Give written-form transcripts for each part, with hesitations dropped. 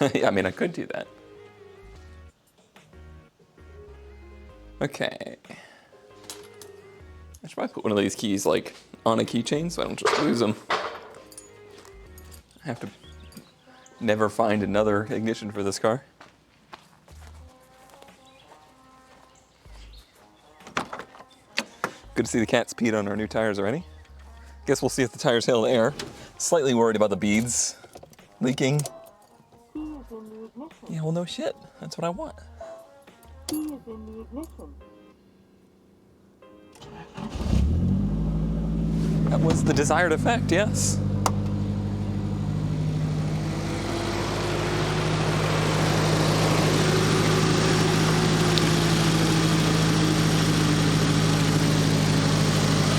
Yeah, I mean, I could do that. Okay. I should probably put one of these keys like on a keychain so I don't just lose them. I have to never find another ignition for this car. Good to see the cats peed on our new tires already. Guess we'll see if the tires held air. Slightly worried about the beads leaking. Yeah, well, no shit. That's what I want. That was the desired effect, yes.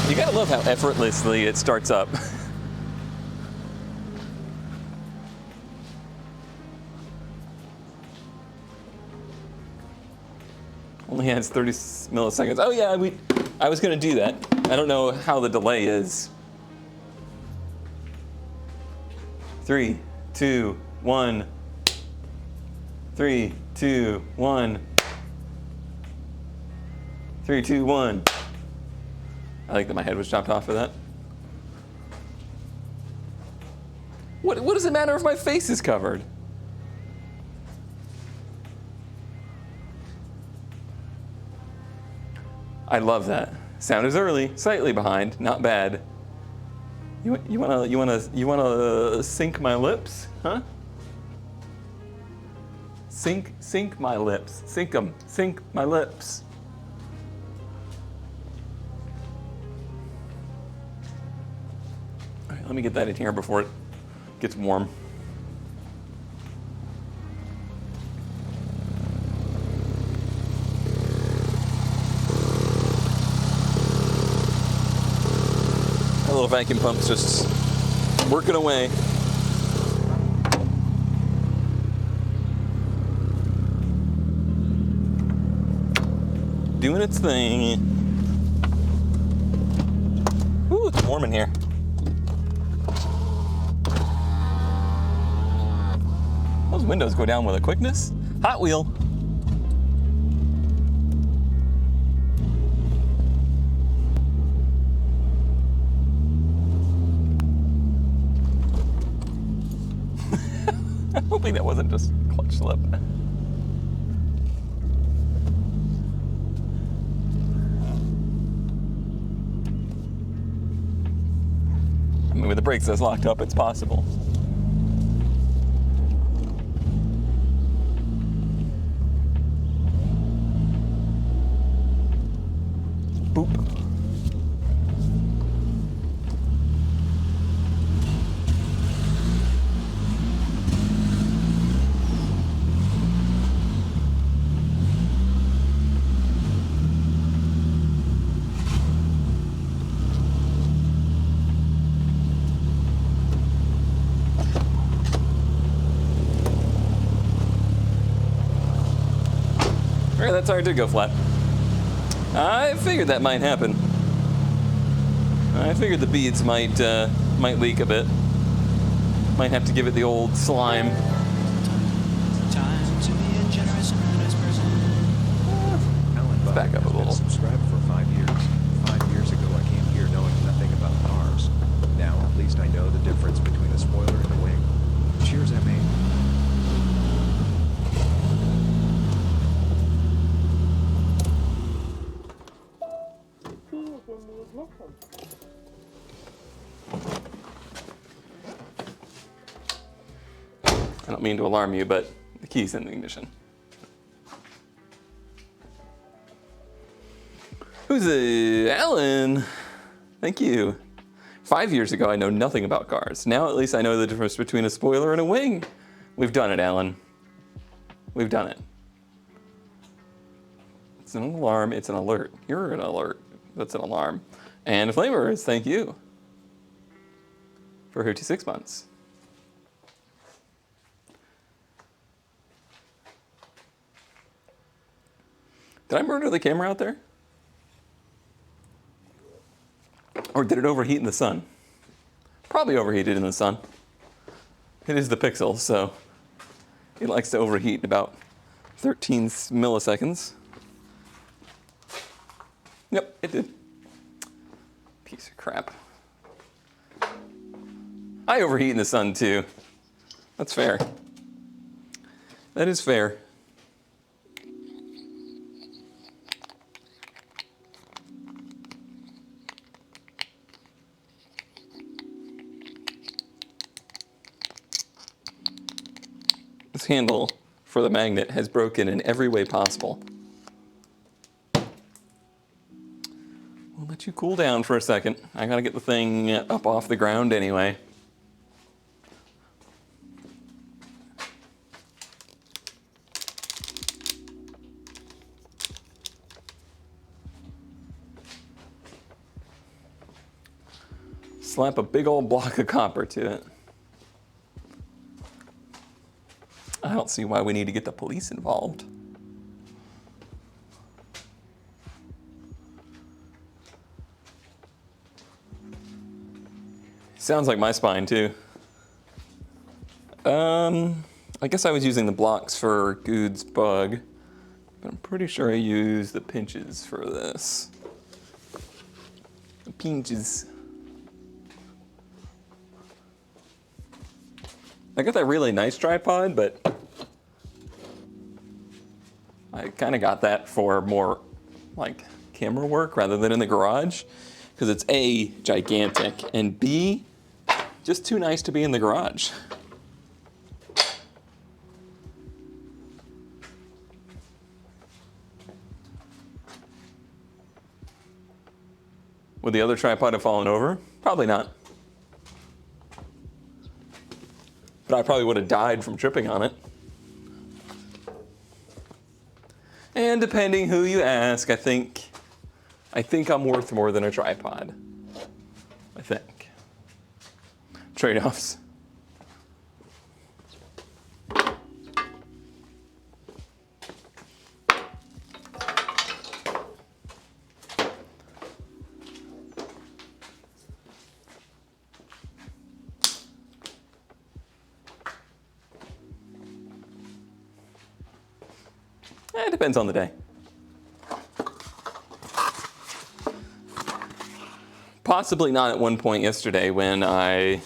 You gotta love how effortlessly it starts up. Only has 30 milliseconds. Oh yeah, I was gonna do that. I don't know how the delay is. 3, 2, 1. 3, 2, 1. 3, 2, 1. I like that my head was chopped off for that. What does it matter if my face is covered? I love that. Sound is early, slightly behind, not bad. You wanna sync my lips, huh? Sync my lips, sync them, sync my lips. All right, let me get that in here before it gets warm. That little vacuum pump's just working away. Doing its thing. Ooh, it's warm in here. Those windows go down with a quickness. Hot Wheel. I'm hoping that wasn't just clutch slip. I mean, with the brakes as locked up, it's possible. Boop. Alright, that tire did go flat. I figured that might happen. I figured the beads might leak a bit. Might have to give it the old slime. Let's back up a little. Subscribed for 5 years. 5 years ago, I came here knowing nothing about cars. Now, at least I know the difference between a spoiler and a wing. Cheers, MA. I don't mean to alarm you, but the key's in the ignition. Who's it? Alan. Thank you. 5 years ago, I know nothing about cars. Now at least I know the difference between a spoiler and a wing. We've done it, Alan. We've done it. It's an alarm, it's an alert. You're an alert, that's an alarm. And Flamers, thank you for 56 months. Did I murder the camera out there? Or did it overheat in the sun? Probably overheated in the sun. It is the Pixel, so It likes to overheat in about 13 milliseconds. Yep, it did. Piece of crap. I overheat in the sun too. That's fair. That is fair. This handle for the magnet has broken in every way possible. We'll let you cool down for a second. I gotta get the thing up off the ground anyway. Slap a big old block of copper to it. I don't see why we need to get the police involved. Sounds like my spine too. I guess I was using the blocks for Good's bug, but I'm pretty sure I used the pinches for this. The pinches. I got that really nice tripod, but I kind of got that for more like camera work rather than in the garage, because it's A, gigantic, and B, just too nice to be in the garage. Would the other tripod have fallen over? Probably not. But I probably would have died from tripping on it. And depending who you ask, I think I'm worth more than a tripod. I think. Trade-offs. It depends on the day. Possibly not at one point yesterday when I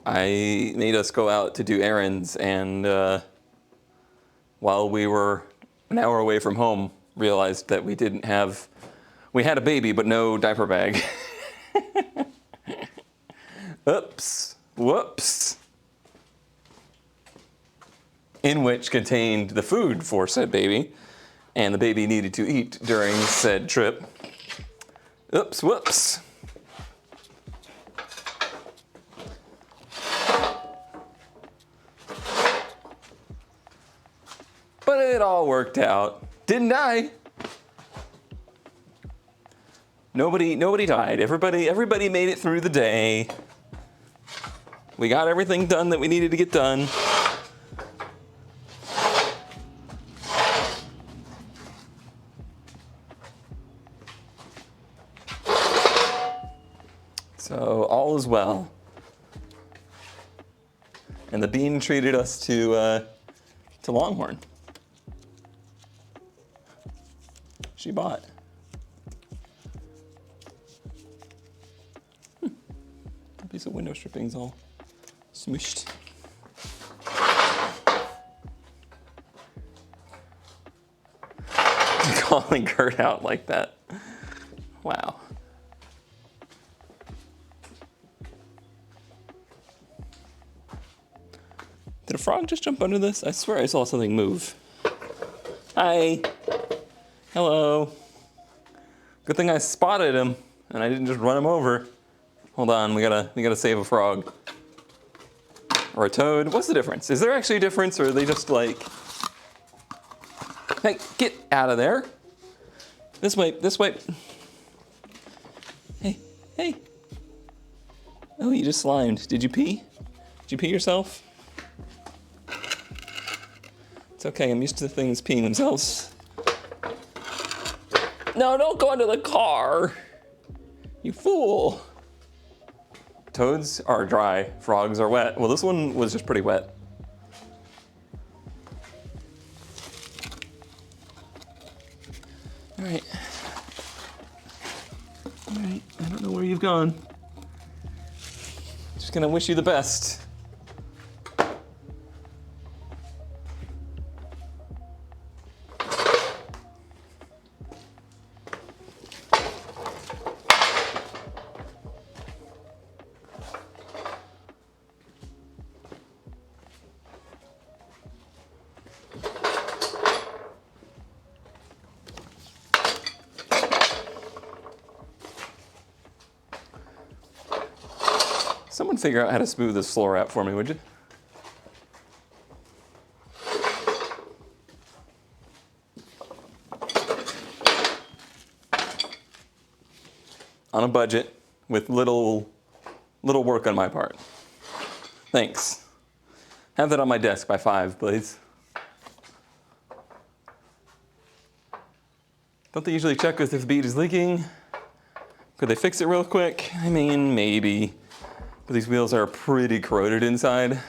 made us go out to do errands, and while we were an hour away from home, realized that we had a baby but no diaper bag. Oops, whoops. In which contained the food for said baby, and the baby needed to eat during said trip. Oops, whoops. But it all worked out. Didn't die. Nobody died. Everybody made it through the day. We got everything done that we needed to get done. So all is well. And the bean treated us to Longhorn. She bought. A piece of window stripping's all smooshed. Calling Kurt out like that. Wow. Did a frog just jump under this? I swear I saw something move. Hi. Hello. Good thing I spotted him and I didn't just run him over. Hold on, we gotta save a frog. Or a toad. What's the difference? Is there actually a difference, or are they just like, hey, get out of there. This way, this way. Hey, hey. Oh, you just slimed. Did you pee? Did you pee yourself? It's okay, I'm used to things peeing themselves. No, don't go into the car. You fool. Toads are dry, frogs are wet. Well, this one was just pretty wet. I don't know where you've gone. Just gonna wish you the best. Someone figure out how to smooth this floor out for me, would you? On a budget, with little work on my part. Thanks. Have that on my desk by 5, please. Don't they usually check if the bead is leaking? Could they fix it real quick? I mean, maybe. But these wheels are pretty corroded inside.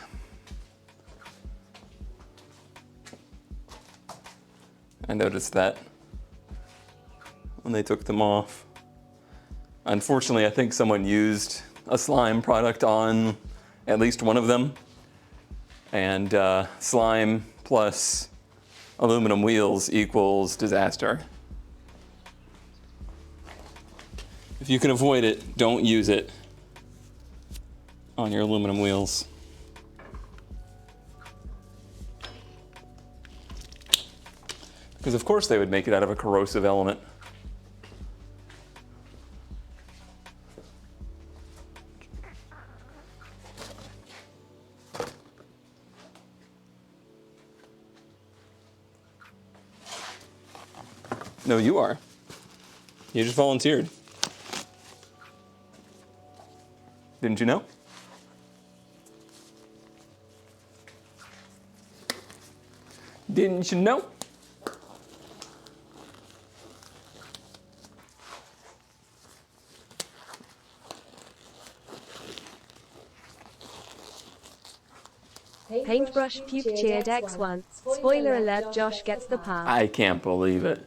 I noticed that when they took them off. Unfortunately, I think someone used a slime product on at least one of them. And slime plus aluminum wheels equals disaster. If you can avoid it, don't use it on your aluminum wheels. Because of course they would make it out of a corrosive element. No, you are. You just volunteered. Didn't you know? Didn't you know? Paintbrush Puke cheered X1. Spoiler alert, Josh gets the pass. I can't believe it.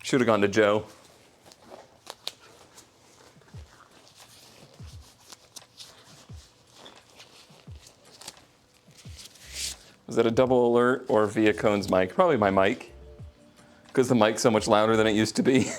Should have gone to Joe. Was that a double alert or via Cone's mic? Probably my mic, because the mic's so much louder than it used to be.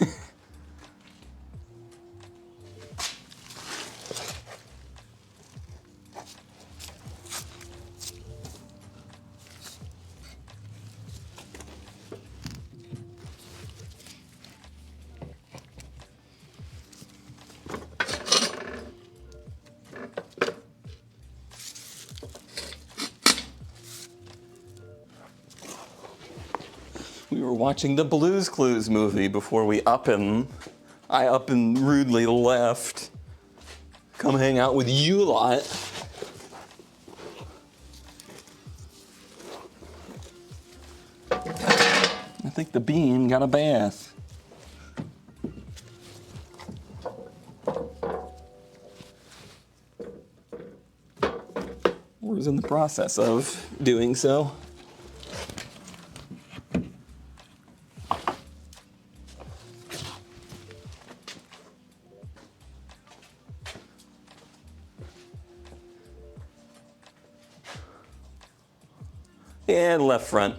We were watching the Blue's Clues movie before I up and rudely left. Come hang out with you lot. I think the bean got a bath. Or is in the process of doing so. And left front.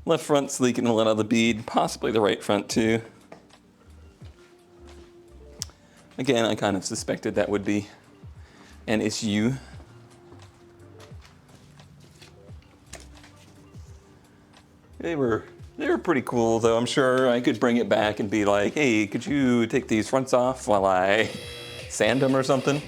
Left front's leaking a lot of the bead, possibly the right front too. Again, I kind of suspected that would be an issue. They were pretty cool though. I'm sure I could bring it back and be like, hey, could you take these fronts off while I sand them or something?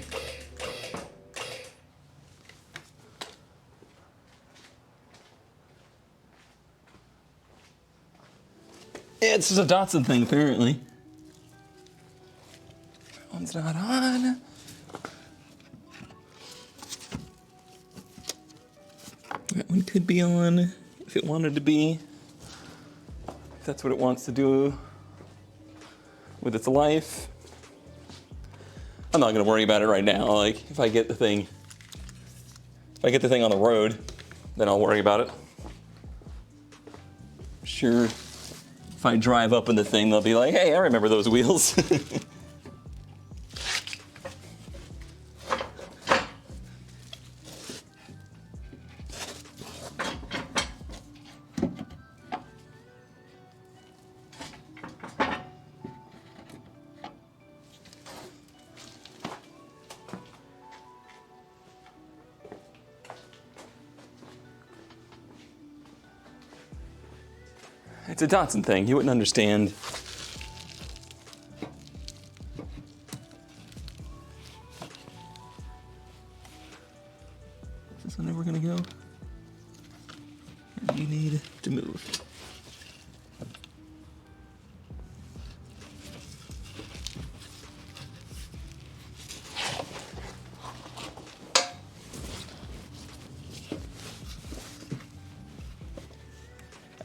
It's just a Datsun thing, apparently. That one's not on. That one could be on if it wanted to be. If that's what it wants to do with its life. I'm not gonna worry about it right now. Like, if I get the thing on the road, then I'll worry about it. Sure, if I drive up in the thing, they'll be like, hey, I remember those wheels. It's a Datsun thing. You wouldn't understand. Is this one ever gonna go? You need to move.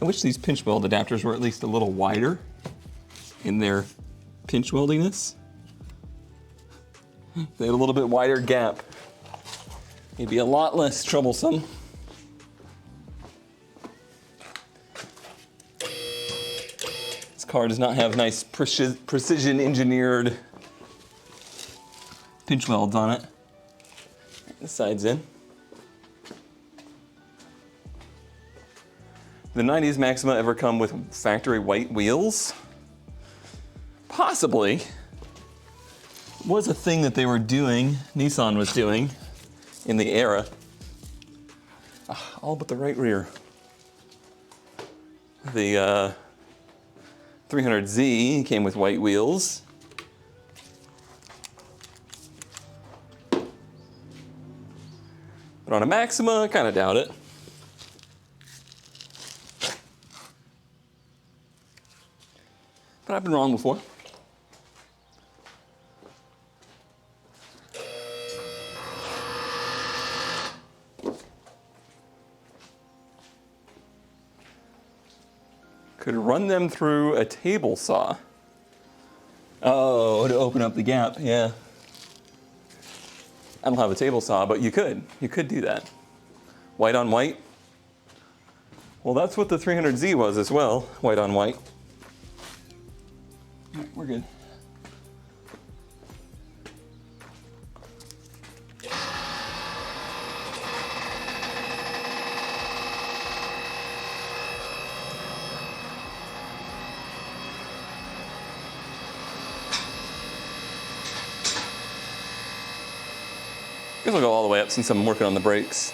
I wish these pinch weld adapters were at least a little wider in their pinch weldiness. If they had a little bit wider gap, it'd be a lot less troublesome. This car does not have nice precision engineered pinch welds on it. The side's in. The 90s Maxima ever come with factory white wheels? Possibly. Was a thing that they were doing, Nissan was doing in the era. All but the right rear. The 300Z came with white wheels. But on a Maxima, I kind of doubt it. But I've been wrong before. Could run them through a table saw. Oh, to open up the gap, yeah. I don't have a table saw, but you could. You could do that. White on white. Well, that's what the 300Z was as well, white on white. We're good. Guess I'll go all the way up since I'm working on the brakes.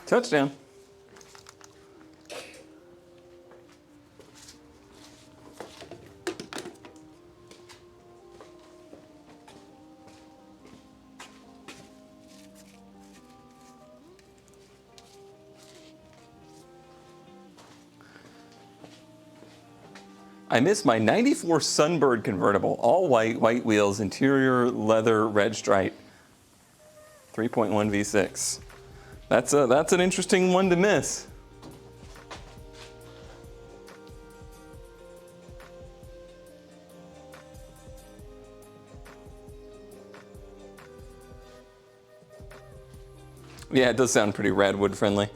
Touchdown. I miss my 94 Sunbird convertible, all white, white wheels, interior leather, red stripe, 3.1 V6. That's an interesting one to miss. Yeah, it does sound pretty Radwood friendly.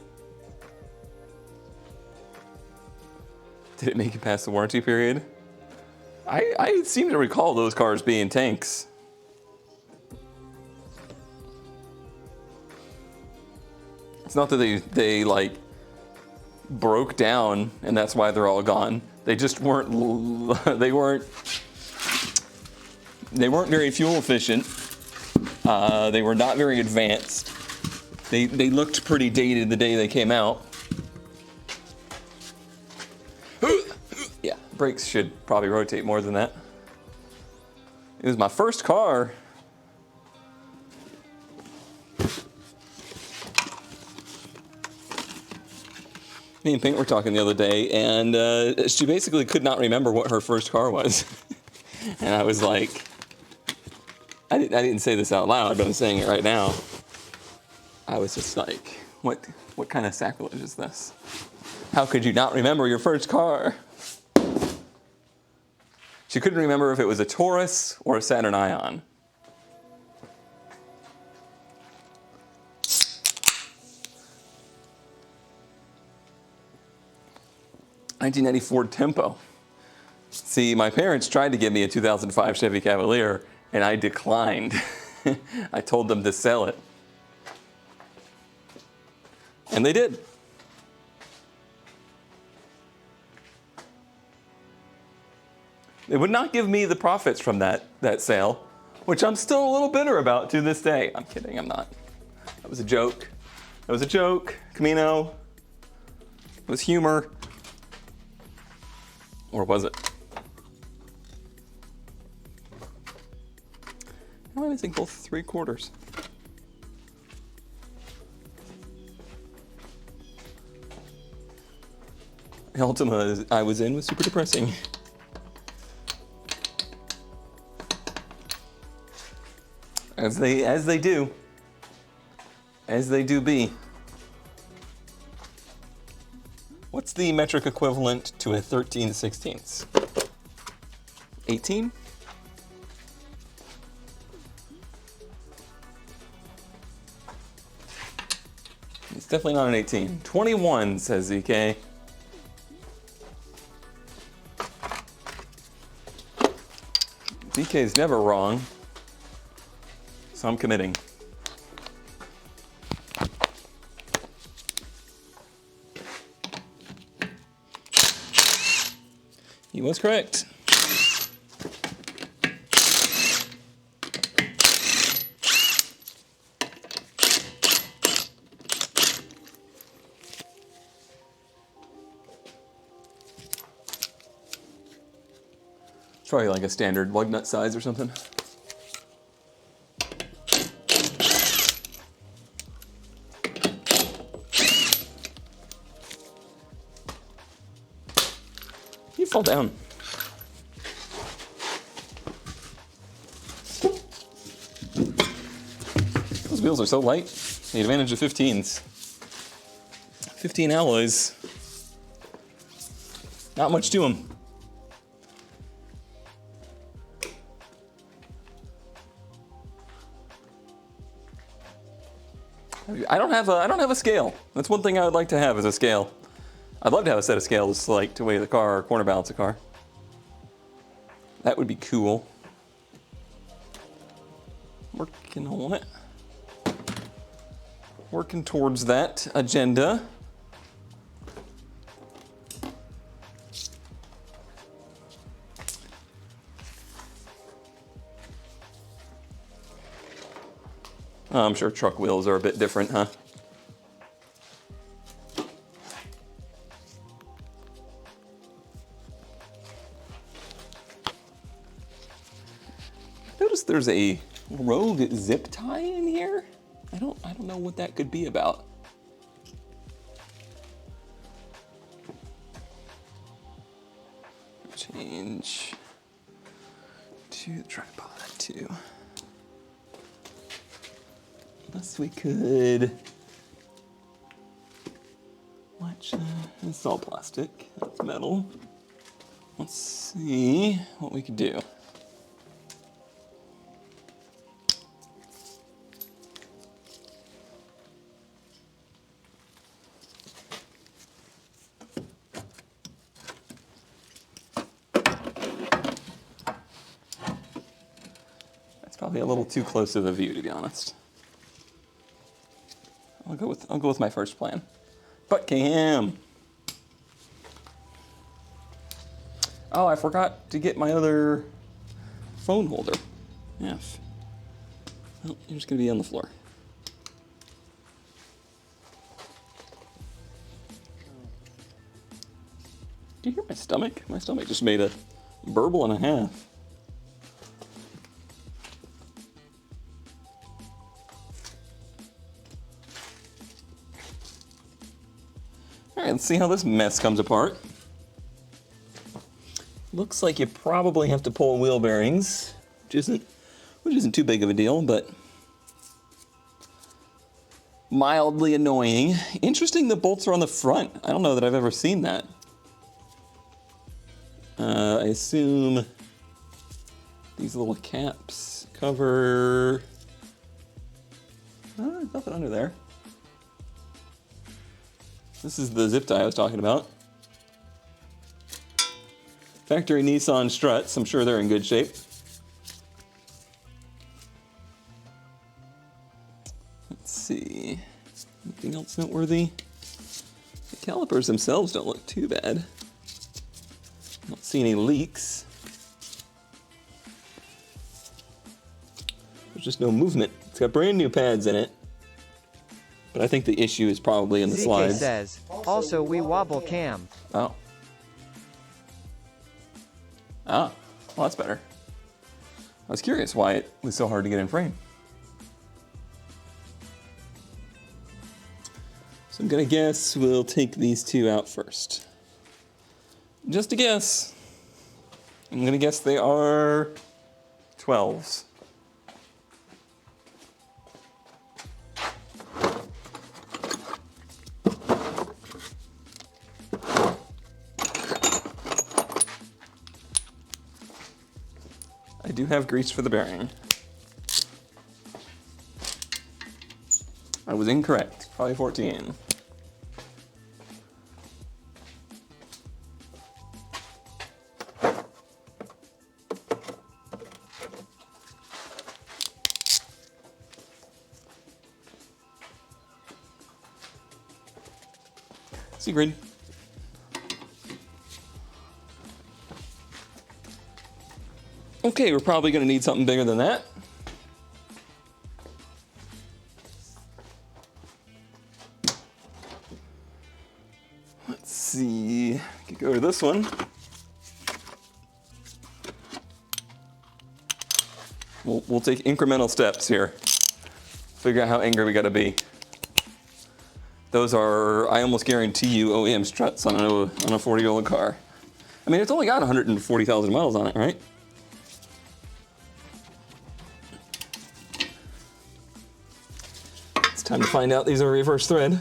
Did it make it past the warranty period? I seem to recall those cars being tanks. It's not that they like broke down and that's why they're all gone. They just weren't they weren't very fuel efficient. They were not very advanced. They looked pretty dated the day they came out. Yeah, brakes should probably rotate more than that. It was my first car. Me and Pink were talking the other day, and she basically could not remember what her first car was. And I was like, I didn't say this out loud, but I'm saying it right now. I was just like, what kind of sacrilege is this? How could you not remember your first car? She couldn't remember if it was a Taurus or a Saturn Ion. '1990 Ford Tempo. See, my parents tried to give me a 2005 Chevy Cavalier, and I declined. I told them to sell it. And they did. They would not give me the profits from that sale, which I'm still a little bitter about to this day. I'm kidding, I'm not. That was a joke. That was a joke, Camino. It was humor. Or was it? How am I missing both 3/4? The Altima I was in was super depressing. As they do. As they do be. What's the metric equivalent to a 13/16? 18? It's definitely not an 18. 21, says ZK. ZK's never wrong, so I'm committing. He was correct. It's probably like a standard lug nut size or something. You fall down. Those wheels are so light. The advantage of 15s. 15 alloys. Not much to them. I don't have a scale. That's one thing I would like to have is a scale. I'd love to have a set of scales like to weigh the car or corner balance a car. That would be cool. Working on it. Working towards that agenda. I'm sure truck wheels are a bit different, huh? Notice there's a rogue zip tie in here. I don't know what that could be about. Change to the tripod too. Unless we could watch. It's all plastic. That's metal. Let's see what we could do. That's probably a little too close of a view, to be honest. I'll go with my first plan. Butt cam. Oh, I forgot to get my other phone holder. Yes. Well, you're just gonna be on the floor. Do you hear my stomach? My stomach just made a burble and a half. All right, let's see how this mess comes apart. Looks like you probably have to pull wheel bearings, which isn't too big of a deal, but mildly annoying. Interesting the bolts are on the front. I don't know that I've ever seen that. I assume these little caps cover... nothing under there. This is the zip tie I was talking about. Factory Nissan struts. I'm sure they're in good shape. Let's see. Anything else noteworthy? The calipers themselves don't look too bad. Don't see any leaks. There's just no movement. It's got brand new pads in it. But I think the issue is probably in the slides. says, also we wobble cam. Oh. Ah, well that's better. I was curious why it was so hard to get in frame. So I'm gonna guess we'll take these two out first. Just a guess. I'm gonna guess they are 12s. I do have grease for the bearing. I was incorrect. Probably 14. Sigrid. Okay, we're probably going to need something bigger than that. Let's see. We could go to this one. We'll take incremental steps here. Figure out how angry we got to be. Those are, I almost guarantee you, OEM struts on a 40-year-old car. I mean, it's only got 140,000 miles on it, right? It's time to find out these are reverse thread.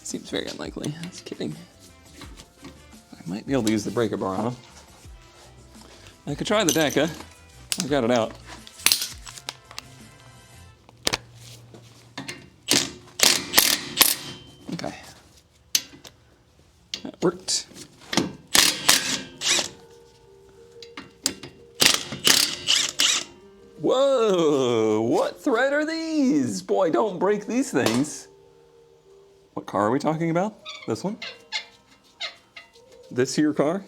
Seems very unlikely. I was kidding. I might be able to use the breaker bar on them. I could try the DECA. I've got it out. Okay. That worked. Whoa! What thread are these? Boy, don't break these things. What car are we talking about? This one? This here car?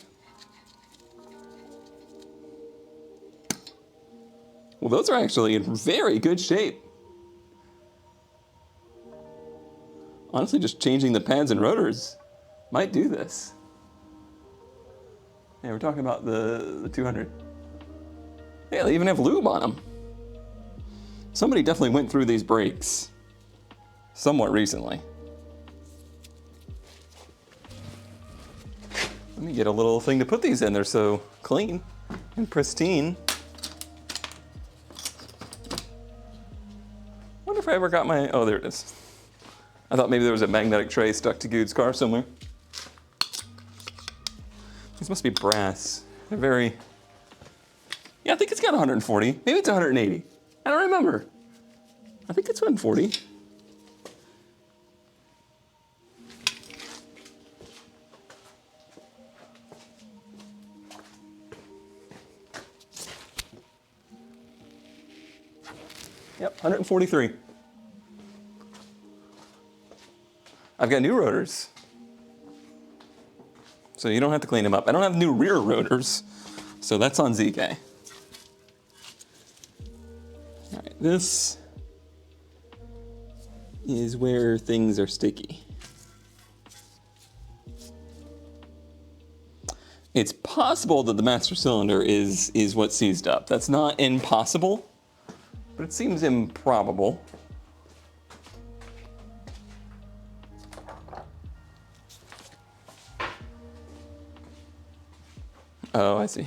Well, those are actually in very good shape. Honestly, just changing the pads and rotors might do this. Yeah, we're talking about the 200. Yeah, they even have lube on them. Somebody definitely went through these brakes somewhat recently. Let me get a little thing to put these in. They're so clean and pristine. Wonder if I ever got my, oh, there it is. I thought maybe there was a magnetic tray stuck to Good's car somewhere. These must be brass. They're very, yeah, I think it's got 140. Maybe it's 180. I don't remember. I think it's 140. Yep, 143. I've got new rotors, so you don't have to clean them up. I don't have new rear rotors, so that's on ZK. All right, this is where things are sticky. It's possible that the master cylinder is what seized up. That's not impossible, but it seems improbable. Oh, I see.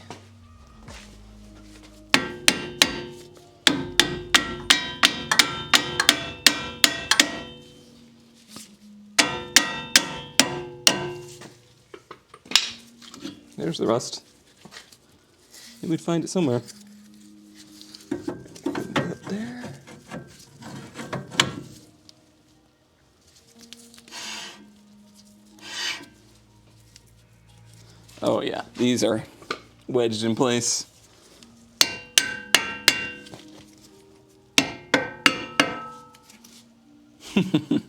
There's the rust. Maybe we'd find it somewhere. Up there. Oh yeah, these are wedged in place. Gonna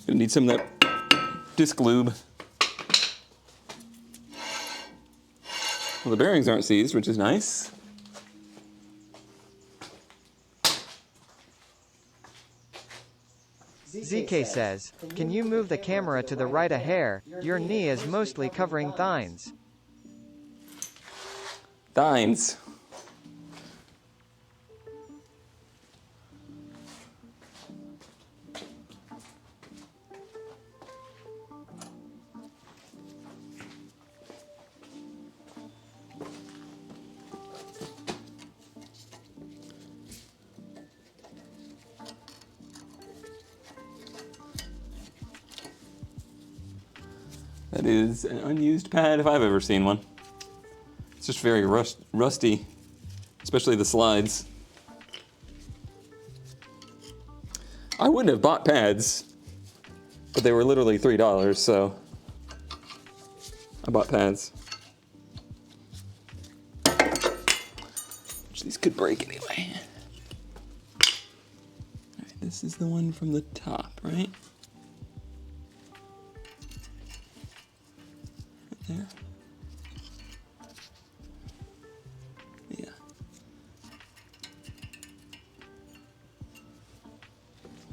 need some of that disc lube. Well, the bearings aren't seized, which is nice. ZK says, can you move the camera to the right a hair? Your knee is mostly covering thines. Dines. That is an unused pad if I've ever seen one. It's just very rusty, especially the slides. I wouldn't have bought pads, but they were literally $3, so I bought pads. Which these could break anyway. All right, this is the one from the top, right? There. Yeah.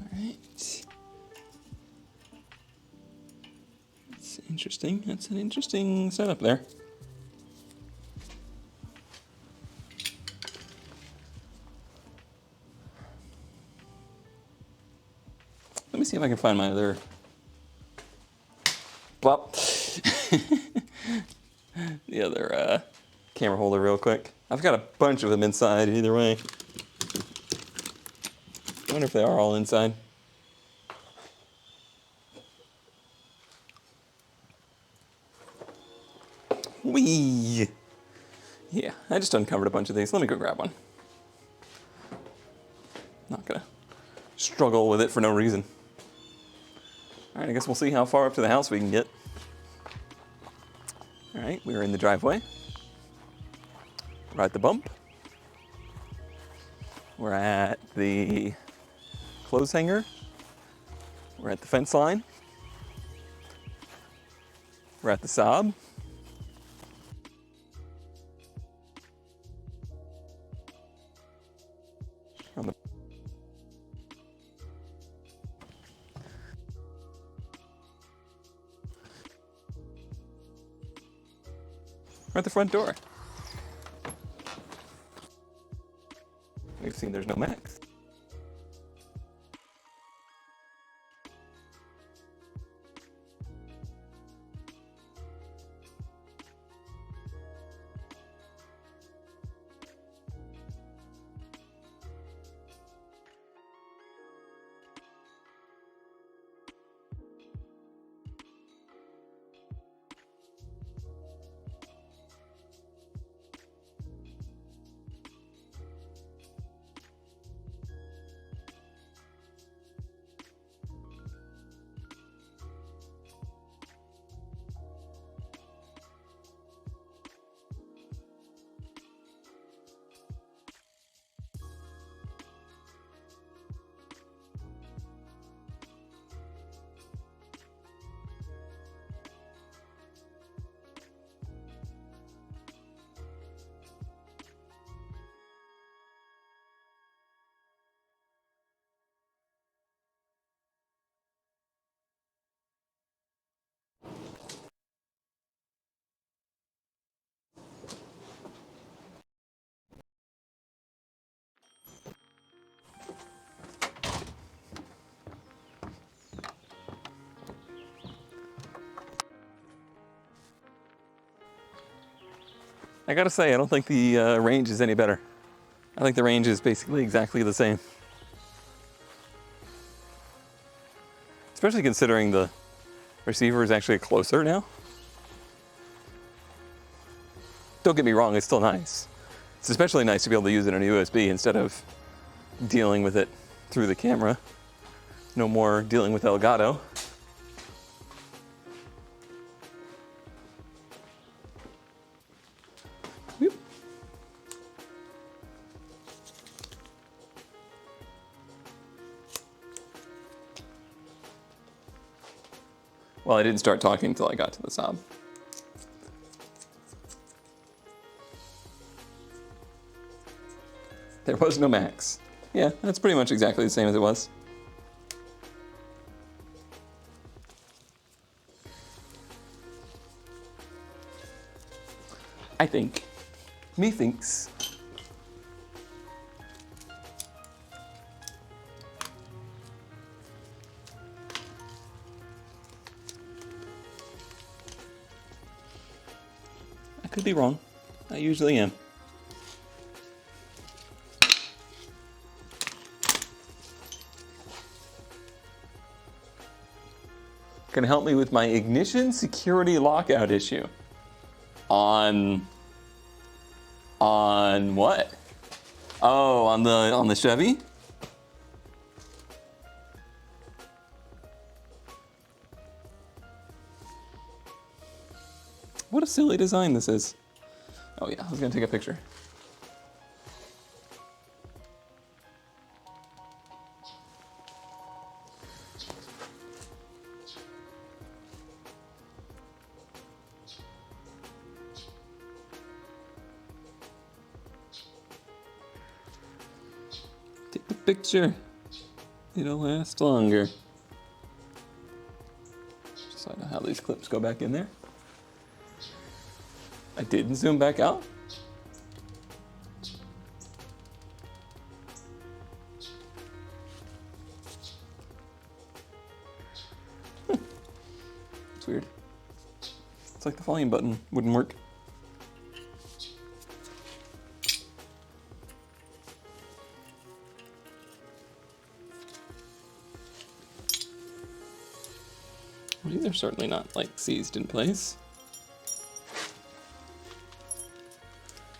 All right. That's interesting. That's an interesting setup there. Let me see if I can find my other. Well. The other camera holder real quick. I've got a bunch of them inside either way. I wonder if they are all inside. Whee! Yeah, I just uncovered a bunch of these. Let me go grab one. Not gonna struggle with it for no reason. All right, I guess we'll see how far up to the house we can get. All right, we're in the driveway. We're at the bump. We're at the clothes hanger. We're at the fence line. We're at the Saab. On the We're at the front door. We've seen there's no Max. I gotta say, I don't think the range is any better. I think the range is basically exactly the same. Especially considering the receiver is actually closer now. Don't get me wrong, it's still nice. It's especially nice to be able to use it on a USB instead of dealing with it through the camera. No more dealing with Elgato. Whoop. Well, I didn't start talking until I got to the Saab. There was no Max. Yeah, that's pretty much exactly the same as it was. I think. Methinks. I could be wrong. I usually am. Can help me with my ignition security lockout issue. On what? Oh, on the Chevy? What a silly design this is. Oh yeah, I was gonna take a picture. Take the picture. It'll last longer. Just so I know how these clips go back in there. I didn't zoom back out. It's weird. It's like the volume button wouldn't work. Well, these are certainly not like seized in place.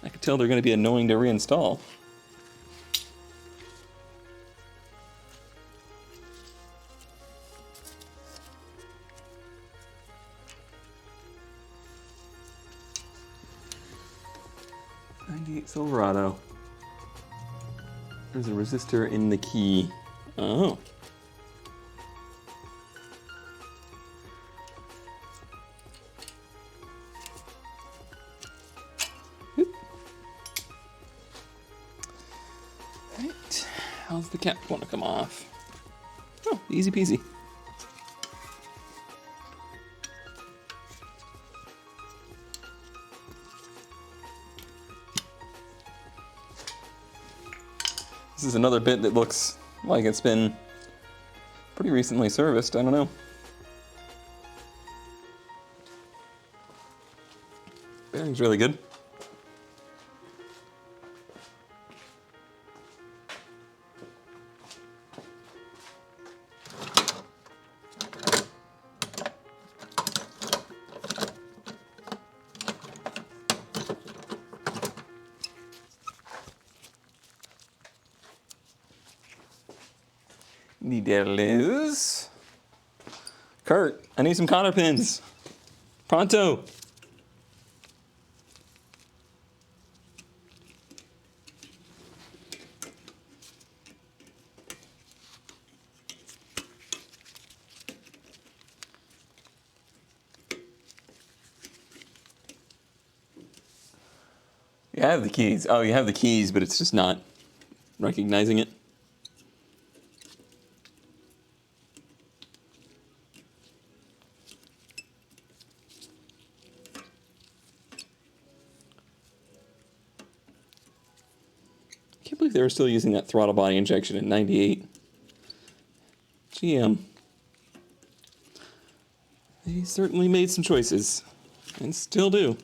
I could tell they're going to be annoying to reinstall. '98 Silverado. There's a resistor in the key. Oh. Right. How's the cap want to come off? Oh, easy peasy. This is another bit that looks like it's been pretty recently serviced. I don't know. Bearing's really good. Needles. Kurt, I need some cotter pins. Pronto. You have the keys. Oh, you have the keys, but it's just not recognizing it. I can't believe they were still using that throttle body injection in '98. GM. They certainly made some choices, and still do.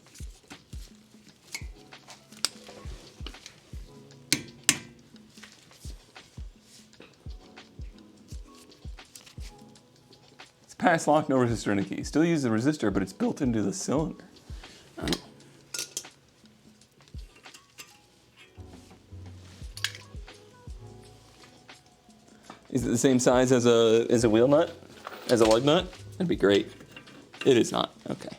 pass lock, no resistor in a key. Still use the resistor, but it's built into the cylinder. Oh. Is it the same size as a wheel nut? As a lug nut? That'd be great. It is not. Okay.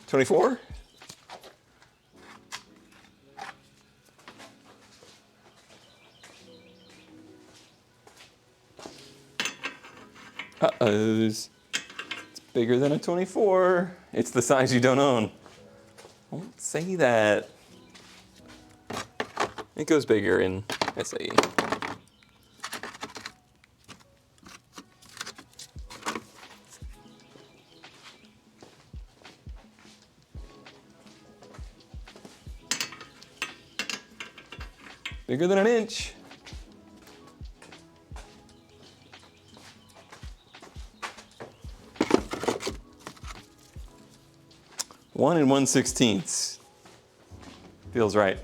$24? Uh-ohs. It's bigger than a 24. It's the size you don't own. Don't say that. It goes bigger in SAE. Bigger than an inch. One and 1/16. Feels right.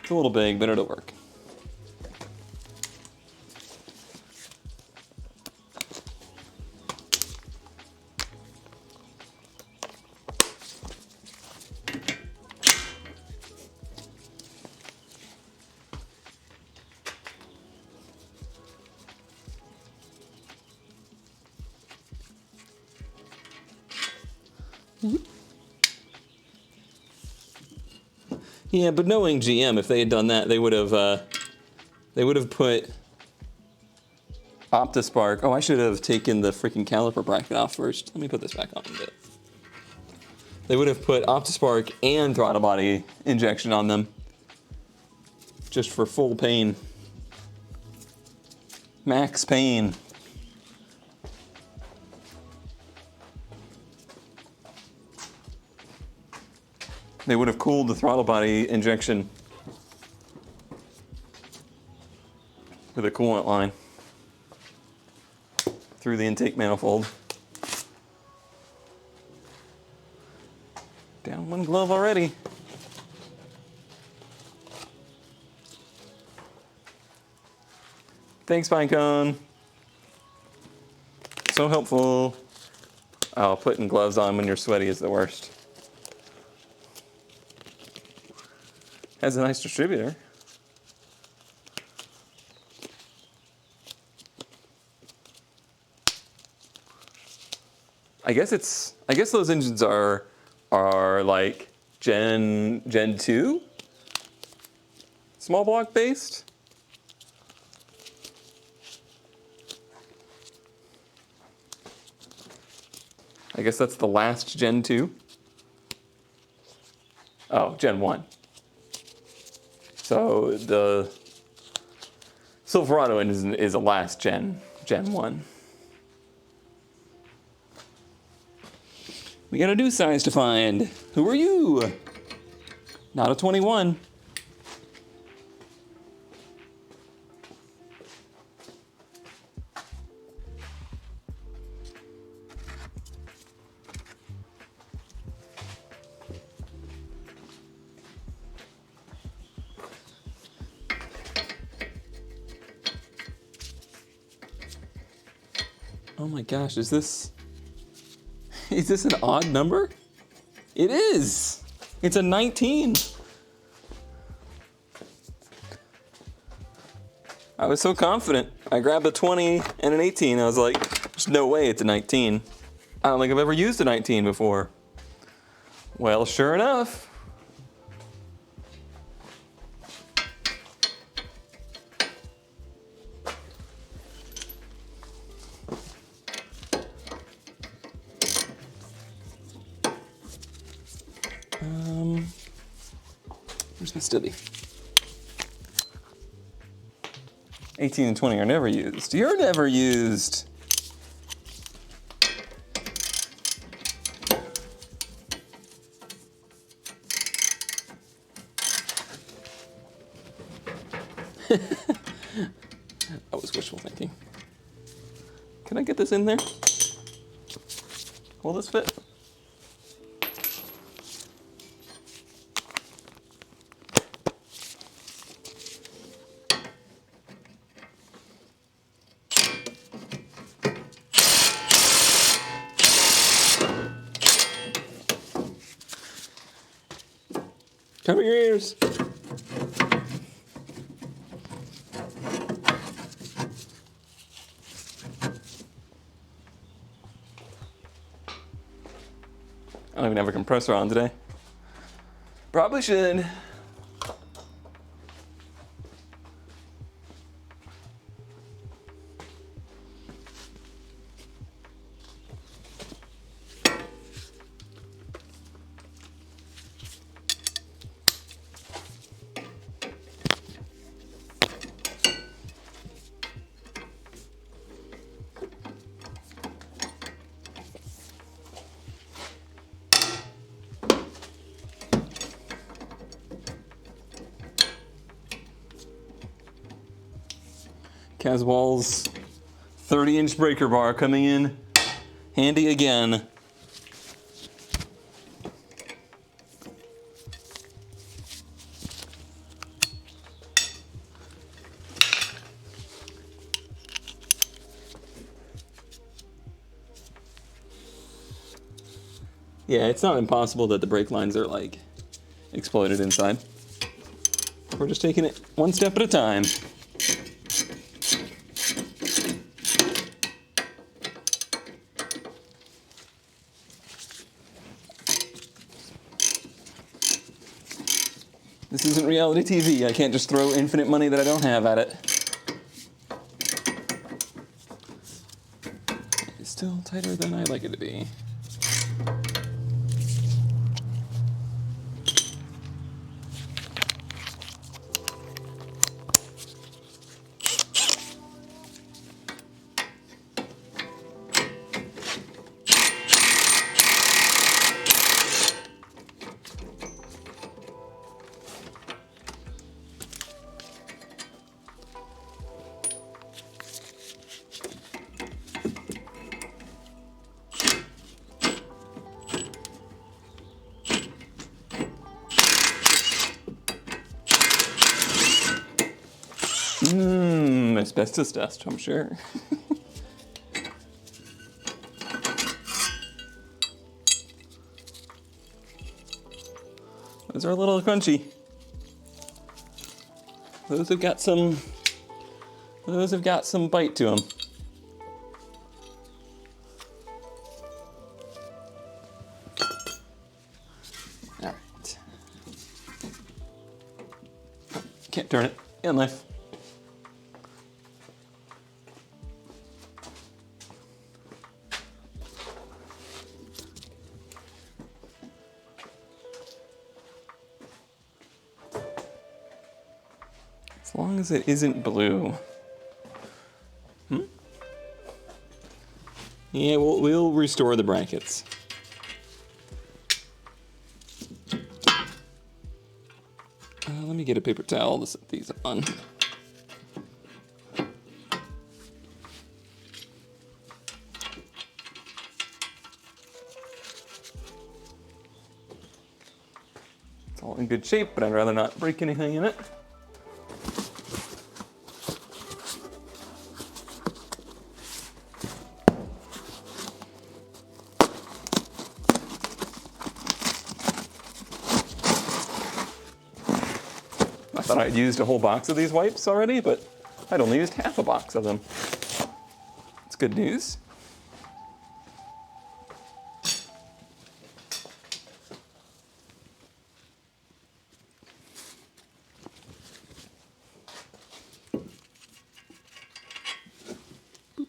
It's a little big, but it'll work. Yeah, but knowing GM, if they had done that, they would have put OptiSpark. Oh, I should have taken the freaking caliper bracket off first. Let me put this back on a bit. They would have put OptiSpark and throttle body injection on them, just for full pain, max pain. They would have cooled the throttle body injection with a coolant line through the intake manifold. Down one glove already. Thanks, Pinecone. So helpful. Oh, putting gloves on when you're sweaty is the worst. Has a nice distributor. I guess those engines are like Gen 2 small block based. I guess that's the last Gen 2. Oh, Gen 1. So the Silverado is a last Gen 1. We got a new size to find. Who are you? Not a 21. Oh my gosh, is this an odd number? It is! It's a 19. I was so confident. I grabbed a 20 and an 18. I was like, there's no way it's a 19. I don't think I've ever used a 19 before. Well, sure enough. Where's my stubby? 18 and 20 are never used. You're never used. That was wishful thinking. Can I get this in there? Will this fit? Cover your ears. I don't even have a compressor on today. Probably should. Caswell's 30-inch breaker bar coming in handy again. Yeah, it's not impossible that the brake lines are like exploded inside. We're just taking it one step at a time. This isn't reality TV. I can't just throw infinite money that I don't have at it. It's still tighter than I'd like it to be. Asbestos dust, I'm sure. Those are a little crunchy. Those have got some bite to them. All right. Can't turn it. And knife. As long as it isn't blue. Yeah, we'll restore the brackets. Let me get a paper towel to set these on. It's all in good shape, but I'd rather not break anything in it. I thought I'd used a whole box of these wipes already, but I'd only used half a box of them. It's good news. Boop.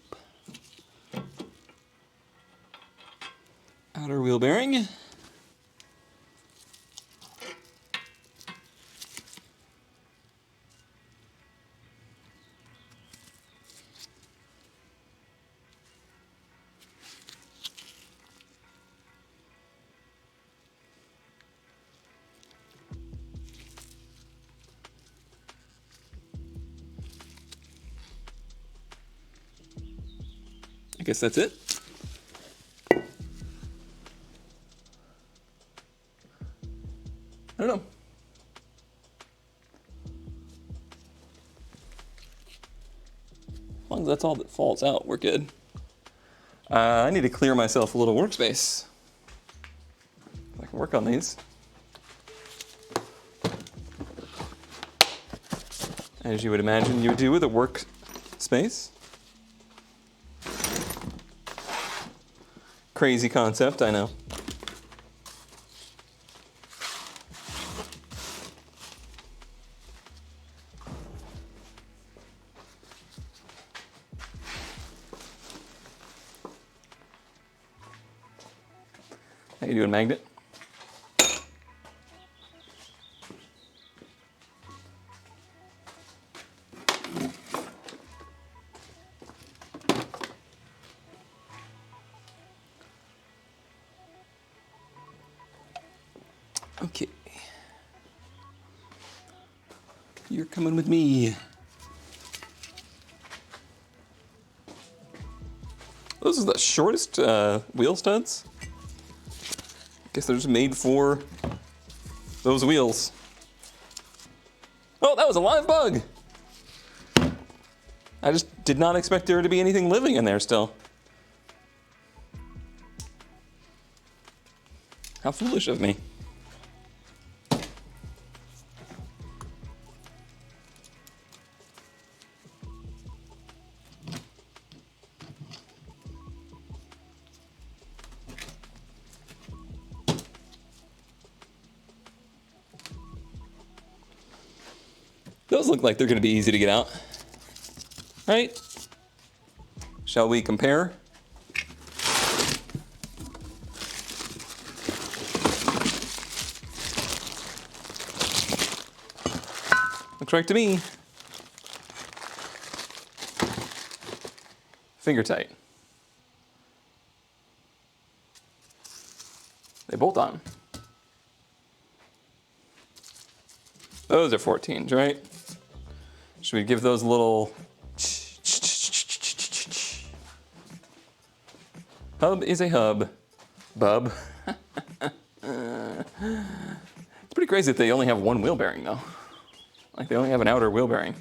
Outer wheel bearing. I guess that's it. I don't know. As long as that's all that falls out, we're good. I need to clear myself a little workspace. I can work on these. as you would imagine you would do with a work space. Crazy concept, I know. How you doing, Magnet? Okay. You're coming with me. Those are the shortest wheel studs. Guess they're just made for those wheels. Oh, that was a live bug. I just did not expect there to be anything living in there still. How foolish of me. Those look like they're going to be easy to get out. Right? Shall we compare? Looks right to me. Finger tight. They bolt on. Those are 14s, right? Should we give those a little... Hub is a hub. Bub. It's pretty crazy that they only have one wheel bearing, though. Like, they only have an outer wheel bearing.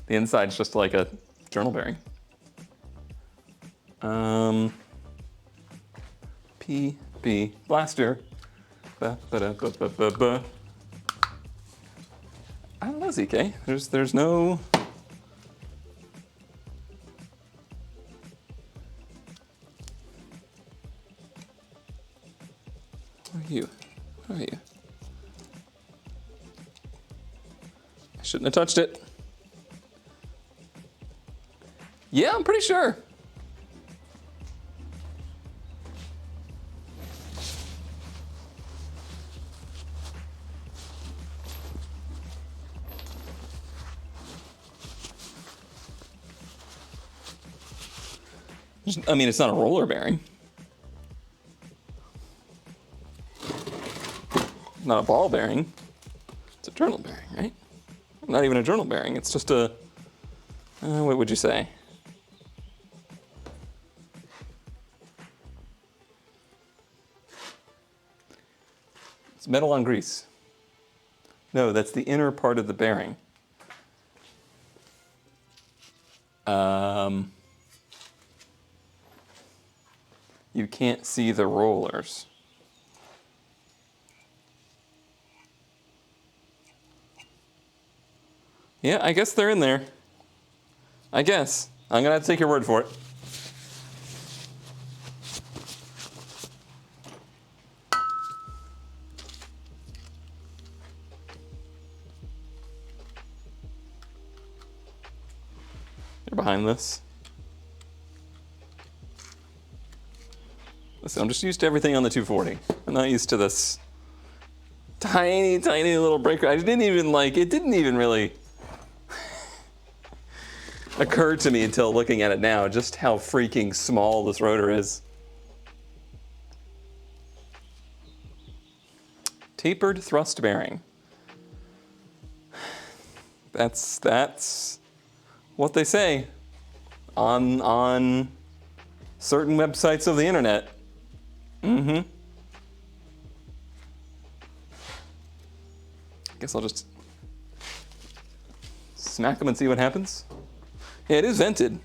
The inside's just like a journal bearing. PB Blaster. Ba, ba, da, ba, ba, ba, ba. I don't know, ZK. There's no... Who are you? Who are you? I shouldn't have touched it. Yeah, I'm pretty sure. I mean, it's not a roller bearing. Not a ball bearing. It's a journal bearing, right? Not even a journal bearing. It's just a... what would you say? It's metal on grease. No, that's the inner part of the bearing. You can't see the rollers. Yeah, I guess they're in there. I guess. I'm gonna have to take your word for it. They're behind this. Listen, I'm just used to everything on the 240. I'm not used to this tiny, tiny little breaker. I didn't even like, it didn't even really occur to me until looking at it now, just how freaking small this rotor is. Tapered thrust bearing. That's what they say on certain websites of the internet. Mm-hmm. Guess I'll just smack them and see what happens. Yeah, it is vented.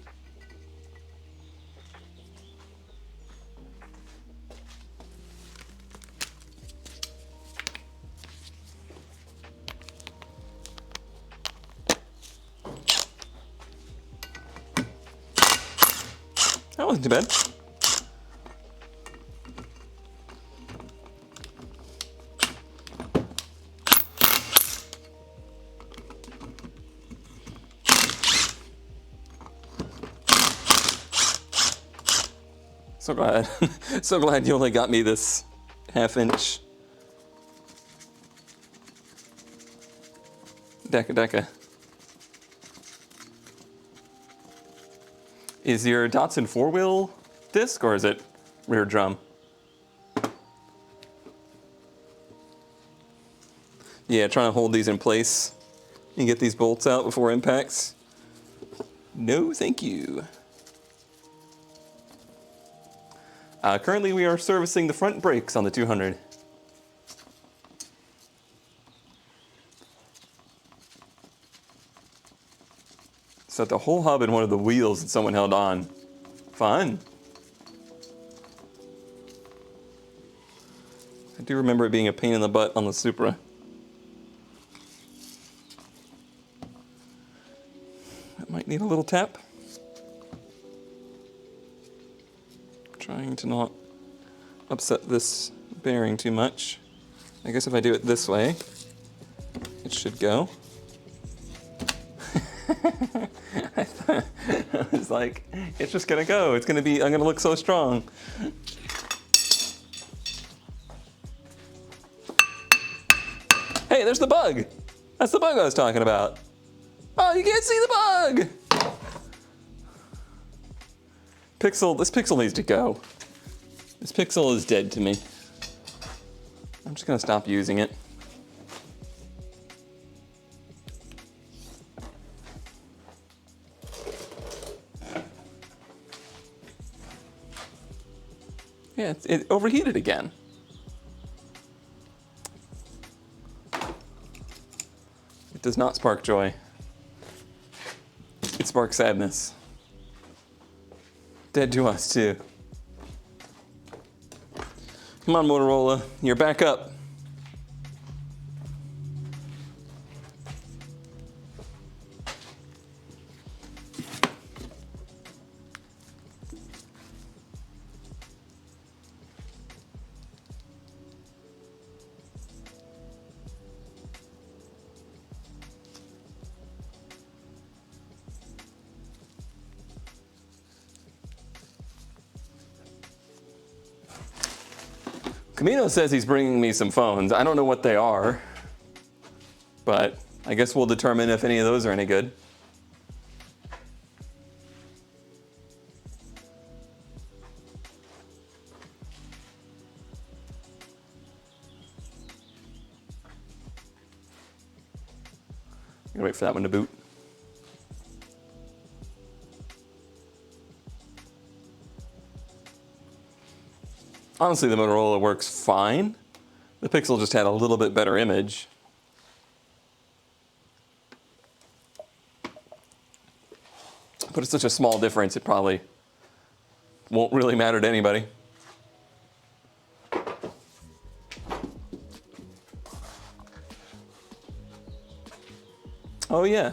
That wasn't too bad. So glad. So glad you only got me this half-inch Deca. Is your Datsun 4-wheel disc or is it rear drum? Yeah, trying to hold these in place and get these bolts out before impacts. No, thank you. Currently, we are servicing the front brakes on the 200. Set the whole hub in one of the wheels that someone held on. Fun. I do remember it being a pain in the butt on the Supra. That might need a little tap. Trying to not upset this bearing too much. I guess if I do it this way, it should go. I was like, it's just gonna go. It's gonna be, I'm gonna look so strong. Hey, there's the bug. That's the bug I was talking about. Oh, you can't see the bug. Pixel, this Pixel needs to go. This Pixel is dead to me. I'm just gonna stop using it. Yeah, it overheated again. It does not spark joy. It sparks sadness. Dead to us, too. Come on, Motorola. You're back up. Camino says he's bringing me some phones. I don't know what they are, but I guess we'll determine if any of those are any good. I'm gonna wait for that one to boot. Honestly, the Motorola works fine. The Pixel just had a little bit better image. But it's such a small difference, it probably won't really matter to anybody. Oh yeah.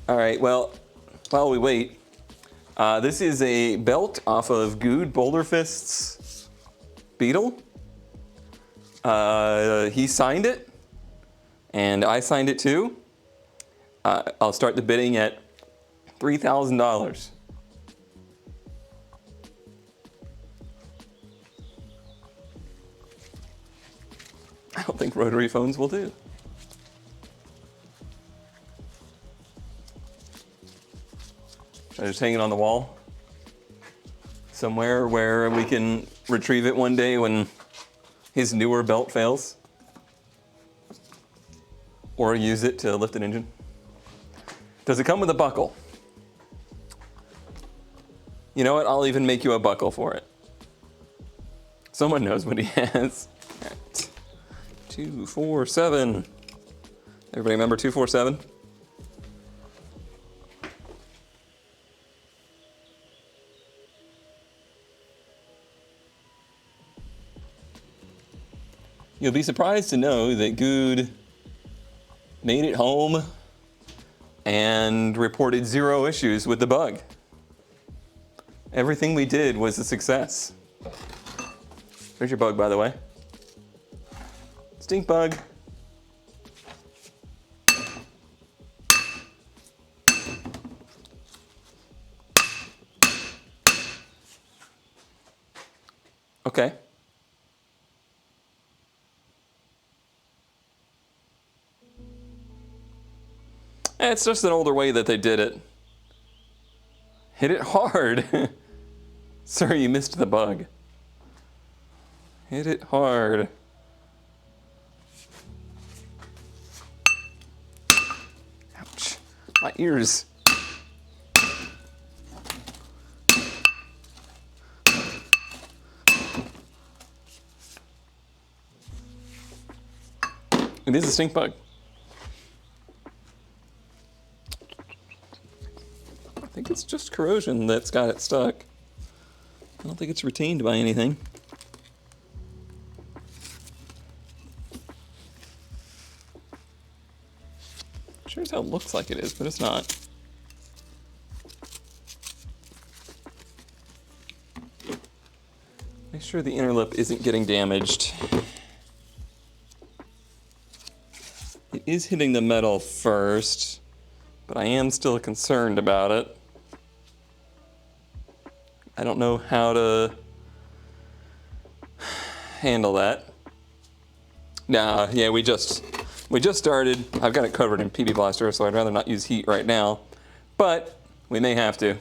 All right, well, while we wait, this is a belt off of Good Boulder Fist's Beetle. He signed it, and I signed it too. I'll start the bidding at $3,000. I don't think rotary phones will do. Should I just hang it on the wall? Somewhere where we can retrieve it one day when his newer belt fails? Or use it to lift an engine? Does it come with a buckle? You know what? I'll even make you a buckle for it. Someone knows what he has. All right. 247. Everybody remember 247? You'll be surprised to know that Good made it home and reported 0 issues with the bug. Everything we did was a success. There's your bug, by the way. Stink bug. Okay. It's just an older way that they did it. Hit it hard. Sir, you missed the bug. Hit it hard. Ouch. My ears. It is a stink bug. I think it's just corrosion that's got it stuck. I don't think it's retained by anything. Sure as hell looks like it is, but it's not. Make sure the inner lip isn't getting damaged. It is hitting the metal first, but I am still concerned about it. I don't know how to handle that. Nah, yeah, we just started. I've got it covered in PB Blaster, so I'd rather not use heat right now. But we may have to.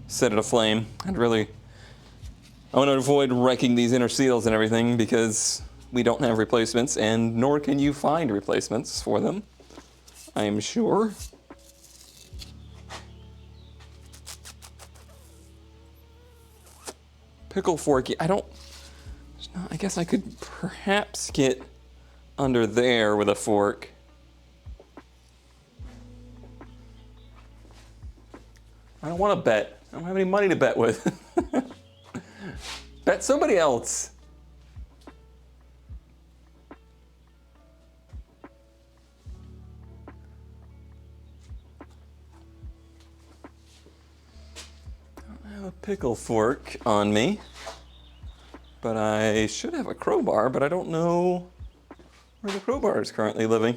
Set it aflame. I want to avoid wrecking these inner seals and everything because we don't have replacements, and nor can you find replacements for them, I am sure. Pickle forky. I guess I could perhaps get under there with a fork. I don't want to bet. I don't have any money to bet with. Bet somebody else. I have a pickle fork on me, but I should have a crowbar, but I don't know where the crowbar is currently living.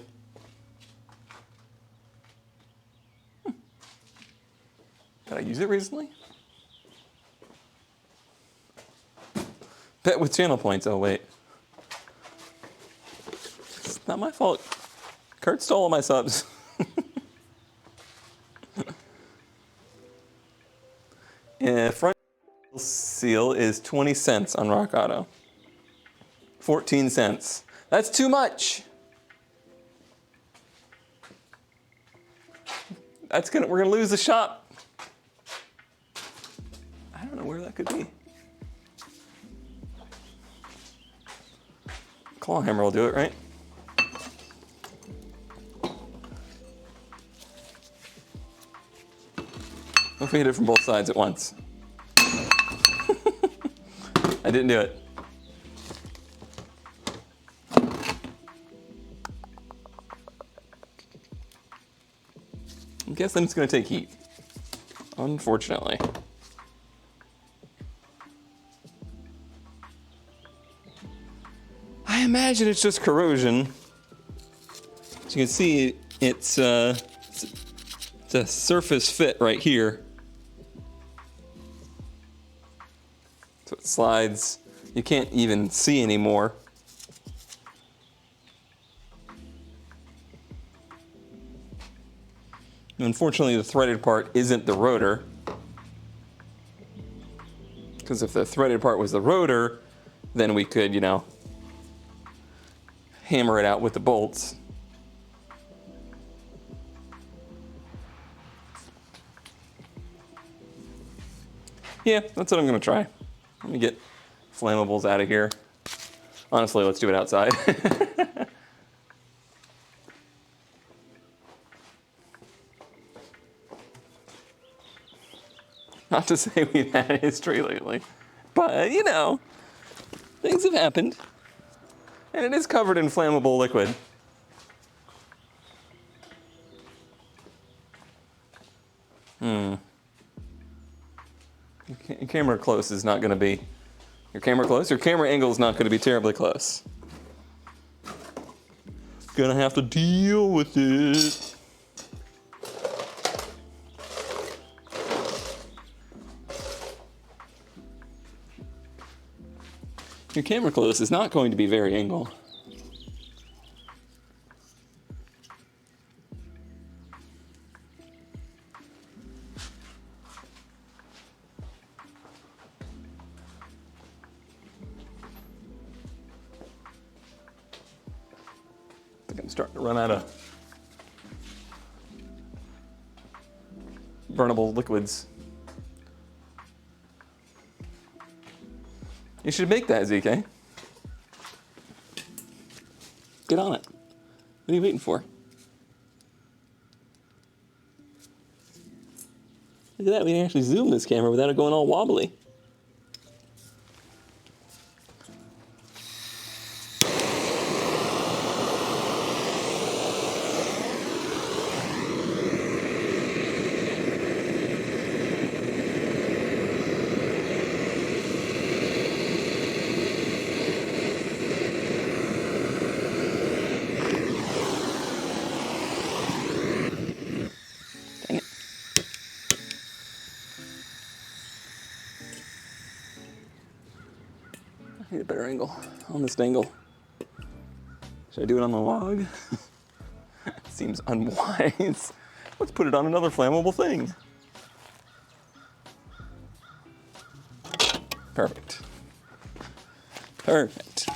Did I use it recently? Bet with channel points. Oh, wait. It's not my fault. Kurt stole all my subs. Yeah, front seal is 20 cents on Rock Auto. 14 cents. That's too much. We're gonna lose the shop. I don't know where that could be. Claw hammer will do it, right? What if we hit it from both sides at once? I didn't do it. I guess then it's going to take heat. Unfortunately. I imagine it's just corrosion. As you can see, it's a surface fit right here. So it slides. You can't even see anymore. Unfortunately, the threaded part isn't the rotor. Because if the threaded part was the rotor, then we could, hammer it out with the bolts. Yeah, that's what I'm gonna try. Let me get flammables out of here. Honestly, let's do it outside. Not to say we've had history lately, but things have happened. And it is covered in flammable liquid. Your camera close is not going to be. Your camera close? Your camera angle is not going to be terribly close. Gonna have to deal with it. Your camera close is not going to be very angle. I think I'm starting to run out of burnable liquids. You should make that, ZK. Get on it. What are you waiting for? Look at that, we can actually zoom this camera without it going all wobbly. Dang it. I need a better angle on this dangle. Should I do it on the log? Seems unwise. Let's put it on another flammable thing. Perfect. Perfect.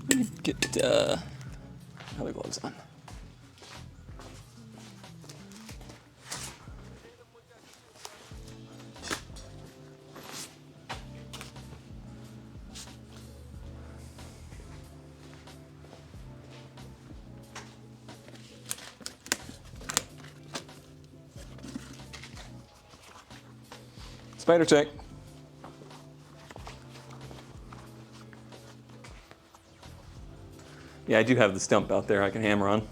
Let me get other gloves on. Spider check. Yeah, I do have the stump out there I can hammer on.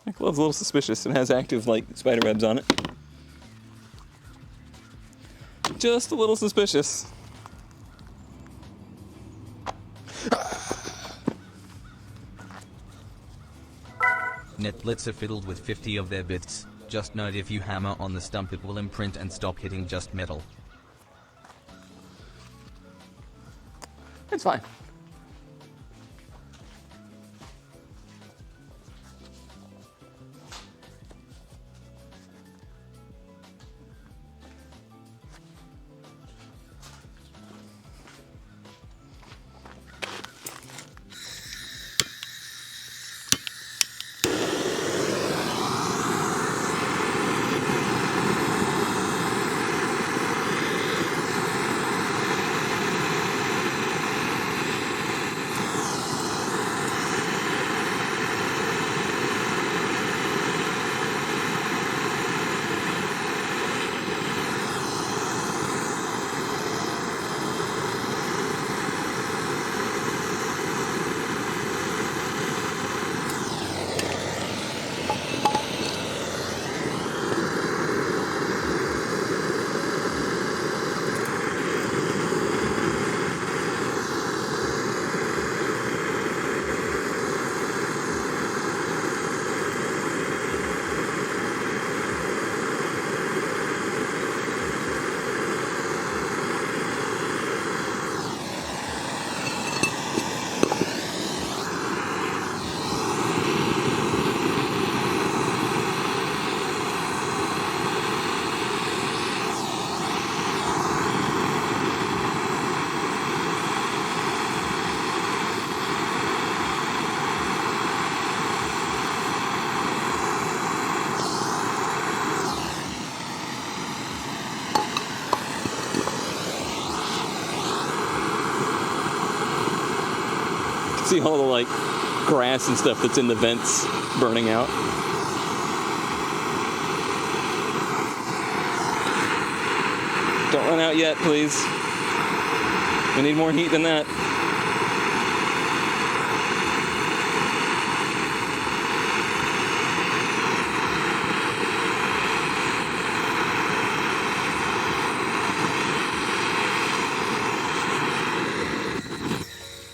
That glove's a little suspicious. It has active, like, spider webs on it. Just a little suspicious. Netblitz are fiddled with 50 of their bits. Just note if you hammer on the stump it will imprint and stop hitting just metal. It's fine. See all the like grass and stuff that's in the vents burning out. Don't run out yet, please. We need more heat than that.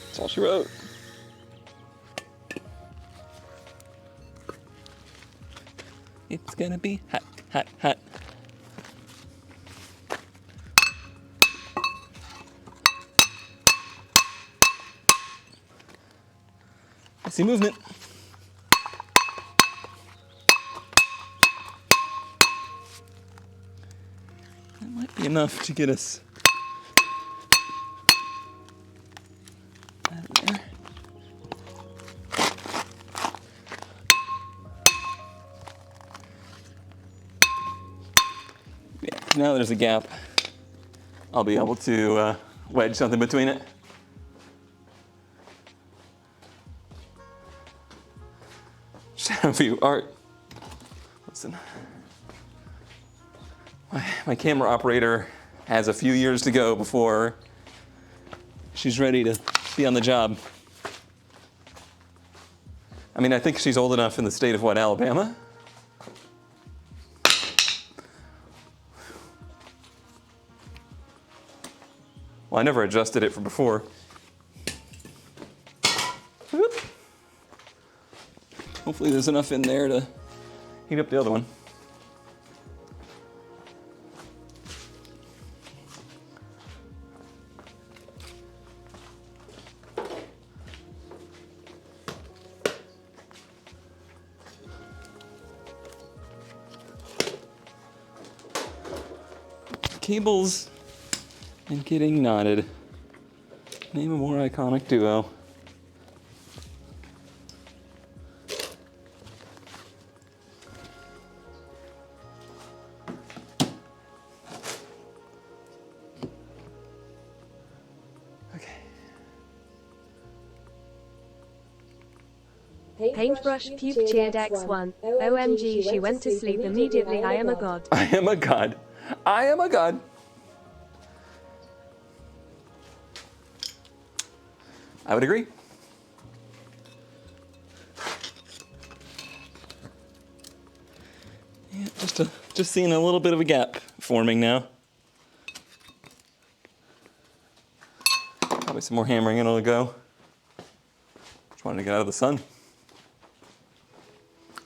That's all she wrote. It's gonna be hot, hot, hot. I see movement. That might be enough to get us out of there. Yeah, now there's a gap. I'll be able to wedge something between it. Shadow view art. Listen, my camera operator has a few years to go before she's ready to be on the job. I mean, I think she's old enough in the state of what, Alabama? Well, I never adjusted it from before. Whoop. Hopefully there's enough in there to heat up the other one. Cables and getting knotted. Name a more iconic duo. Paintbrush Puke cheered X1. OMG, she went to sleep immediately. I am a god. I am a god. I am a god. I would agree. Yeah, just seeing a little bit of a gap forming now. Probably some more hammering and it'll go. Just wanted to get out of the sun.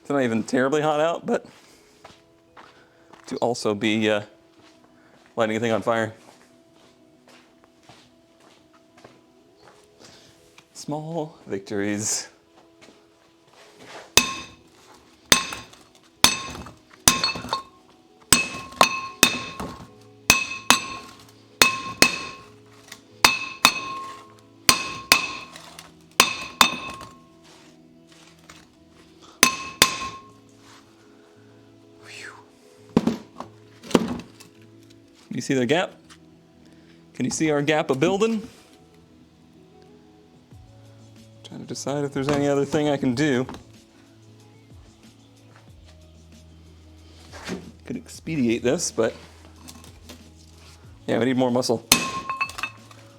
It's not even terribly hot out, but to also be lighting a thing on fire. Small victories. You see the gap? Can you see our gap a building? Trying to decide if there's any other thing I can do. Could expedite this, but yeah, we need more muscle.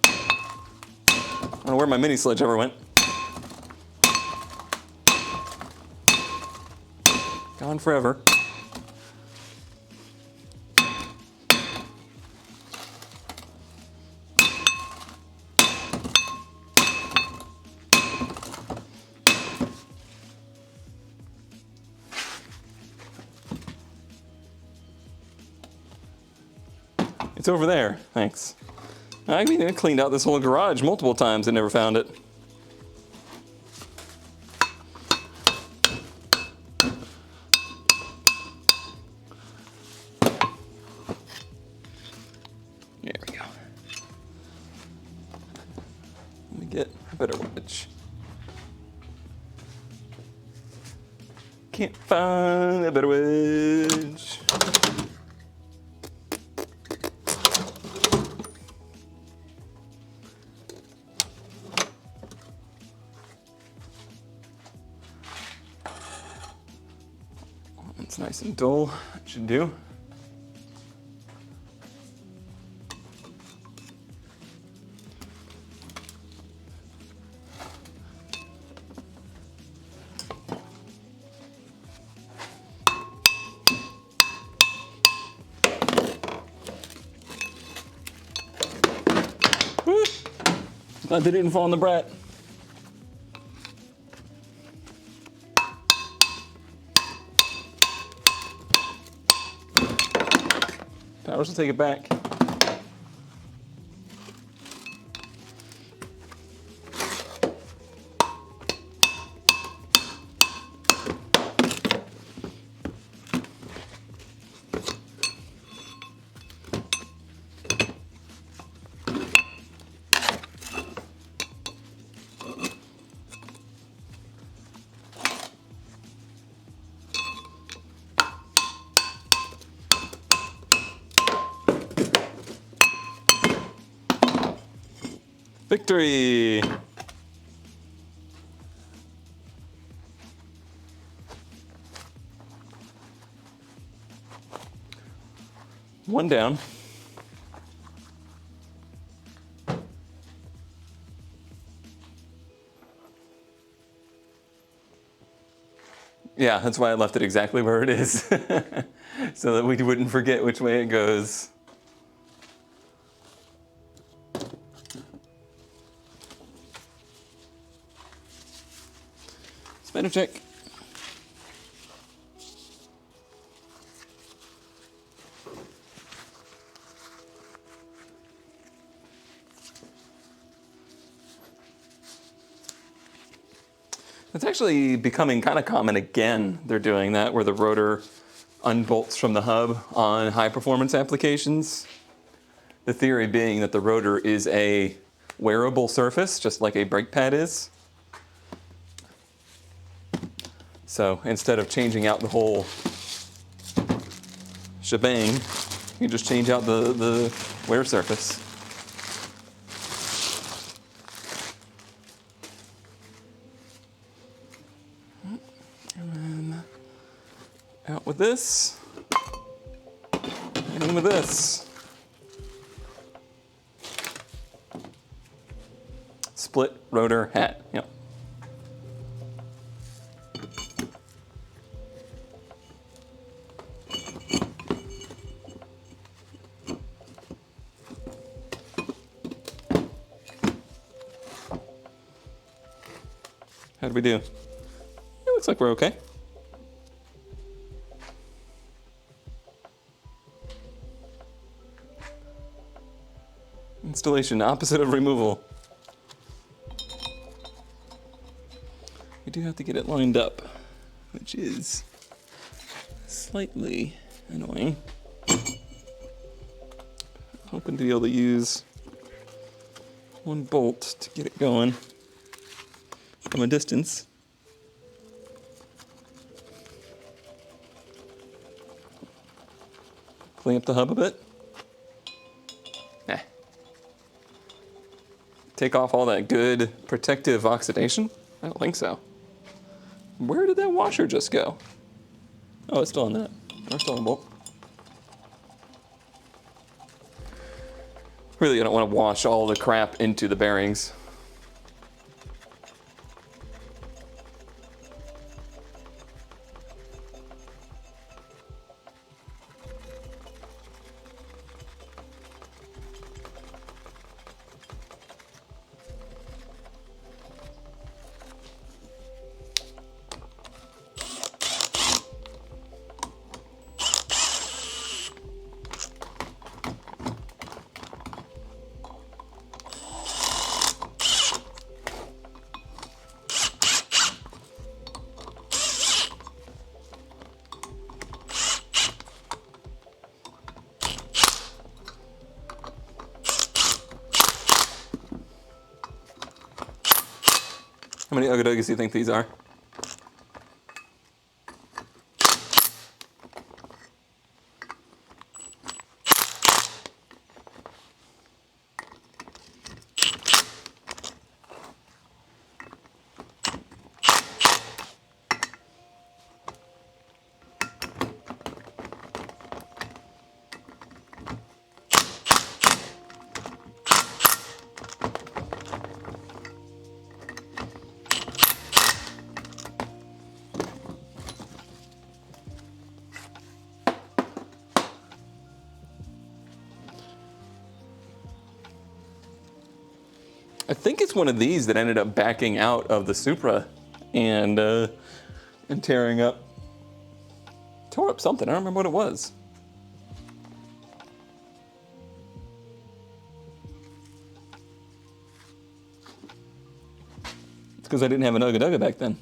I don't know where my mini sledge ever went. Gone forever. It's over there, thanks. I mean, I cleaned out this whole garage multiple times and never found it. There we go. Let me get a better wedge. Can't find a better wedge. It's nice and dull. That should do. Woo! Glad they didn't fall on the brat. Powers will take it back. Victory! One down. Yeah, that's why I left it exactly where it is. So that we wouldn't forget which way it goes. Spinner check. It's actually becoming kind of common again. They're doing that where the rotor unbolts from the hub on high performance applications. The theory being that the rotor is a wearable surface, just like a brake pad is. So instead of changing out the whole shebang, you just change out the wear surface. And then out with this, and in with this. Split rotor hat, yep. How did we do? It looks like we're okay. Installation, opposite of removal. We do have to get it lined up, which is slightly annoying. Hoping to be able to use one bolt to get it going from a distance. Clean up the hub a bit. Take off all that good protective oxidation? I don't think so. Where did that washer just go? Oh, it's still on that. Or still on the bolt. Really, I don't want to wash all the crap into the bearings. How many Ugga-Duggas do you think these are? think it's one of these that ended up backing out of the Supra and tore up something. I don't remember what it was. It's because I didn't have an Ugga Dugga back then.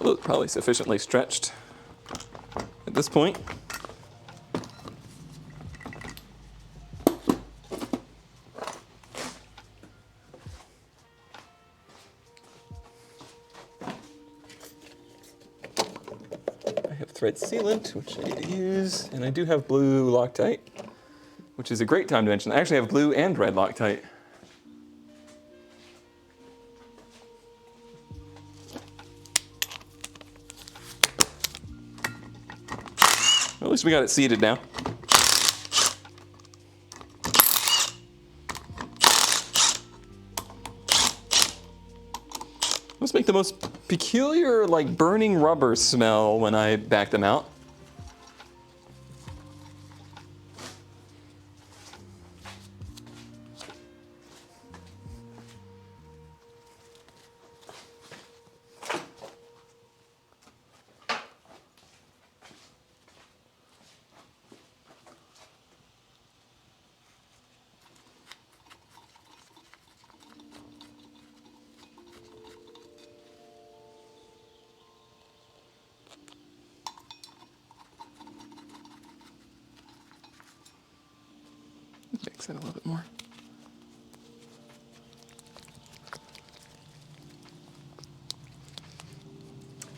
Well, probably sufficiently stretched at this point. I have thread sealant, which I need to use, and I do have blue Loctite, which is a great time to mention. I actually have blue and red Loctite. At least we got it seated now. Must make the most peculiar, like, burning rubber smell when I back them out. Mix it a little bit more.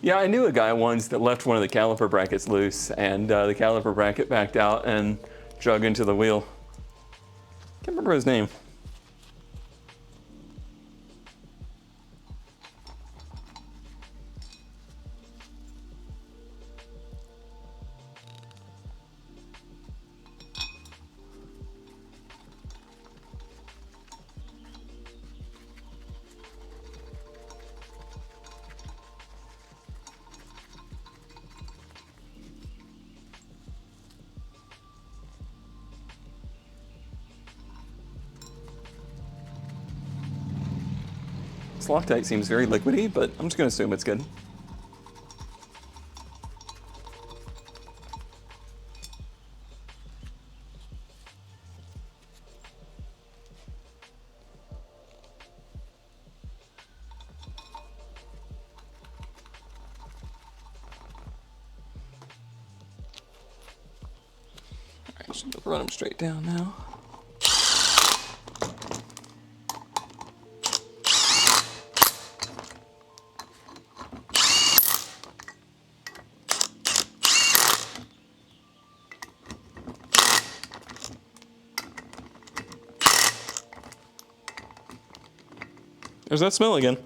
Yeah, I knew a guy once that left one of the caliper brackets loose, and the caliper bracket backed out and drug into the wheel. Can't remember his name. This Loctite seems very liquidy, but I'm just going to assume it's good. Alright, should run them straight down now. There's that smell again.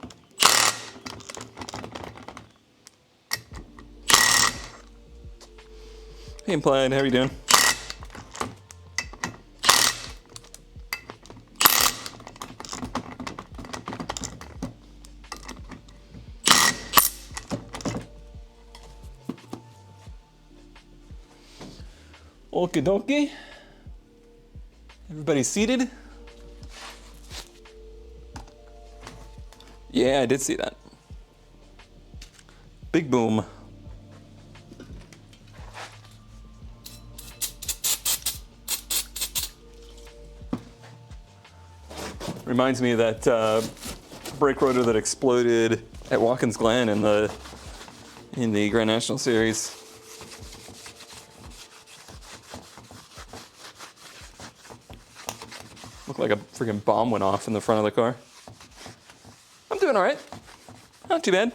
Hey, Implied, how are you doing? Okie dokie. Everybody seated? Yeah, I did see that. Big boom. Reminds me of that brake rotor that exploded at Watkins Glen in the Grand National Series. Looked like a freaking bomb went off in the front of the car. I'm doing all right. Not too bad.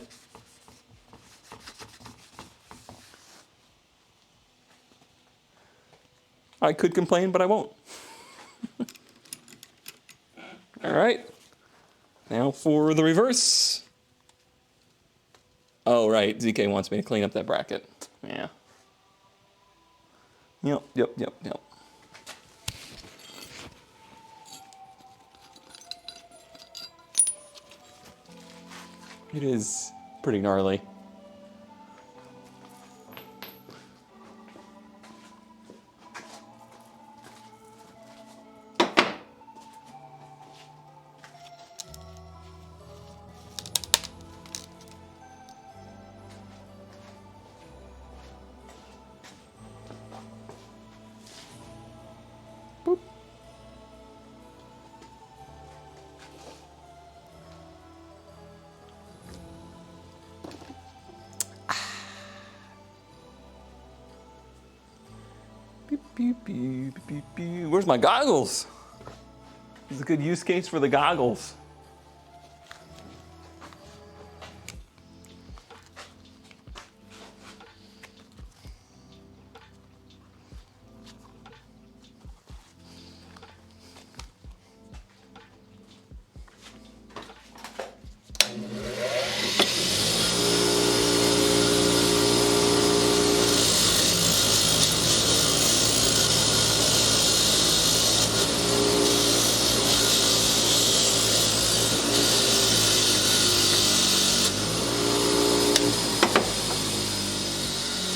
I could complain, but I won't. All right. Now for the reverse. Oh, right. ZK wants me to clean up that bracket. Yeah. Yep, yep, yep, yep. It is pretty gnarly. Boop. Beep, beep, beep, beep, beep, beep. Where's my goggles? This is a good use case for the goggles.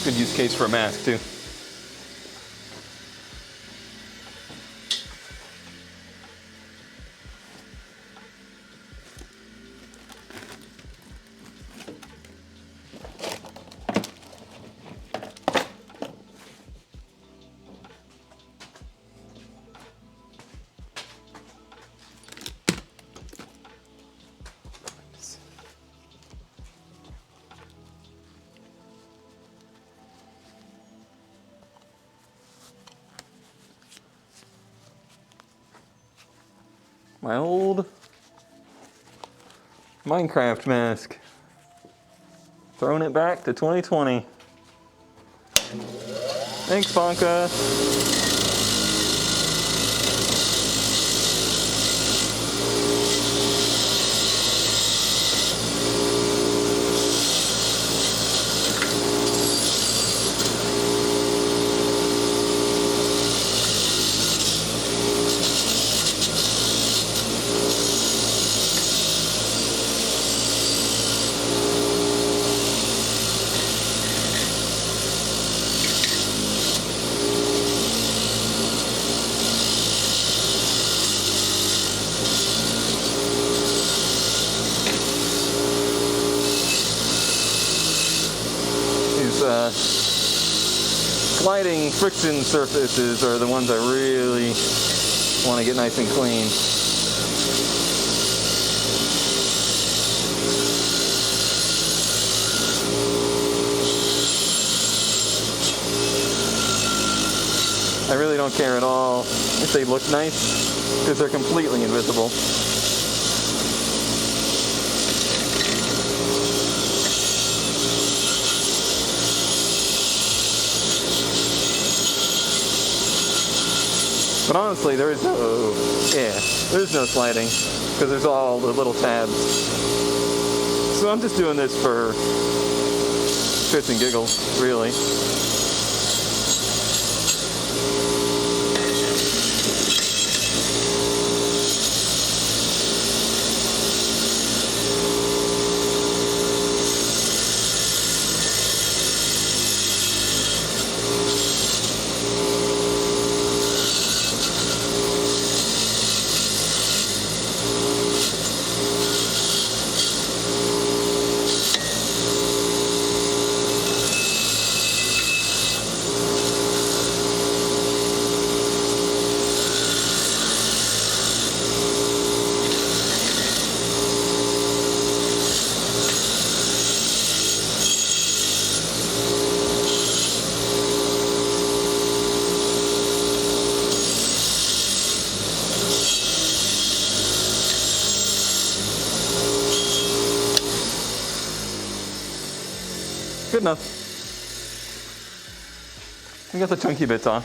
Good use case for a mask, too. My old Minecraft mask. Throwing it back to 2020. Thanks, Bonka. Sliding friction surfaces are the ones I really want to get nice and clean. I really don't care at all if they look nice, because they're completely invisible. But honestly, there's no sliding, because there's all the little tabs. So I'm just doing this for shits and giggles, really. Good enough. We got the chunky bits off.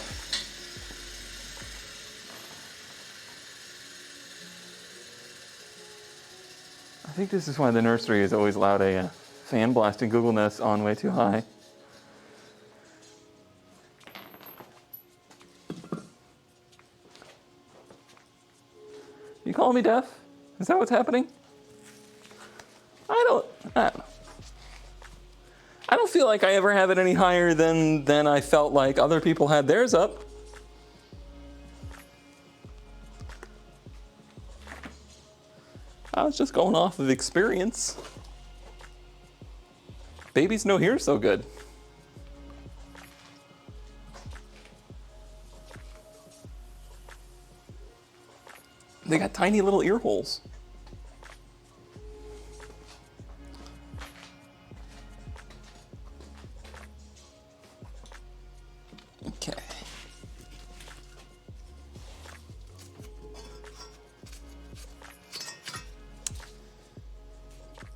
I think this is why the nursery has always allowed a fan blasting Google Nest on way too high. You calling me deaf? Is that what's happening? I don't feel like I ever have it any higher than I felt like other people had theirs up. I was just going off of experience. Babies no hear so good. They got tiny little ear holes. Okay.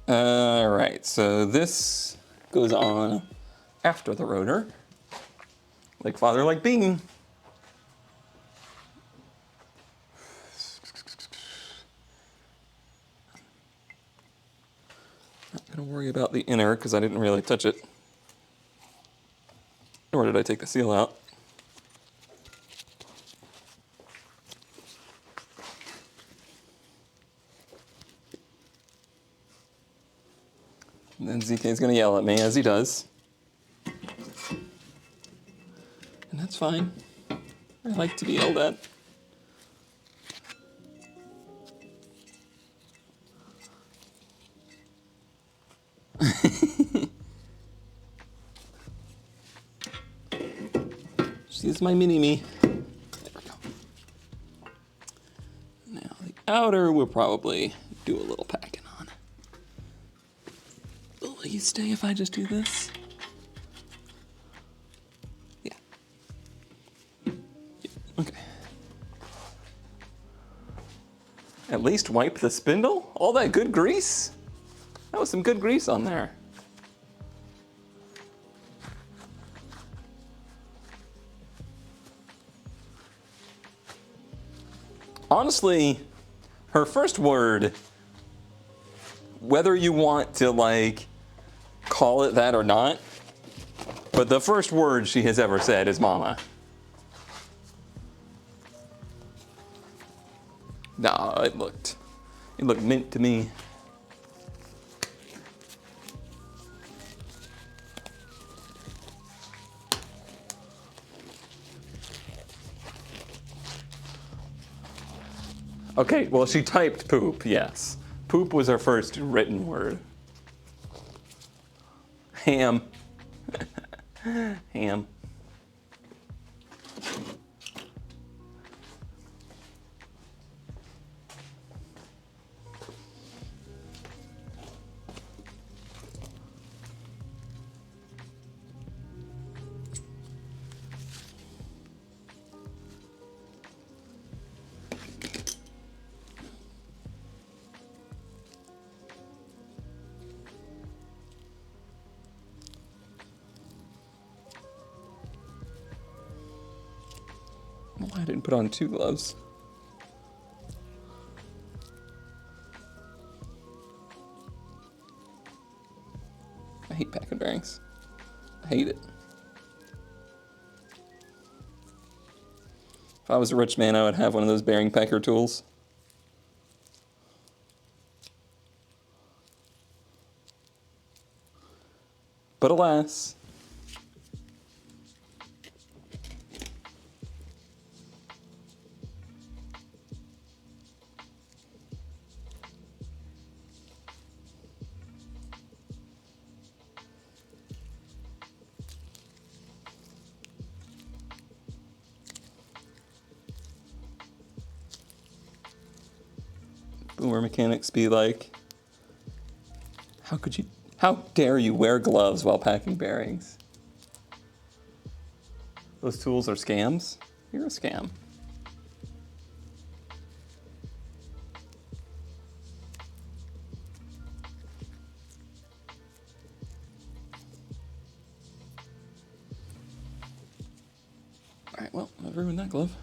All right, so this goes on after the rotor. Like father, like bean. Not gonna worry about the inner because I didn't really touch it. Nor did I take the seal out. And then ZK is going to yell at me, as he does. And that's fine. I like to be yelled at. She's my mini-me. There we go. Now the outer we'll probably do a little packing on. Will you stay if I just do this? Yeah. Okay. At least wipe the spindle? All that good grease? That was some good grease on there. Honestly, her first word, whether you want to like call it that or not, but the first word she has ever said is mama. Nah, it looked mint to me. Okay, well, she typed poop, yes. Poop was her first written word. Ham. Ham. I didn't put on 2 gloves. I hate packing bearings. I hate it. If I was a rich man, I would have one of those bearing packer tools. But alas. Boomer mechanics be like, how dare you wear gloves while packing bearings? Those tools are scams? You're a scam. All right, well, I've ruined that glove.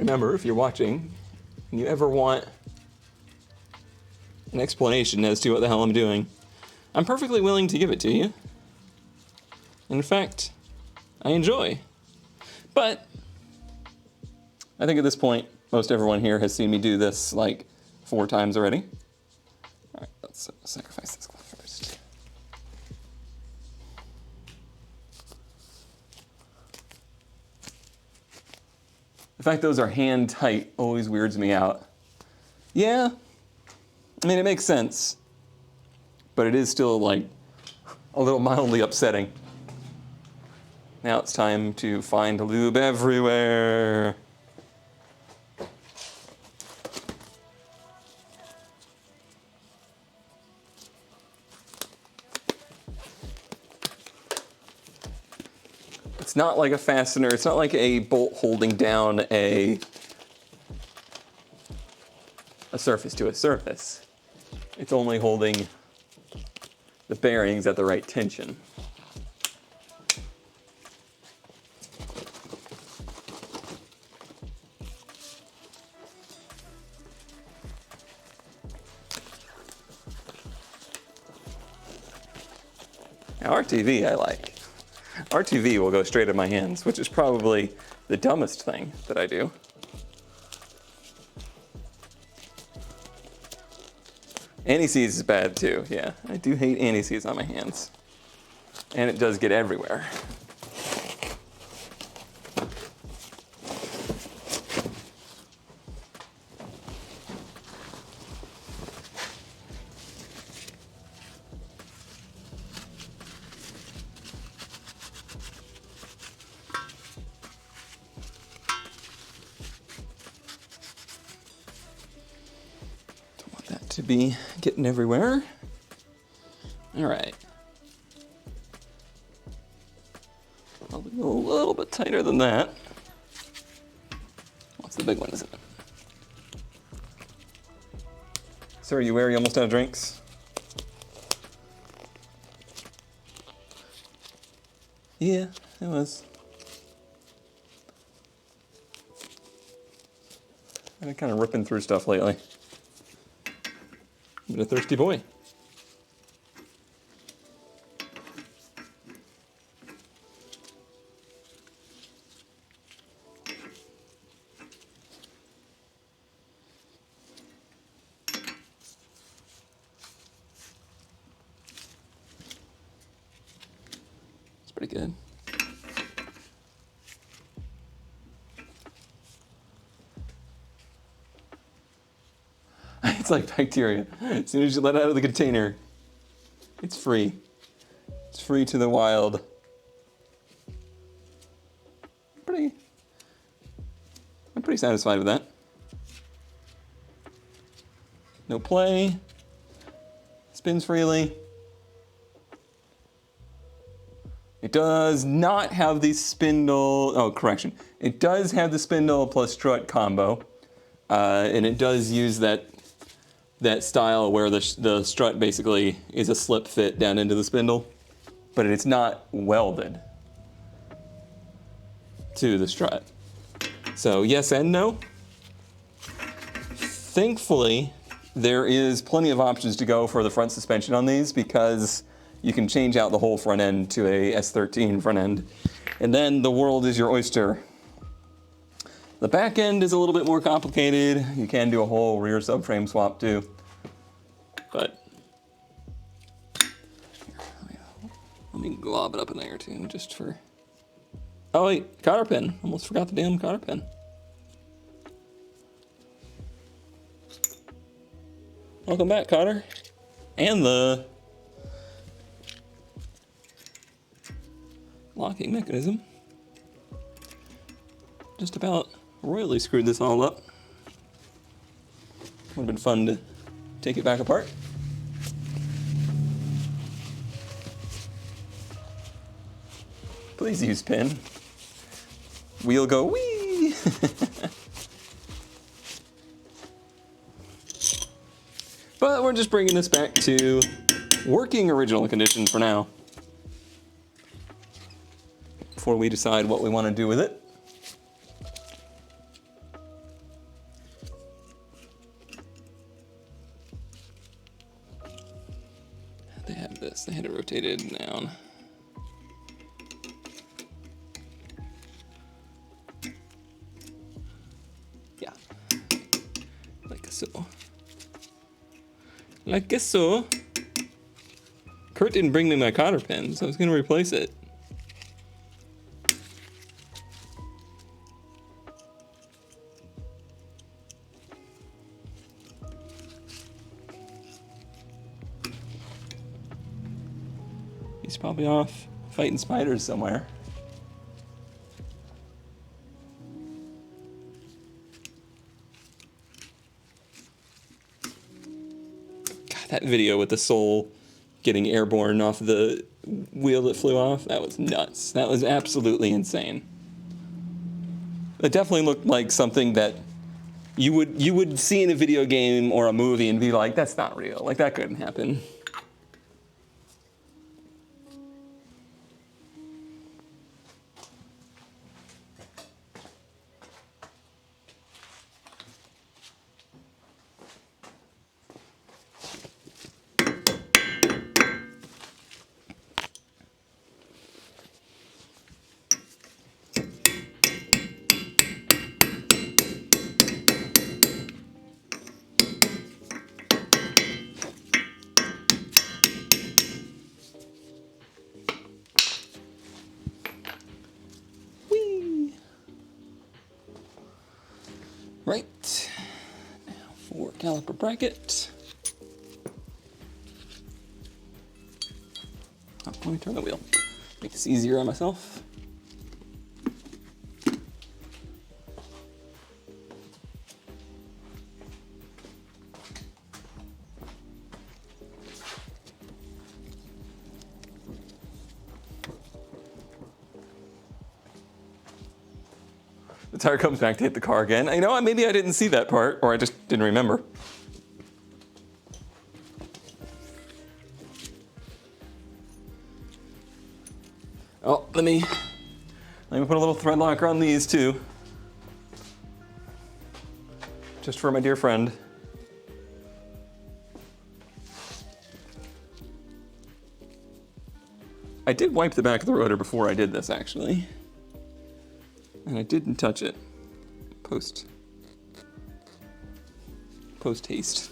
remember, if you're watching, and you ever want an explanation as to what the hell I'm doing, I'm perfectly willing to give it to you. In fact, I enjoy. But I think at this point, most everyone here has seen me do this like 4 times already. All right, let's sacrifice this glove first. The fact those are hand tight always weirds me out. Yeah, I mean, it makes sense, but it is still like a little mildly upsetting. Now it's time to find lube everywhere. It's not like a fastener, it's not like a bolt holding down a surface to a surface. It's only holding the bearings at the right tension. Now RTV I like. RTV will go straight in my hands, which is probably the dumbest thing that I do. Anti-seize is bad too, yeah. I do hate anti-seize on my hands. And it does get everywhere. To be getting everywhere. All right. Probably go a little bit tighter than that. What's the big one, isn't it? Sir, are you wary? Almost out of drinks? Yeah, it was. I've been kind of ripping through stuff lately. I'm a thirsty boy. It's pretty good. It's like bacteria. As soon as you let it out of the container, it's free. It's free to the wild. I'm pretty satisfied with that. No play. Spins freely. It does not have the spindle, oh, correction. It does have the spindle plus strut combo. And it does use that style where the strut basically is a slip fit down into the spindle, but it's not welded to the strut. So yes and no. Thankfully, there is plenty of options to go for the front suspension on these because you can change out the whole front end to a S13 front end, and then the world is your oyster. The back end is a little bit more complicated. You can do a whole rear subframe swap too. But let me glob it up in there too, just for. Oh wait, cotter pin. Almost forgot the damn cotter pin. Welcome back, Cotter. And the locking mechanism. Just about royally screwed this all up. Would have been fun to take it back apart. Please use pin. Wheel go wee. But we're just bringing this back to working original condition for now, before we decide what we want to do with it. this? I had it rotated down. Yeah. Like so. Like so. Kurt didn't bring me my cotter pin, so I was gonna replace it. He's probably off fighting spiders somewhere. God, that video with the soul getting airborne off the wheel that flew off, that was nuts. That was absolutely insane. It definitely looked like something that you would see in a video game or a movie and be like, that's not real. Like, that couldn't happen. Right, now for caliper bracket. Oh, let me turn the wheel. Make this easier on myself. The tire comes back to hit the car again. You know what, maybe I didn't see that part, or I just didn't remember. Oh, let me put a little thread locker on these too. Just for my dear friend. I did wipe the back of the rotor before I did this, actually. And I didn't touch it post haste.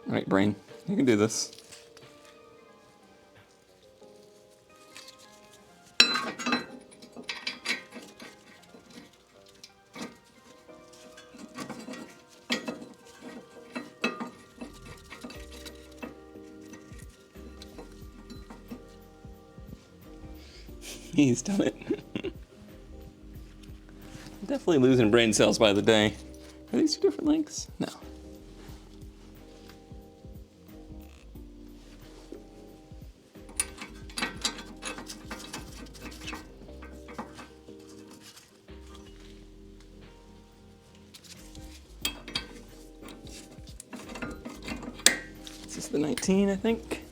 All right, brain, you can do this. He's done it. Definitely losing brain cells by the day. Are these two different links? No. This is the 19, I think.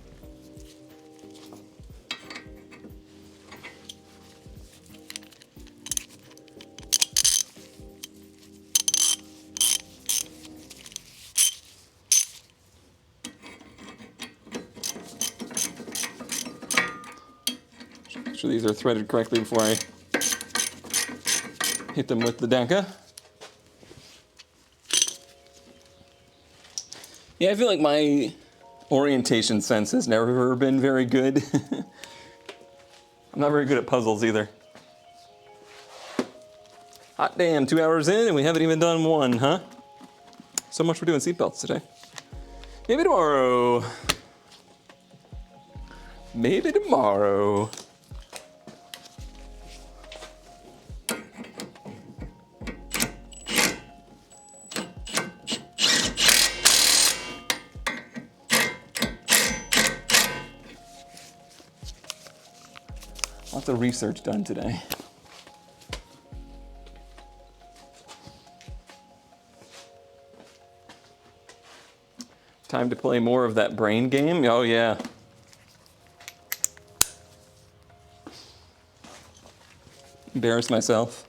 Make sure these are threaded correctly before I hit them with the Daka. Yeah, I feel like my orientation sense has never been very good. I'm not very good at puzzles either. Hot damn, 2 hours in and we haven't even done one, huh? So much for doing seatbelts today. Maybe tomorrow. Maybe tomorrow. Lots of research done today. Time to play more of that brain game? Oh yeah. embarrass myself.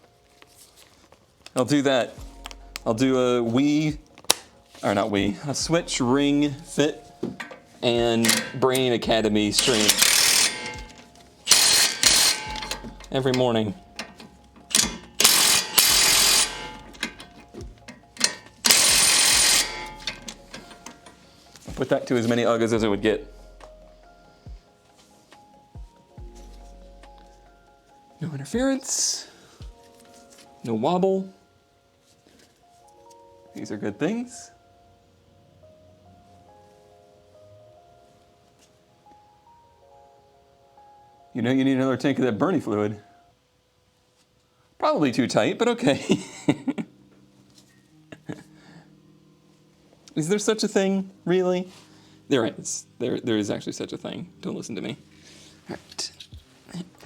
I'll do that. I'll do a a Switch Ring Fit and Brain Academy stream every morning. I'll put that to as many Uggas as it would get. No interference, no wobble. These are good things. You know you need another tank of that Bernie fluid. Probably too tight, but okay. Is there such a thing, really? There is. There is actually such a thing. Don't listen to me. All right.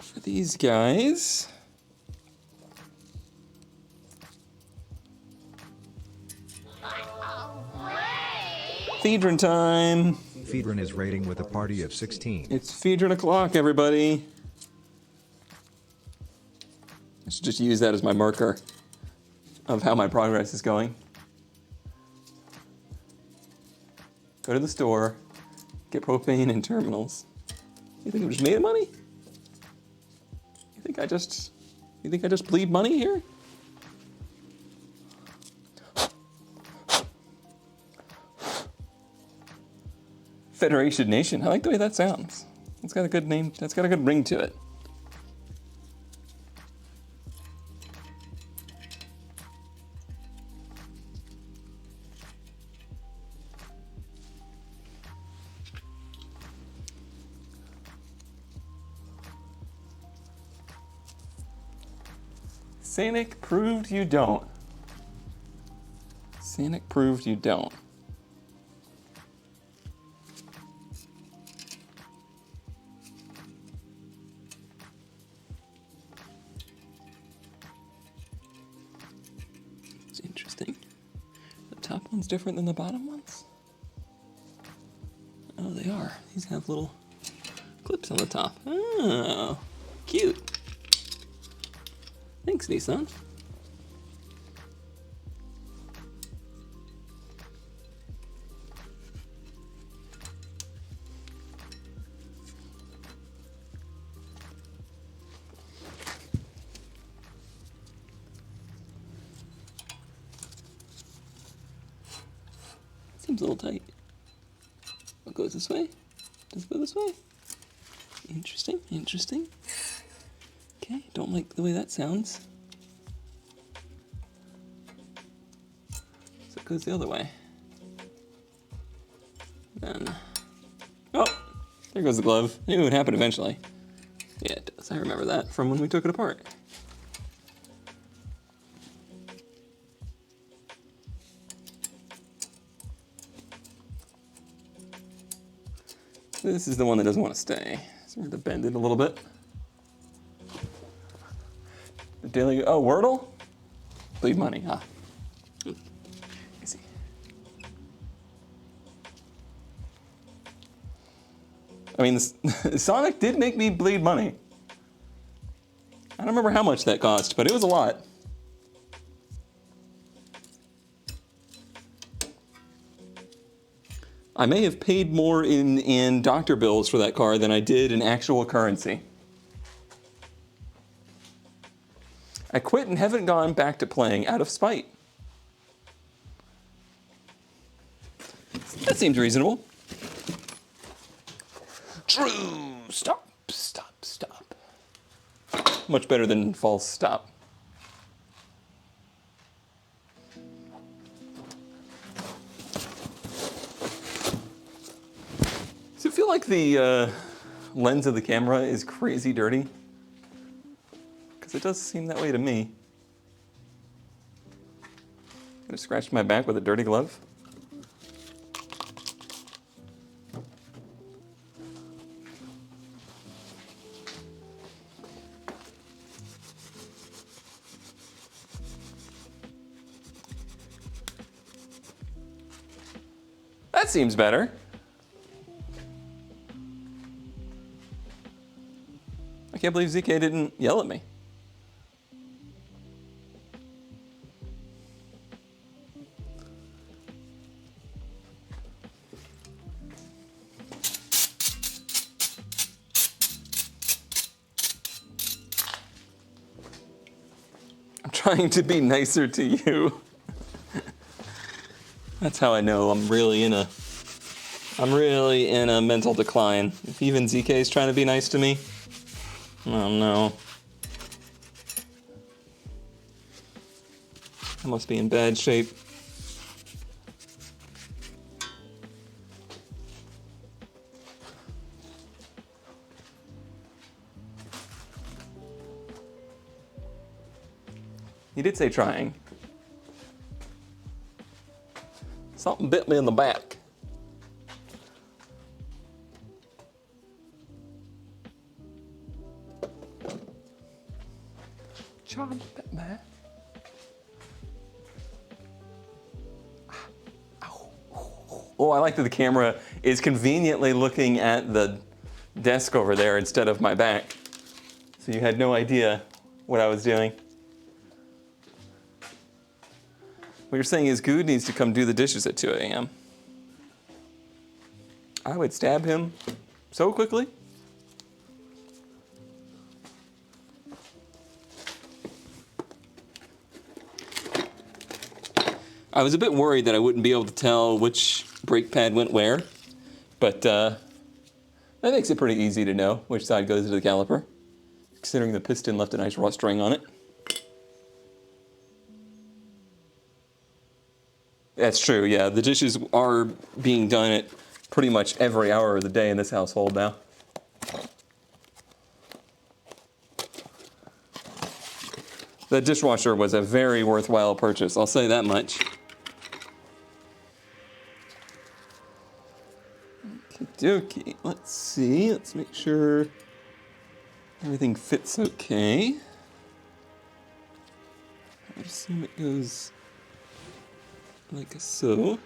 For these guys. Feedrin time. Feedrin is raiding with a party of 16. It's Feedrin o'clock, everybody. I should just use that as my marker of how my progress is going. Go to the store, get propane and terminals. You think I'm just made of money? You think I just bleed money here? Federation Nation. I like the way that sounds. It's got a good name. That's got a good ring to it. Sanic proved you don't. Sanic proved you don't. It's interesting. The top one's different than the bottom ones? Oh, they are. These have little clips on the top. Oh, cute. Thanks, Nissan. Seems a little tight. What goes this way? Does it go this way? Interesting, interesting. Okay, don't like the way that sounds. So it goes the other way. Then, oh, there goes the glove. I knew it would happen eventually. Yeah, it does. I remember that from when we took it apart. This is the one that doesn't want to stay. So we're going to bend it a little bit. The daily, oh, Wordle? Bleed money, huh? Easy. I mean, Sonic did make me bleed money. I don't remember how much that cost, but it was a lot. I may have paid more in doctor bills for that car than I did in actual currency. I quit and haven't gone back to playing out of spite. That seems reasonable. True. Stop, stop, stop. Much better than false stop. Does it feel like the lens of the camera is crazy dirty? Because it does seem that way to me. Gonna scratch my back with a dirty glove. That seems better. I can't believe ZK didn't yell at me. I'm trying to be nicer to you. That's how I know I'm really in a mental decline. If even ZK is trying to be nice to me, oh no. I must be in bad shape. He did say trying. Something bit me in the back. John bit me. Oh, I like that the camera is conveniently looking at the desk over there instead of my back. So you had no idea what I was doing. What you're saying is Good needs to come do the dishes at 2 a.m. I would stab him so quickly. I was a bit worried that I wouldn't be able to tell which brake pad went where, but that makes it pretty easy to know which side goes to the caliper, considering the piston left a nice rust ring on it. That's true, yeah. The dishes are being done at pretty much every hour of the day in this household now. The dishwasher was a very worthwhile purchase, I'll say that much. Okey-dokey, let's see. Let's make sure everything fits okay. I assume it goes like so.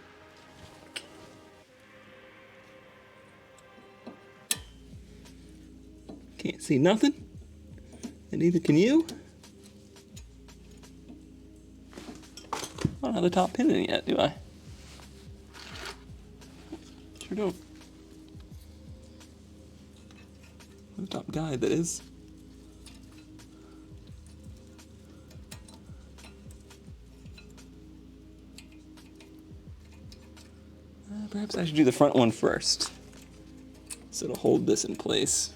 Can't see nothing, and neither can you. I don't have the top pin in yet, do I? Sure don't. The top guide, that is. Perhaps I should do the front one first, so it'll hold this in place.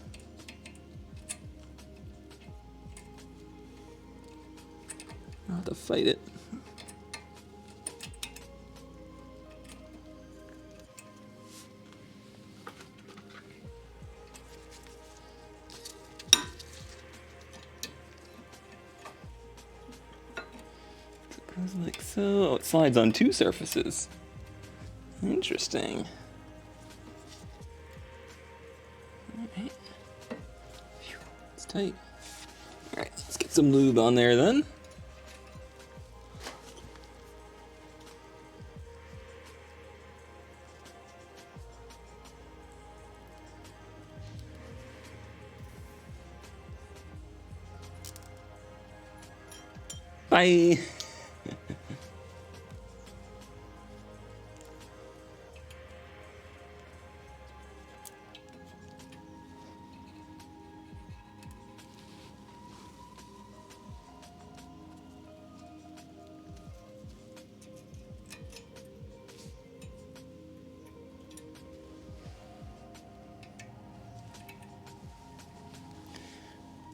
I'll have to fight it. It goes like so. Oh, it slides on two surfaces. Interesting. Alright. It's tight. Alright, let's get some lube on there then. Bye.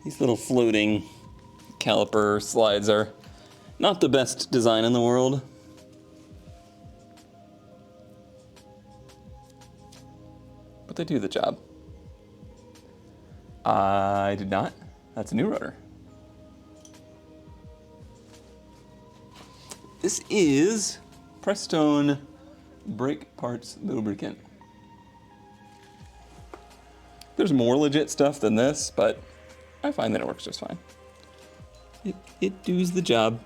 These little floating caliper slides are not the best design in the world. But they do the job. I did not. That's a new rotor. This is Prestone brake parts lubricant. There's more legit stuff than this, but I find that it works just fine. It does the job.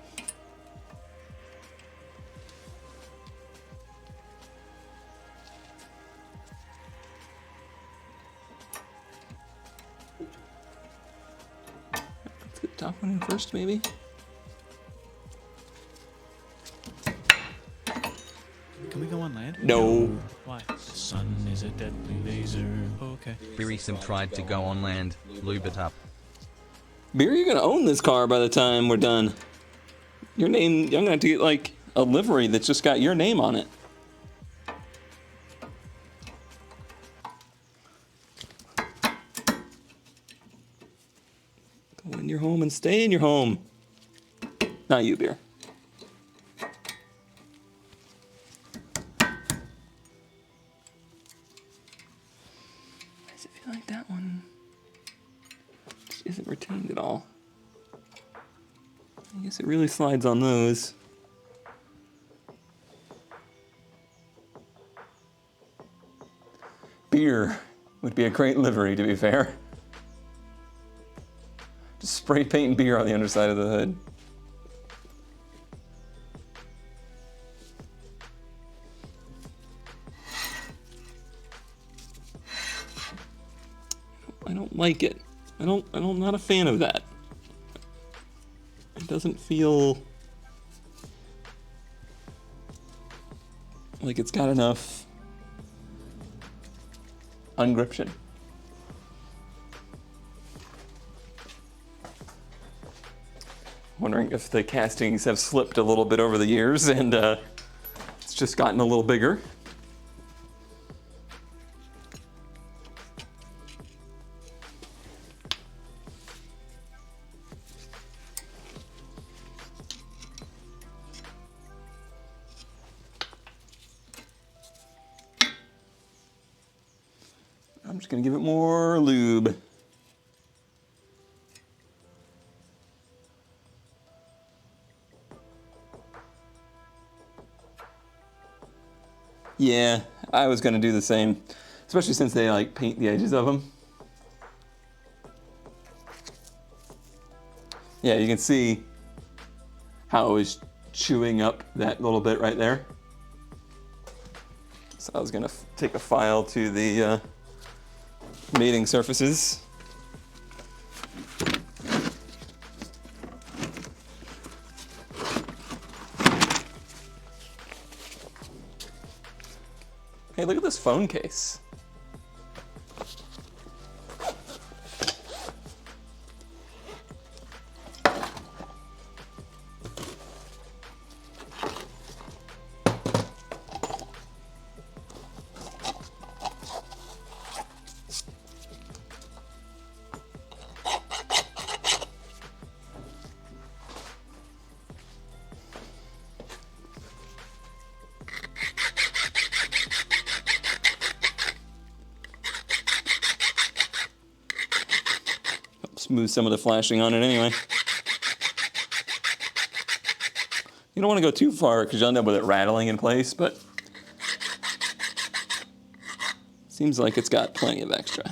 Let's get the top one in first, maybe. Can we go on land? No. Why? The sun is a deadly laser. Okay. Birisim tried to go on land. Lube it up. Beer, you're gonna own this car by the time we're done. Your name, I'm gonna have to get like a livery that's just got your name on it. Go in your home and stay in your home. Not you, beer. Why does it feel like that one just isn't retained at all? I guess it really slides on those. Beer would be a great livery, to be fair. Just spray paint beer on the underside of the hood. I don't like it. I'm not a fan of that. It doesn't feel like it's got enough ungription. Wondering if the castings have slipped a little bit over the years and it's just gotten a little bigger. I'm just gonna give it more lube. Yeah, I was gonna do the same, especially since they like paint the edges of them. Yeah, you can see how it was chewing up that little bit right there. So I was gonna take a file to the mating surfaces. Hey, look at this phone case. Smooth some of the flashing on it anyway. You don't want to go too far because you'll end up with it rattling in place, but seems like it's got plenty of extra.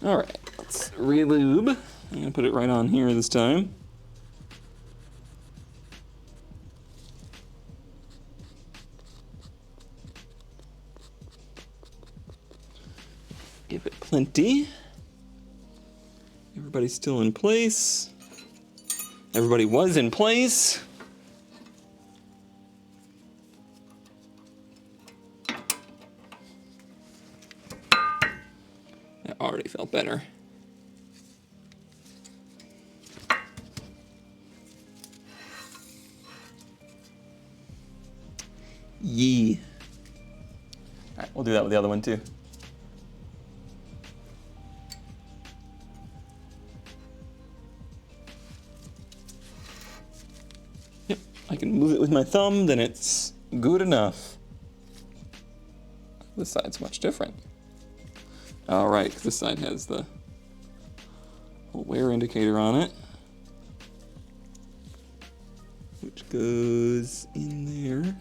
All right, let's re-lube. I'm gonna put it right on here this time. Give it plenty. Everybody's still in place. Everybody was in place. That already felt better. Yee. All right, we'll do that with the other one too. Yep, I can move it with my thumb, then it's good enough. This side's much different. All right, this side has the wear indicator on it, which goes in there.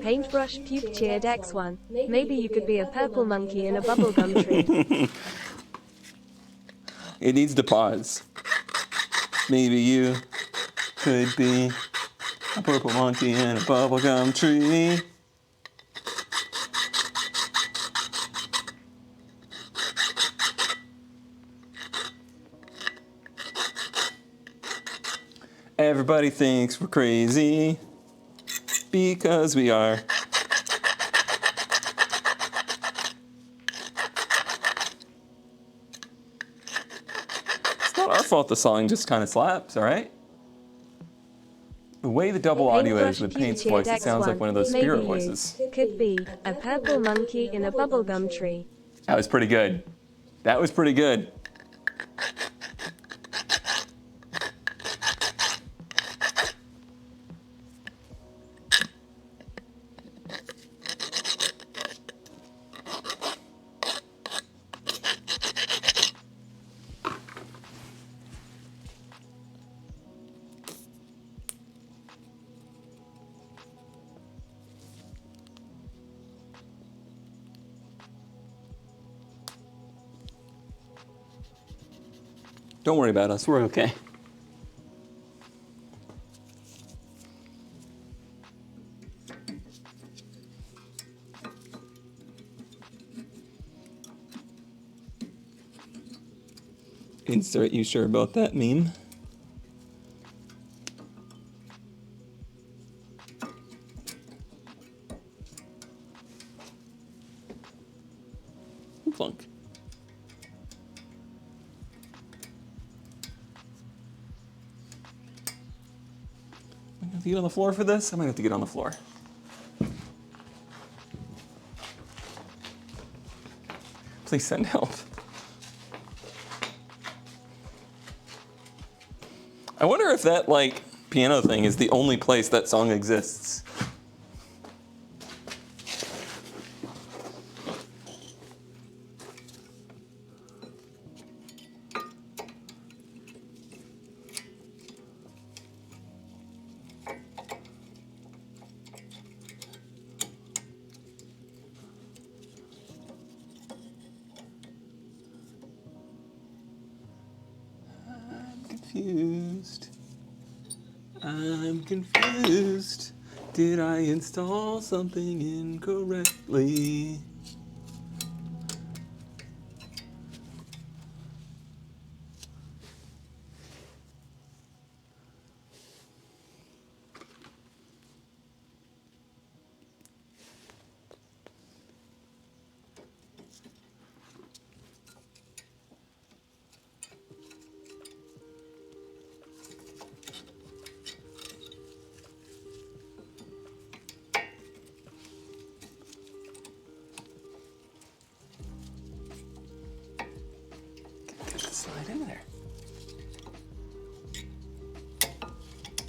Paintbrush Puke cheered X1. Maybe you could be a purple monkey in a bubblegum tree. It needs to pause. Maybe you could be a purple monkey in a bubblegum tree. Everybody thinks we're crazy because we are. It's not our fault the song just kind of slaps, all right? The way the double audio is with Paint's voice, it sounds like one of those spirit voices. Could be a purple monkey in a bubblegum tree. That was pretty good. That was pretty good. Don't worry about us, we're okay. Insert you sure about that meme? Flunk. I'm gonna have to get on the floor for this? I might have to get on the floor. Please send help. I wonder if that, like, piano thing is the only place that song exists. Confused. I'm confused. Did I install something incorrectly? Slide in there.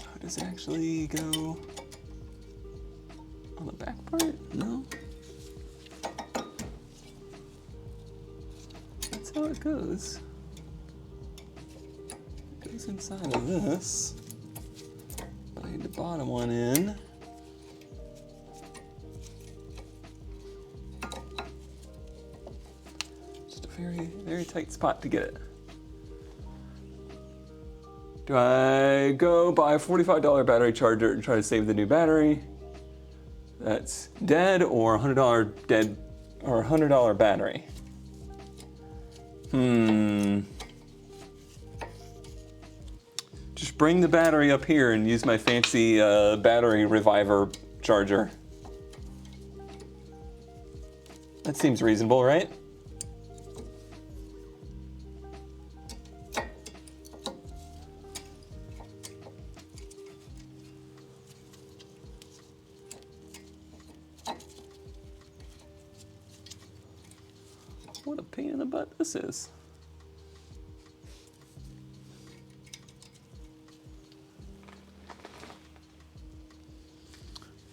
How does it actually go on the back part? No. That's how it goes. It goes inside of this. But I need the bottom one in. Just a very, very tight spot to get it. Do I go buy a $45 battery charger and try to save the new battery that's dead, or a $100 dead or a $100 battery? Just bring the battery up here and use my fancy battery reviver charger. That seems reasonable, right? What a pain in the butt this is.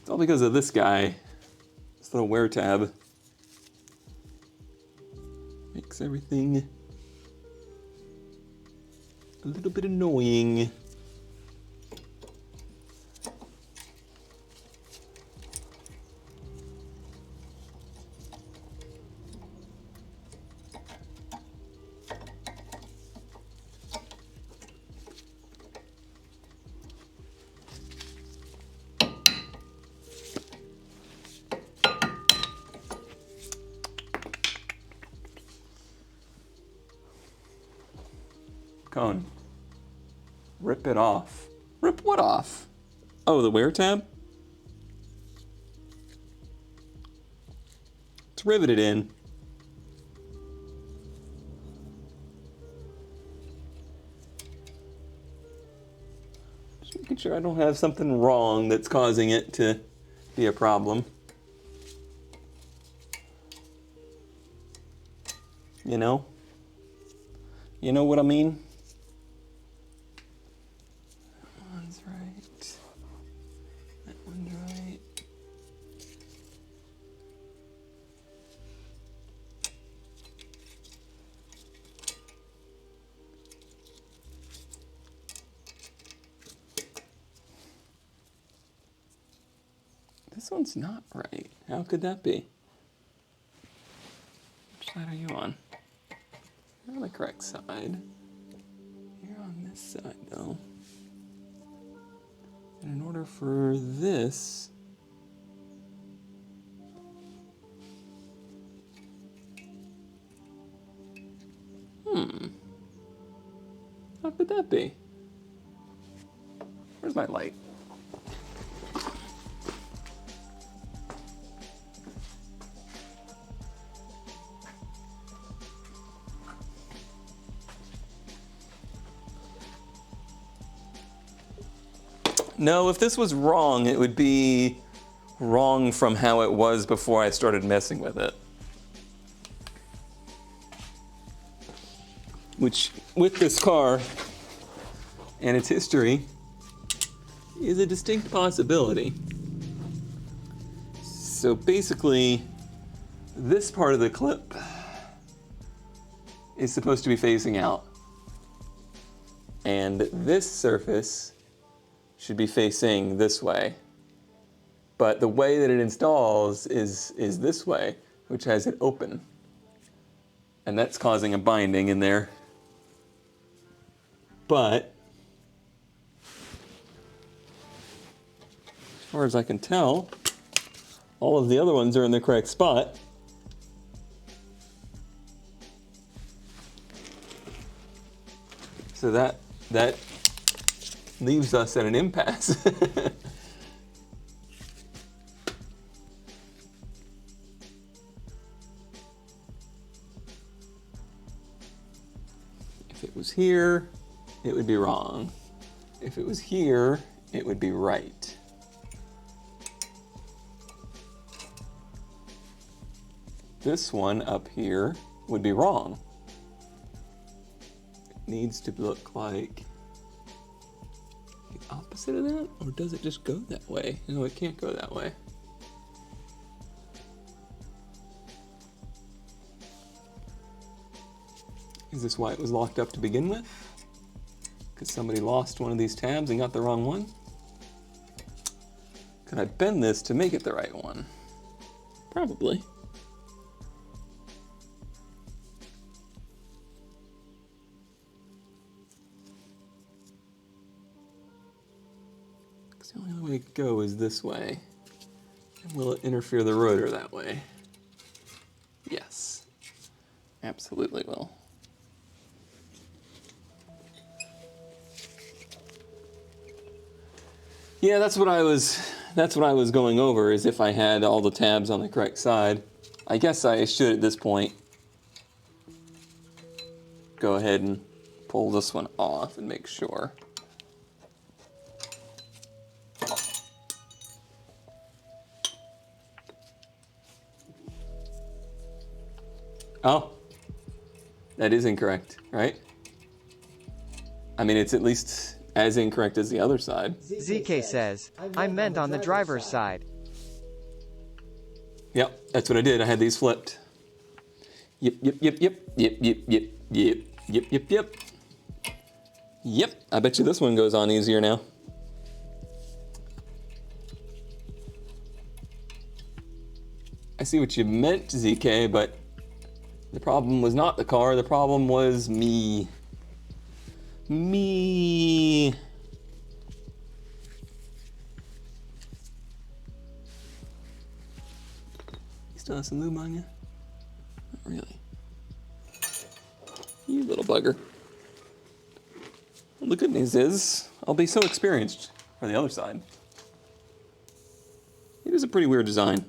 It's all because of this guy. This little wear tab. Makes everything a little bit annoying. Cone. Rip it off. Rip what off? Oh, the wear tab? It's riveted in. Just making sure I don't have something wrong that's causing it to be a problem. You know? You know what I mean? That one's right. That one's right. This one's not right. How could that be? Which side are you on? You're on the correct side. You're on this side, though. And in order for this... How could that be? Where's my light? No, if this was wrong, it would be wrong from how it was before I started messing with it. Which, with this car and its history, is a distinct possibility. So basically, this part of the clip is supposed to be facing out. And this surface should be facing this way. But the way that it installs is this way, which has it open. And that's causing a binding in there. But as far as I can tell, all of the other ones are in the correct spot. So that leaves us at an impasse. If it was here, it would be wrong. If it was here, it would be right. This one up here would be wrong. It needs to look like the opposite of that, or does it just go that way? No, it can't go that way. Is this why it was locked up to begin with? Because somebody lost one of these tabs and got the wrong one? Could I bend this to make it the right one? Probably. Because the only other way to go is this way. And will it interfere the rotor that way? Yes. Absolutely will. Yeah, that's what I was going over, is if I had all the tabs on the correct side. I guess I should at this point go ahead and pull this one off and make sure. Oh, that is incorrect, right? I mean, it's at least as incorrect as the other side. ZK says, I meant on the driver's side. Yep, that's what I did. I had these flipped. Yep, yep, yep, yep, yep, yep, yep, yep, yep, yep, yep. Yep, I bet you this one goes on easier now. I see what you meant, ZK, but the problem was not the car, the problem was me. Me. You still have some lube on you? Not really. You little bugger. Well, the good news is I'll be so experienced for the other side. It is a pretty weird design.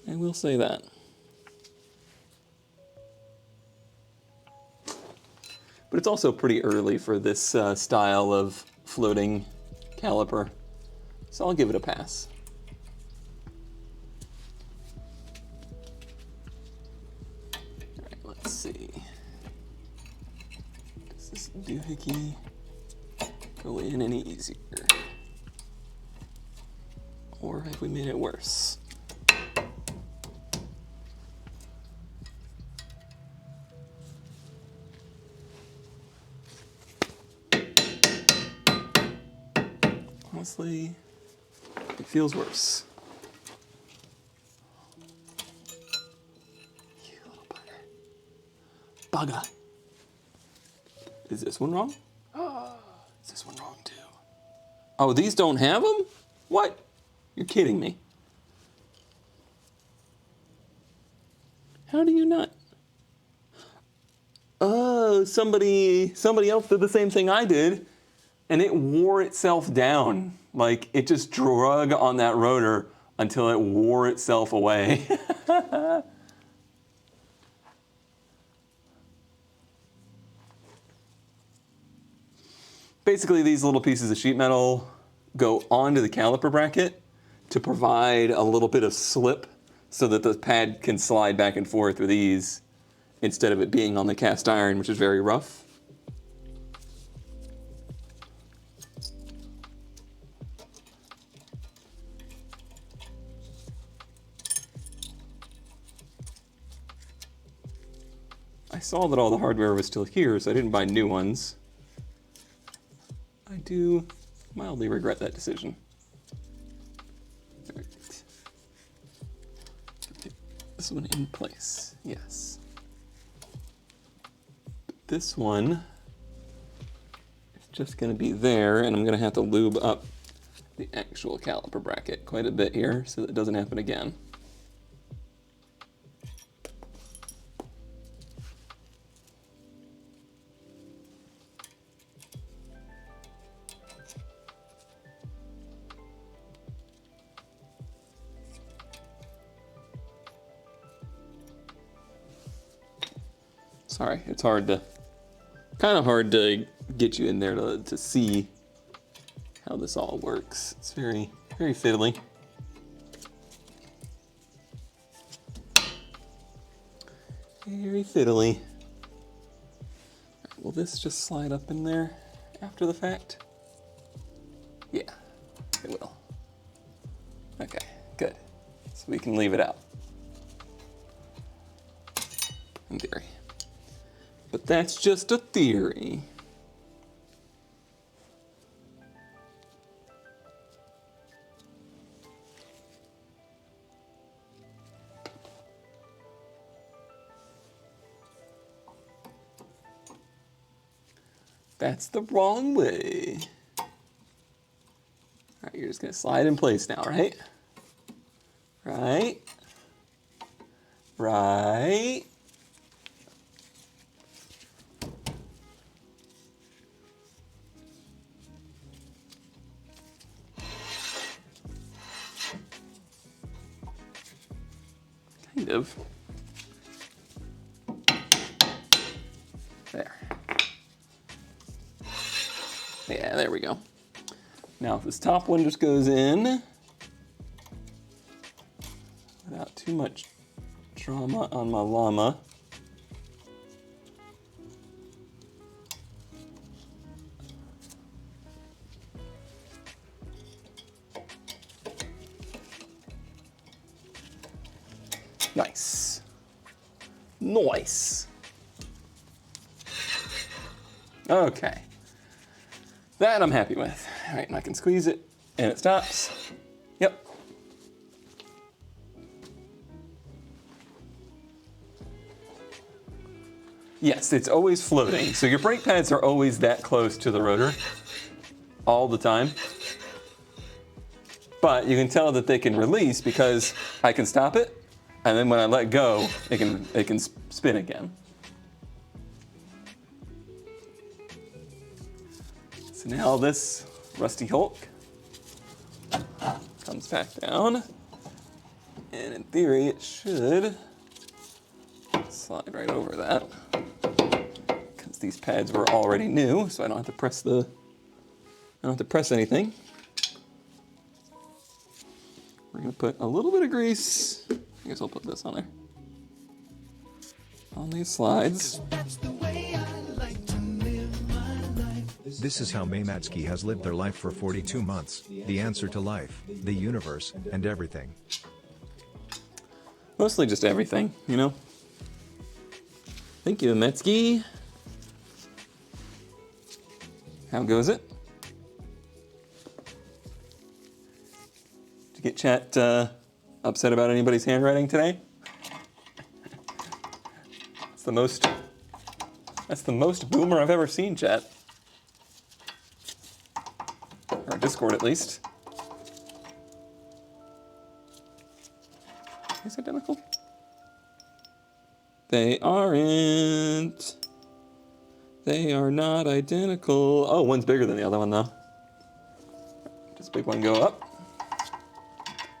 I will say that. But it's also pretty early for this style of floating caliper, so I'll give it a pass. All right, let's see. Does this doohickey go in any easier? Or have we made it worse? Honestly, it feels worse. You little bugger. Bugger. Is this one wrong? Is this one wrong too? Oh, these don't have them? What? You're kidding me. How do you not? Oh, somebody else did the same thing I did. And it wore itself down. Like, it just drug on that rotor until it wore itself away. Basically, these little pieces of sheet metal go onto the caliper bracket to provide a little bit of slip so that the pad can slide back and forth with ease instead of it being on the cast iron, which is very rough. I saw that all the hardware was still here, so I didn't buy new ones. I do mildly regret that decision. All right. Get this one in place, yes. This one is just going to be there, and I'm going to have to lube up the actual caliper bracket quite a bit here so that it doesn't happen again. Sorry, it's kind of hard to get you in there to see how this all works. It's very, very fiddly. Very fiddly. Will this just slide up in there after the fact? Yeah, it will. Okay, good. So we can leave it out. In theory. But that's just a theory. That's the wrong way. All right, you're just gonna slide in place now, right? Right. Right. Kind of. There. Yeah, there we go. Now, if this top one just goes in without too much drama on my llama. Nice. Nice. Okay. That I'm happy with. All right, and I can squeeze it and it stops. Yep. Yes, it's always floating. So your brake pads are always that close to the rotor all the time. But you can tell that they can release because I can stop it, and then when I let go, it can spin again. So now this Rusty Hulk comes back down. And in theory, it should slide right over that. Because these pads were already new, so I don't have to press anything. We're gonna put a little bit of grease. I guess I'll put this on there. On these slides. This is how Maymatsky has lived their life for 42 months. The answer to life, the universe, and everything. Mostly just everything, you know? Thank you, Metsky. How goes it? Did you get chat upset about anybody's handwriting today? That's the most boomer I've ever seen, chat. Or Discord, at least. Is identical? They aren't. They are not identical. Oh, one's bigger than the other one, though. Does big one go up?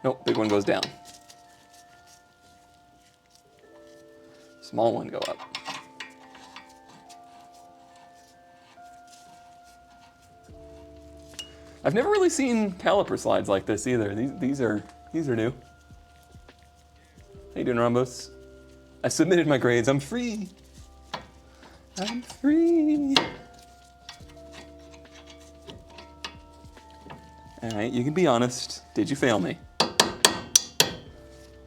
Nope, big one goes down. Small one go up. I've never really seen caliper slides like this either. These are new. How you doing, Rhombus? I submitted my grades. I'm free. I'm free. All right, you can be honest. Did you fail me?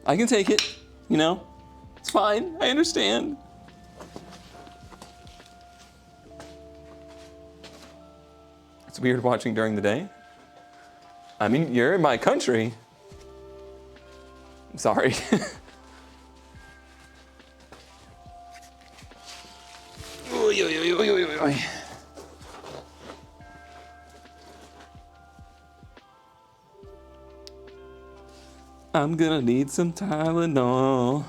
I can take it, you know? It's fine, I understand. It's weird watching during the day. I mean, you're in my country. I'm sorry. Oy, oy, oy, oy, oy, oy. I'm gonna need some Tylenol.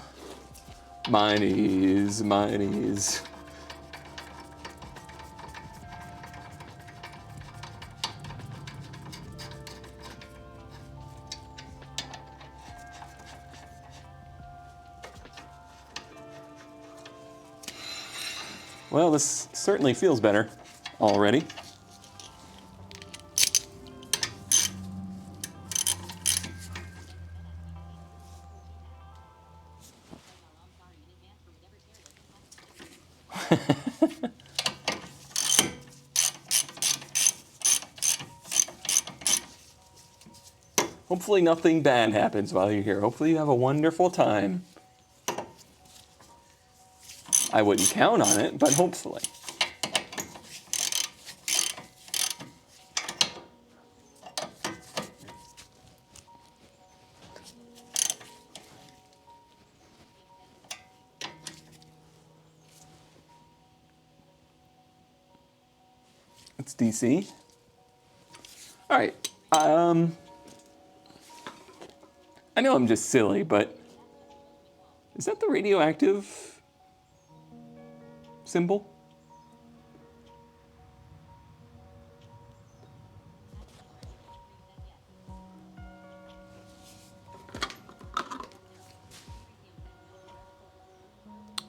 My knees, my knees. Well, this certainly feels better already. Hopefully nothing bad happens while you're here. Hopefully you have a wonderful time. I wouldn't count on it, but hopefully. It's DC. All right. I know I'm just silly, but is that the radioactive symbol?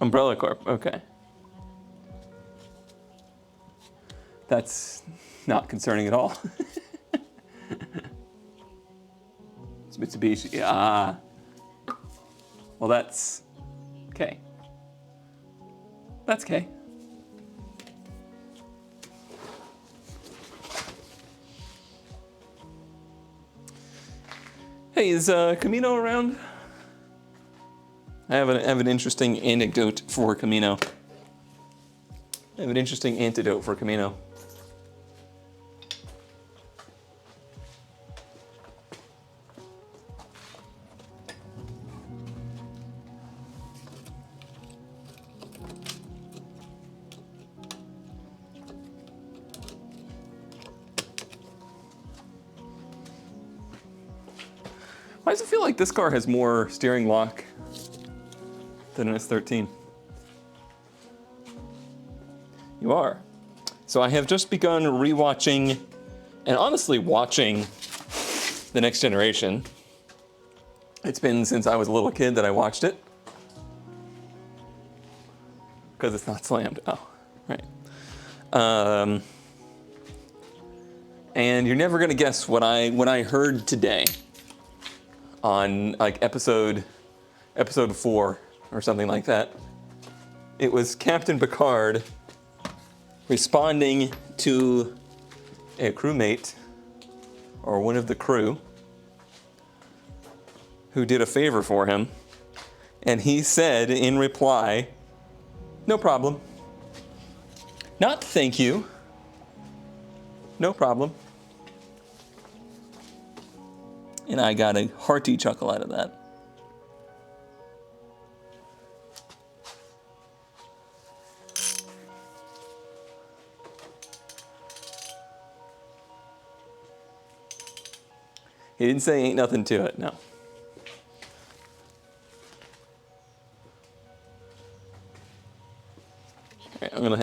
Umbrella Corp, okay. That's not concerning at all. It's Mitsubishi, ah. Well, that's K. That's K. Hey, is Camino around? I have an interesting anecdote for Camino. I have an interesting antidote for Camino. Why does it feel like this car has more steering lock than an S13? You are. So I have just begun rewatching, and honestly watching, The Next Generation. It's been since I was a little kid that I watched it. Because it's not slammed. Oh, right. And you're never gonna guess what I heard today on like episode 4 or something like that. It was Captain Picard responding to a crewmate or one of the crew who did a favor for him, and he said in reply, "No problem. Not thank you. No problem." And I got a hearty chuckle out of that. He didn't say ain't nothing to it, no. Alright, I'm gonna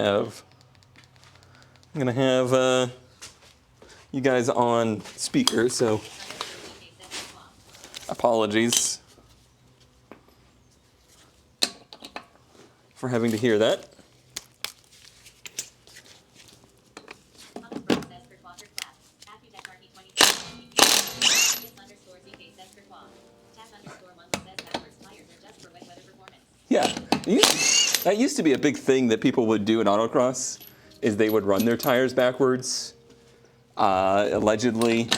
have you guys on speaker, so apologies for having to hear that. Yeah, that used to be a big thing that people would do in autocross, is they would run their tires backwards, allegedly.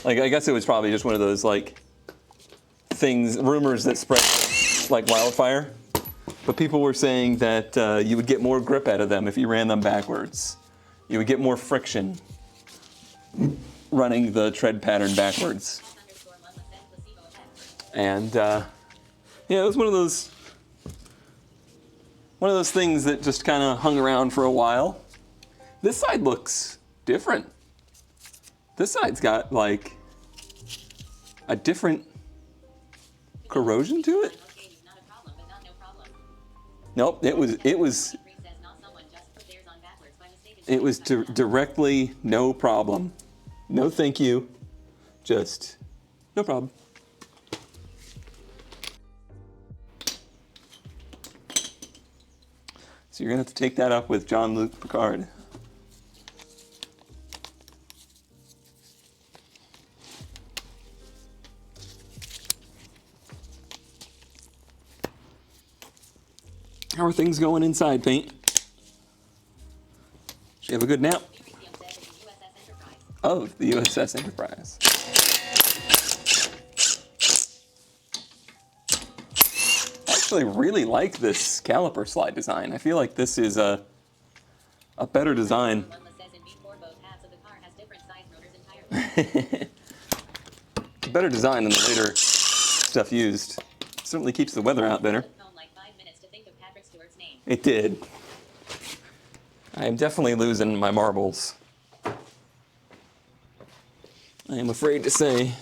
Like, I guess it was probably just one of those, like, things, rumors that spread like wildfire. But people were saying that you would get more grip out of them if you ran them backwards. You would get more friction running the tread pattern backwards. And, yeah, it was one of those things that just kind of hung around for a while. This side looks different. This side's got like a different corrosion to it. Nope, it was directly no problem. No thank you. Just no problem. So you're gonna have to take that up with Jean-Luc Picard. How are things going inside, Paint? Did you have a good nap? Oh, the USS Enterprise. I actually really like this caliper slide design. I feel like this is a better design. It's a better design than the later stuff used. Certainly keeps the weather out better. It did. I am definitely losing my marbles. I am afraid to say.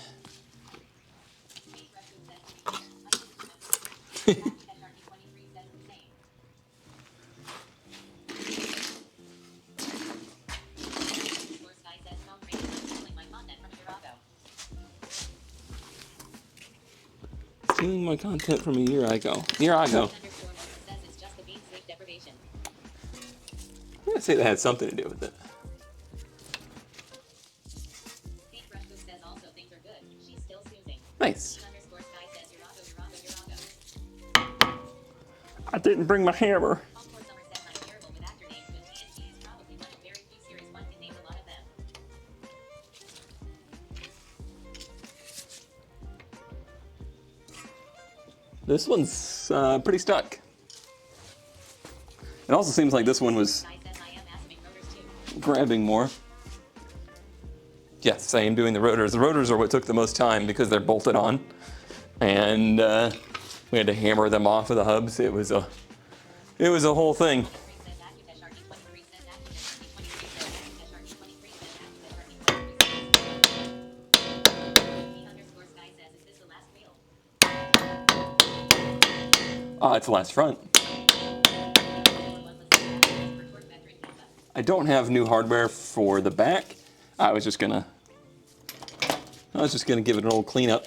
Stealing my content from a year ago. I'm gonna say that had something to do with it. Nice. I didn't bring my hammer. This one's pretty stuck. It also seems like this one was grabbing more. Yes, I am doing the rotors. The rotors are what took the most time because they're bolted on. And we had to hammer them off of the hubs. It was a whole thing. It's the last front. I don't have new hardware for the back. I was just gonna give it an old cleanup.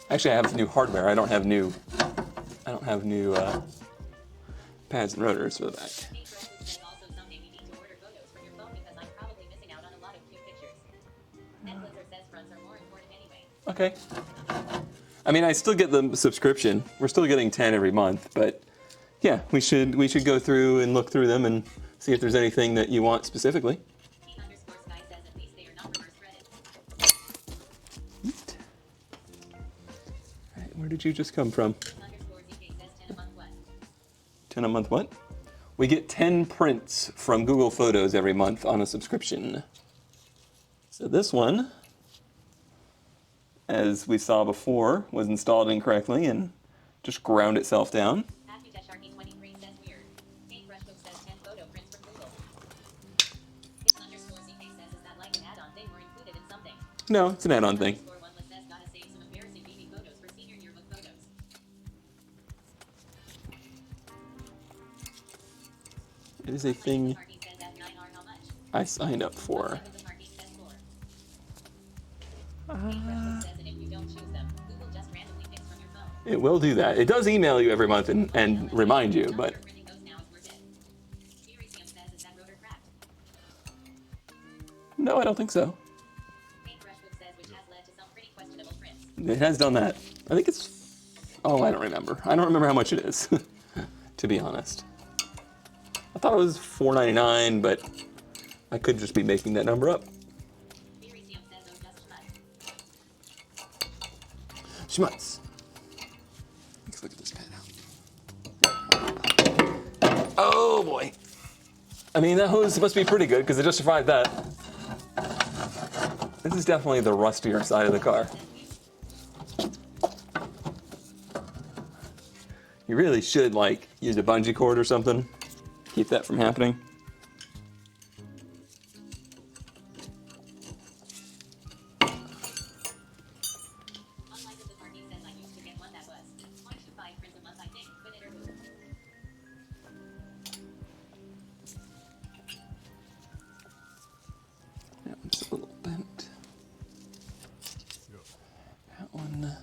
Actually, I have new hardware. I don't have new pads and rotors for the back. Okay. I mean, I still get the subscription. We're still getting 10 every month, but yeah, we should go through and look through them and see if there's anything that you want specifically. Alright, where did you just come from? 10 a month what? We get 10 prints from Google Photos every month on a subscription. So this one, as we saw before, was installed incorrectly and just ground itself down. No, it's an add-on thing. It is a thing I signed up for. It will do that. It does email you every month and remind you, but... No, I don't think so. It has done that. I think it's... Oh, I don't remember. I don't remember how much it is, to be honest. I thought it was $4.99, but I could just be making that number up. Schmutz. Let's look at this pen now. Oh boy. I mean, that hose must be pretty good because it just survived that. This is definitely the rustier side of the car. You really should, like, use a bungee cord or something. Keep that from happening. That one's a little bent. That one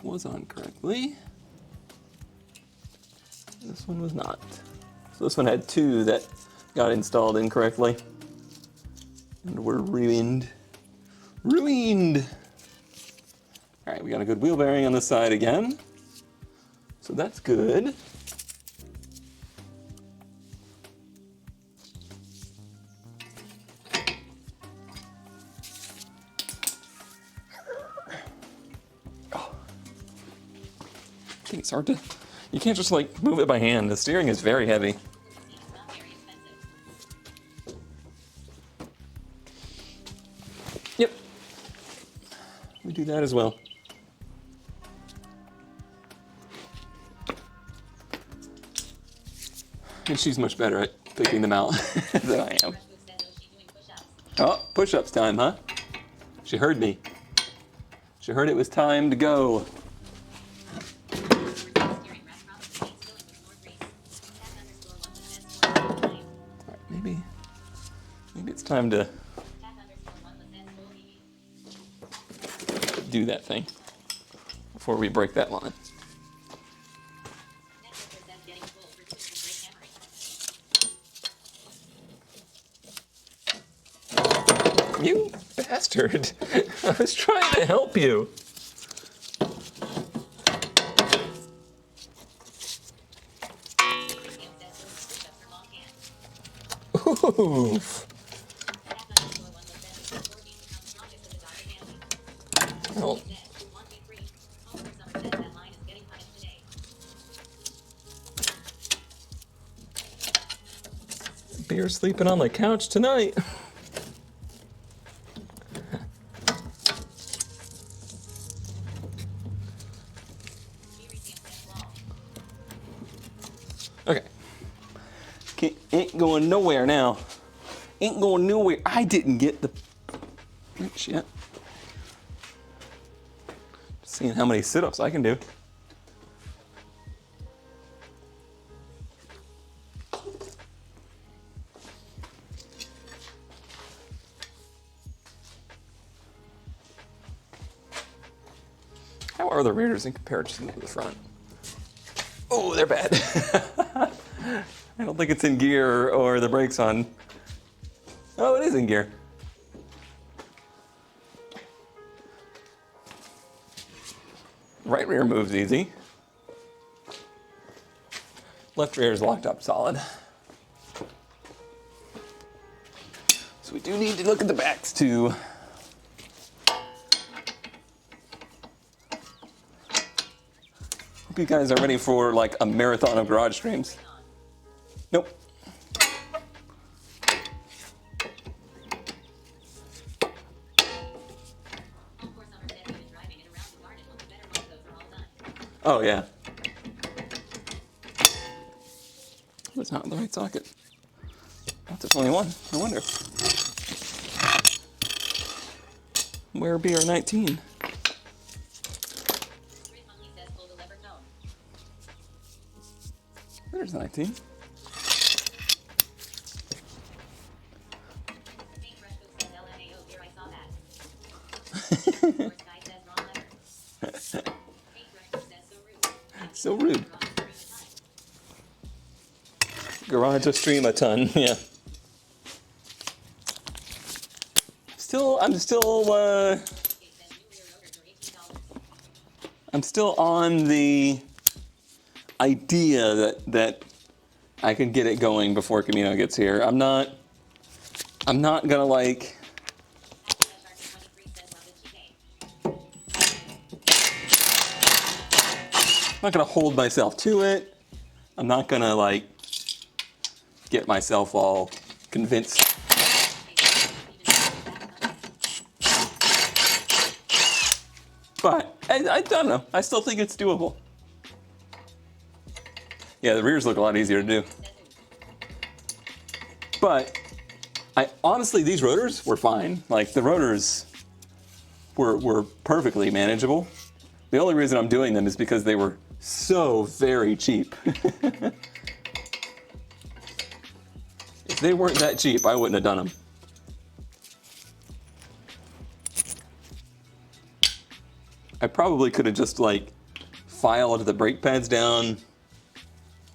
was on correctly. This one was not. So this one had two that got installed incorrectly. And were ruined. Ruined! Alright, we got a good wheel bearing on this side again. So that's good. Oh. I think it's hard to... You can't just like move it by hand. The steering is very heavy. Yep. We do that as well. And she's much better at picking them out than I am. Oh, push-ups time, huh? She heard me. She heard it was time to go. Maybe it's time to do that thing before we break that line. You bastard! I was trying to help you. Oof. Oh. Beer sleeping on the couch tonight. Okay. Ain't going nowhere now. Ain't going nowhere. I didn't get the wrench yet. Just seeing how many sit-ups I can do. are the rears in comparison to the front? Oh, they're bad. I don't think it's in gear or the brakes on. Oh, it is in gear. Right rear moves easy. Left rear is locked up solid. So we do need to look at the backs too. Hope you guys are ready for like a marathon of garage streams. Nope. Oh yeah. That's not the right socket. That's a 21. No wonder. Where BR19? There's 19. So rude. Garage will stream a ton, yeah. I'm still on the idea that I can get it going before Camino gets here. I'm not gonna like. I'm not gonna hold myself to it. I'm not gonna like get myself all convinced. But I don't know. I still think it's doable. Yeah, the rears look a lot easier to do. But honestly, these rotors were fine. Like the rotors were perfectly manageable. The only reason I'm doing them is because they were so very cheap. If they weren't that cheap, I wouldn't have done them. I probably could have just like filed the brake pads down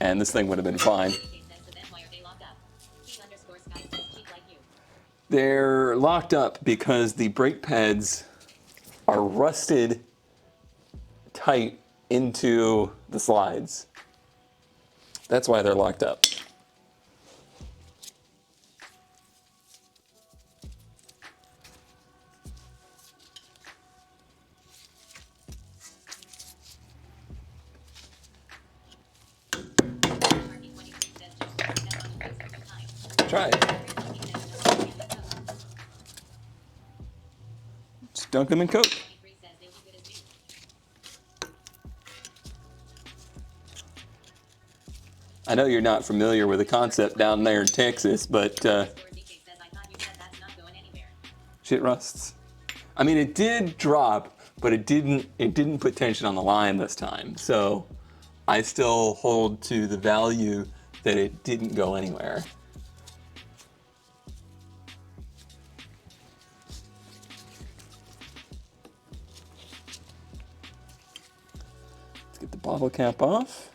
and this thing would have been fine. They're locked up because the brake pads are rusted tight into the slides. That's why they're locked up. Try it. Just dunk them in Coke. I know you're not familiar with the concept down there in Texas, but shit rusts. I mean, it did drop, but it didn't put tension on the line this time. So I still hold to the value that it didn't go anywhere. Let's get the bottle cap off.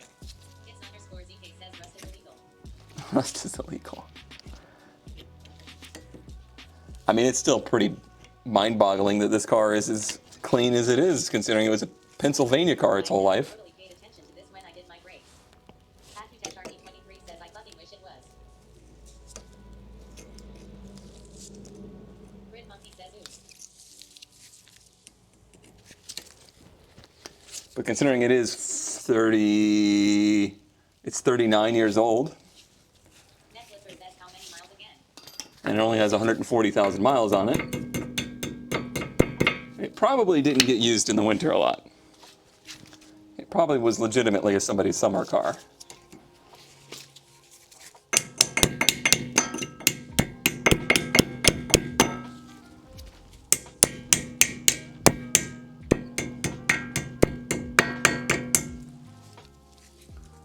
Rust is illegal. I mean, it's still pretty mind-boggling that this car is as clean as it is, considering it was a Pennsylvania car its whole life. But considering it is 39 years old, and it only has 140,000 miles on it, it probably didn't get used in the winter a lot. It probably was legitimately somebody's summer car.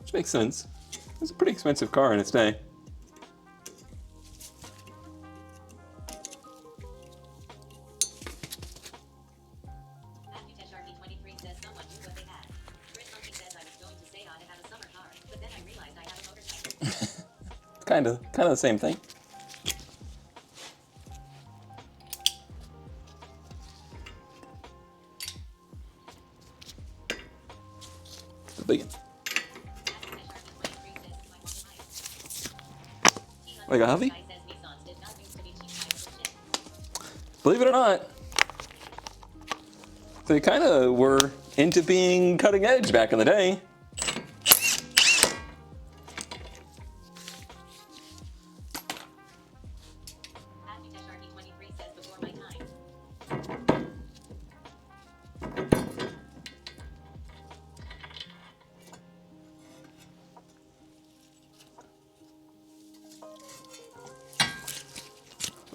Which makes sense. It was a pretty expensive car in its day. kind of the same thing. But, like a Huffy? Believe it or not, they kind of were into being cutting edge back in the day.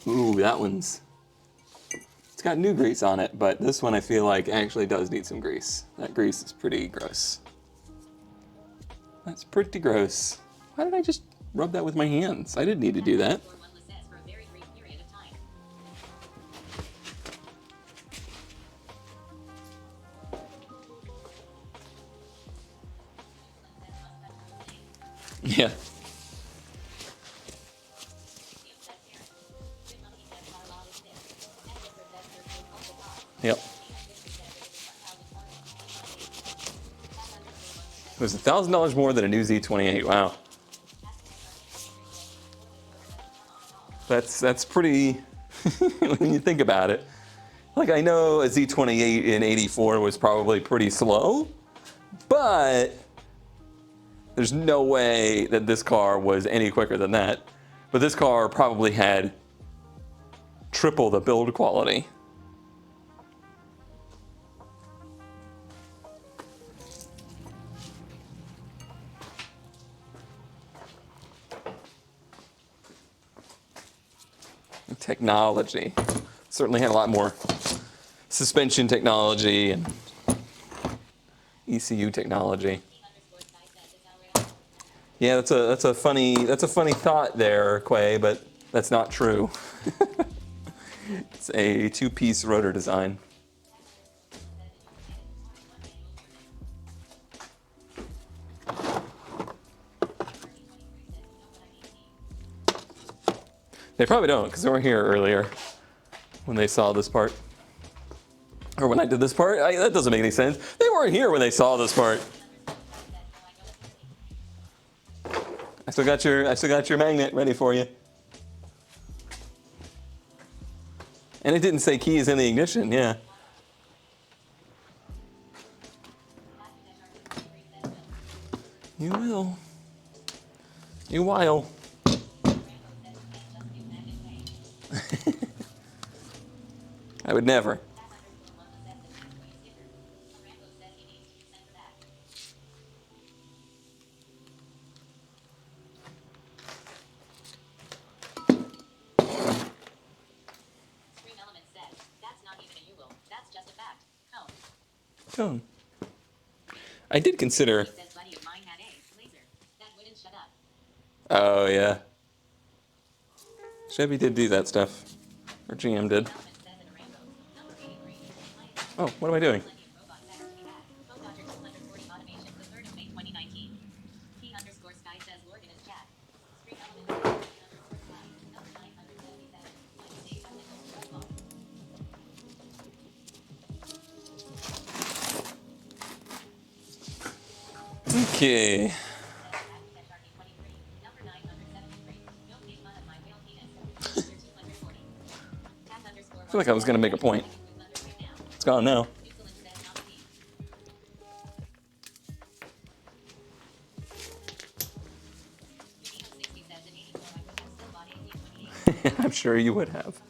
Ooh, that one's... It's got new grease on it, but this one I feel like actually does need some grease. That grease is pretty gross. That's pretty gross. Why did I just rub that with my hands? I didn't need to do that. Yeah. Yep. It was $1,000 more than a new Z28. Wow. That's pretty when you think about it. Like, I know a Z28 in '84 was probably pretty slow, but there's no way that this car was any quicker than that. But this car probably had triple the build quality. Technology. Certainly had a lot more suspension technology and ECU technology. Yeah, that's a funny thought there, Quay, but that's not true. It's a two-piece rotor design. They probably don't, because they weren't here earlier when they saw this part. Or when I did this part. That doesn't make any sense. They weren't here when they saw this part. I still got your magnet ready for you. And it didn't say keys in the ignition, yeah. You will. You will. I would never. Tone. I did consider. Oh yeah. Chevy did do that stuff. Or GM did. Oh, what am I doing? Okay. I feel like I was going to make a point. It's gone now. I'm sure you would have.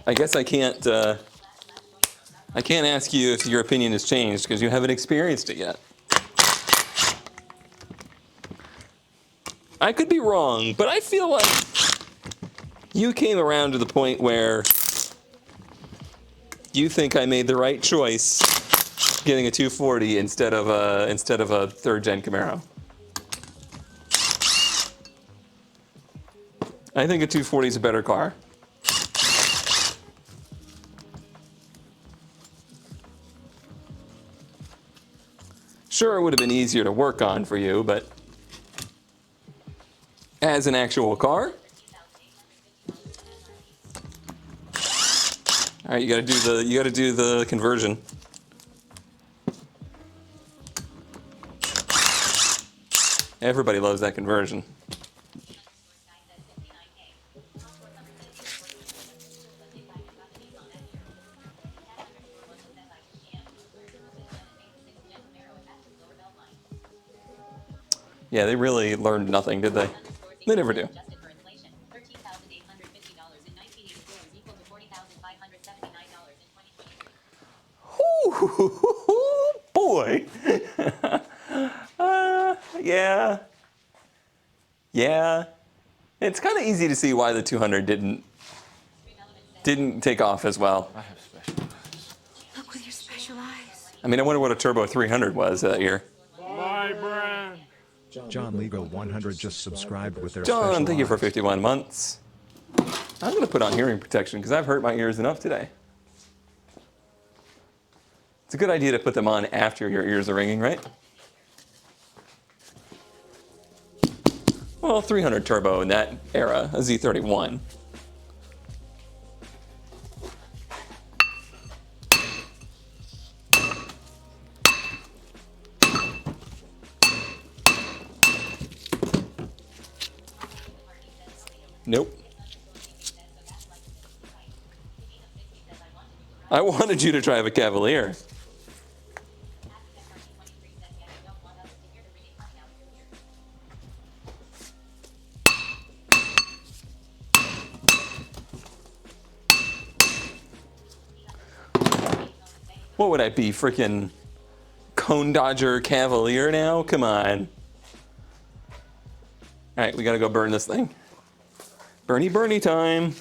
I guess I can't ask you if your opinion has changed because you haven't experienced it yet. I could be wrong, but I feel like you came around to the point where you think I made the right choice getting a 240 instead of a third-gen Camaro. I think a 240 is a better car. Sure, it would have been easier to work on for you, but as an actual car. All right, you gotta do the conversion. Everybody loves that conversion. Yeah, they really learned nothing, did they? They never do. Ooh, boy. Yeah. Yeah. It's kind of easy to see why the 200 didn't take off as well. I have special eyes. Look with your special eyes. I mean, I wonder what a Turbo 300 was that year. My brand. John Lego 100 just subscribed with their John, special thank you for eyes. 51 months. I'm going to put on hearing protection because I've hurt my ears enough today. It's a good idea to put them on after your ears are ringing, right? Well, 300 Turbo in that era, a Z31. Nope. I wanted you to drive a Cavalier. What would I be, freaking Cone Dodger Cavalier now? Come on. All right, we gotta go burn this thing. Bernie time.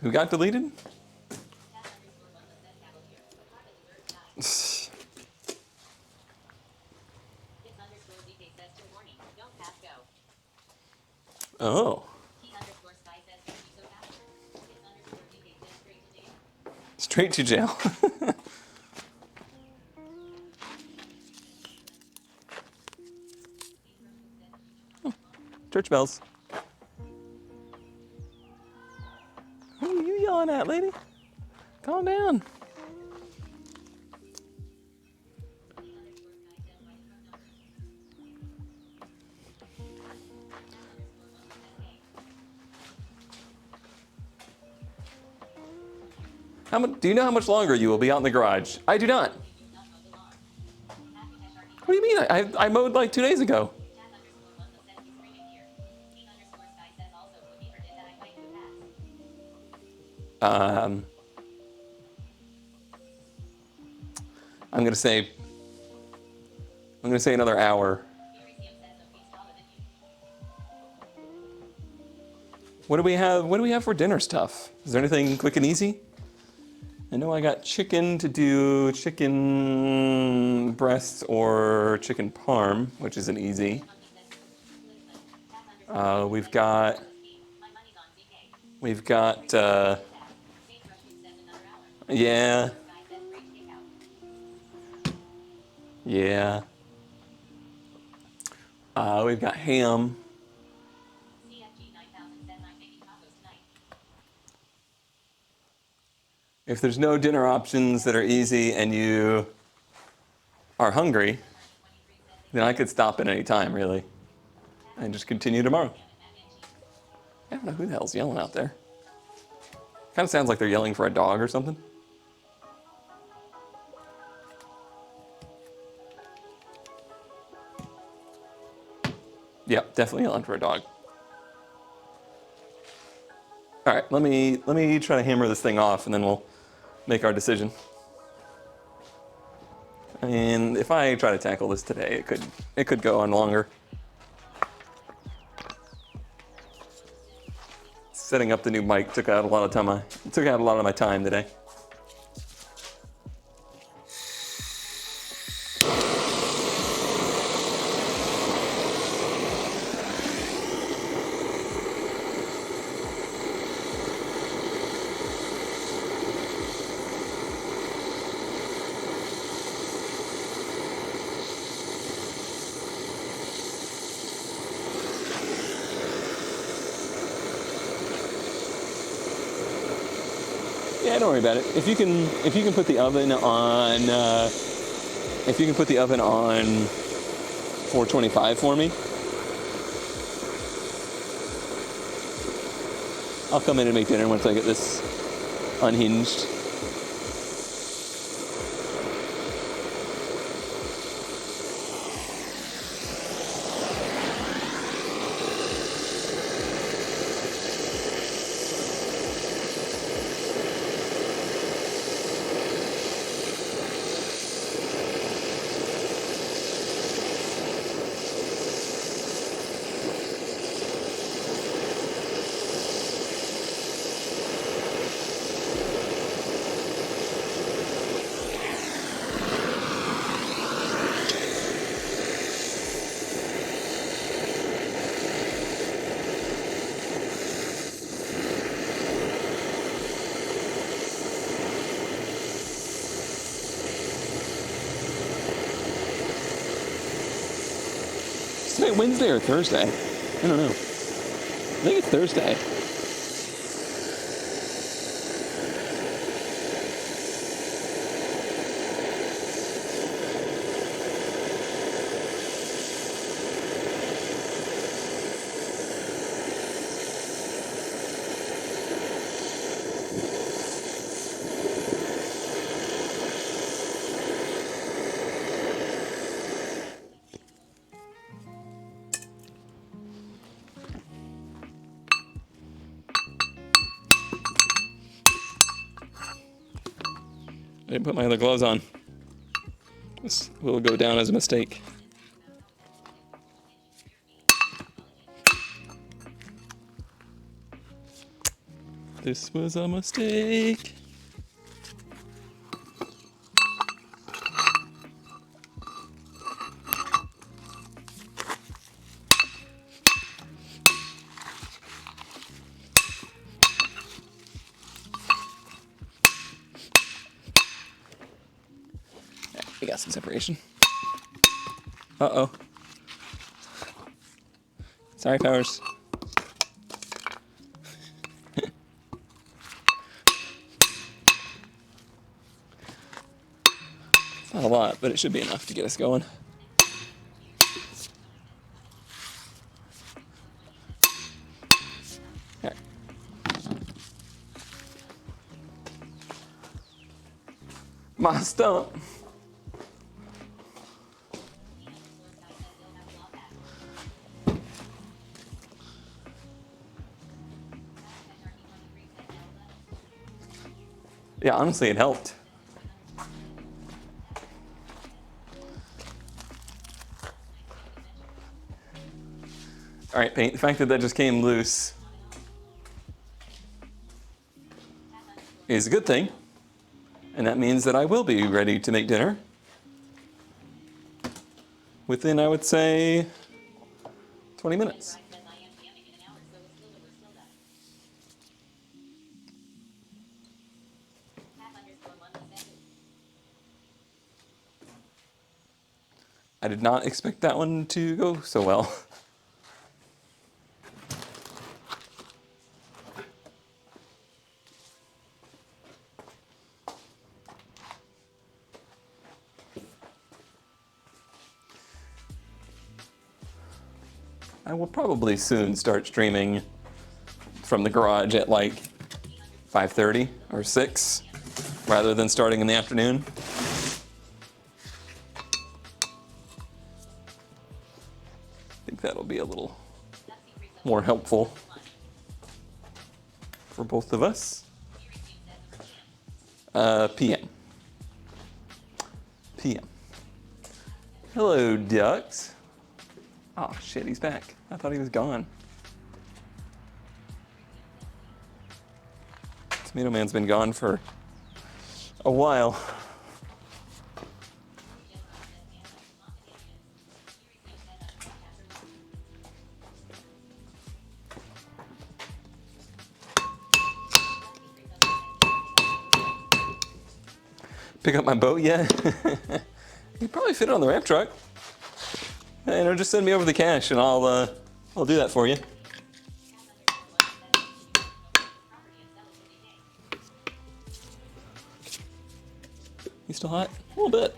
Who got deleted? Oh. Straight to jail. Oh, church bells. Who are you yelling at, lady? Calm down. Do you know how much longer you will be out in the garage? I do not. What do you mean? I mowed like 2 days ago. I'm gonna say another hour. What do we have? What do we have for dinner stuff? Is there anything quick and easy? I know I got chicken to do, chicken breasts or chicken parm, which isn't easy. We've got, yeah. Yeah. We've got ham. If there's no dinner options that are easy and you are hungry, then I could stop at any time, really, and just continue tomorrow. I don't know who the hell's yelling out there. Kind of sounds like they're yelling for a dog or something. Yep, definitely yelling for a dog. All right, let me try to hammer this thing off, and then we'll make our decision. I mean, if I try to tackle this today, it could go on longer. Setting up the new mic took out a lot of time. It took out a lot of my time today. Yeah, don't worry about it. If you can put the oven on, 425 for me, I'll come in and make dinner once I get this unhinged. Is it Wednesday or Thursday? I don't know. I think it's Thursday. I didn't put my other gloves on. This will go down as a mistake. This was a mistake. We got some separation. Uh-oh. Sorry, Powers. It's not a lot, but it should be enough to get us going. All right. My stump. Yeah, honestly, it helped. All right, Paint, the fact that that just came loose is a good thing. And that means that I will be ready to make dinner within, I would say, 20 minutes. I did not expect that one to go so well. I will probably soon start streaming from the garage at like 5:30 or 6, rather than starting in the afternoon. I think that'll be a little more helpful for both of us. PM. PM. Hello, ducks. Oh shit, he's back. I thought he was gone. Tomato Man's been gone for a while. Pick up my boat yet? You probably fit it on the ramp truck. You know, just send me over the cash and I'll do that for you. You still hot? A little bit.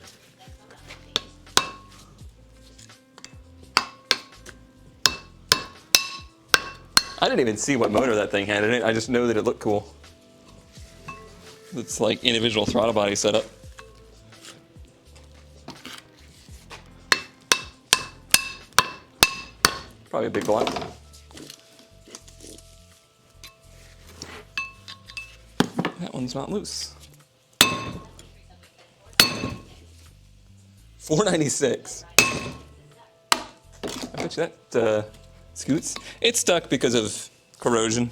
I didn't even see what motor that thing had in it. I just know that it looked cool. It's like individual throttle body setup. Probably a big block. That one's not loose. $4.96. I bet you that scoots. It's stuck because of corrosion.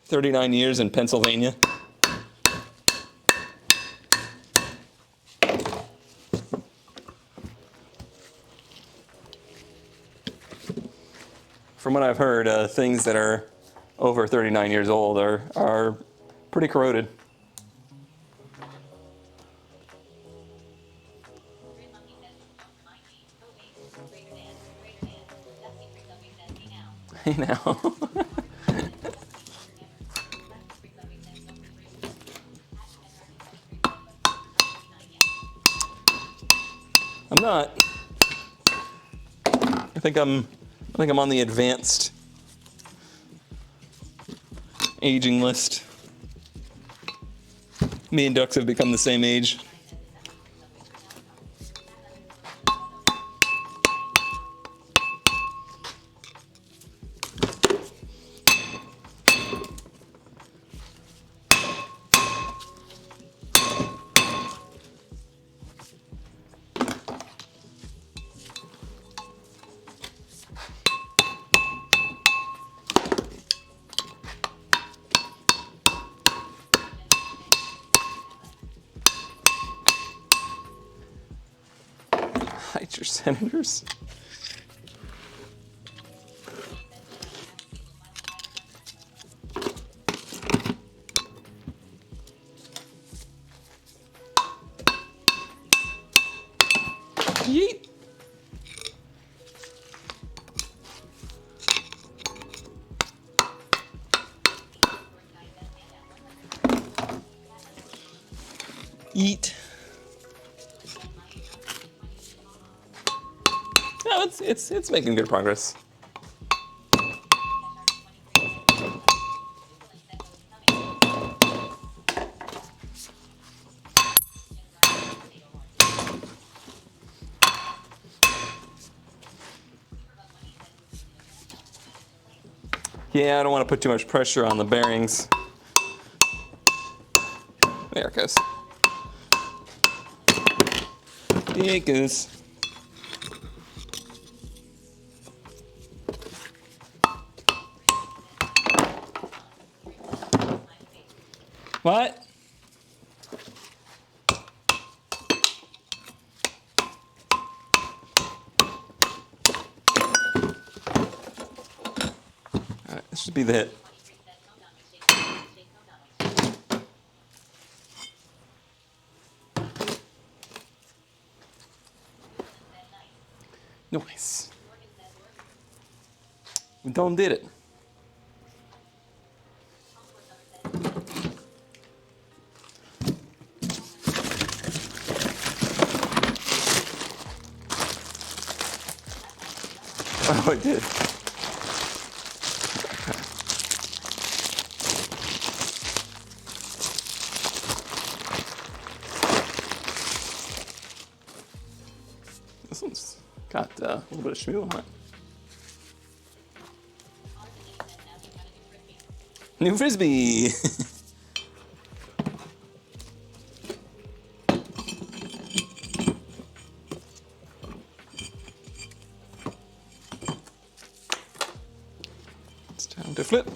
"39 years in Pennsylvania." From what I've heard, things that are over 39 years old are pretty corroded. Hey now. I'm not. I think I'm on the advanced aging list. Me and ducks have become the same age. Hide your senators. Yeet. Eat. No, it's making good progress. Yeah, I don't want to put too much pressure on the bearings. There it goes. There it goes. What? Alright, this should be the hit. Nice. We done did it. Oh, it did. This one's got a little bit of schmoo on it. New Frisbee! It's time to flip.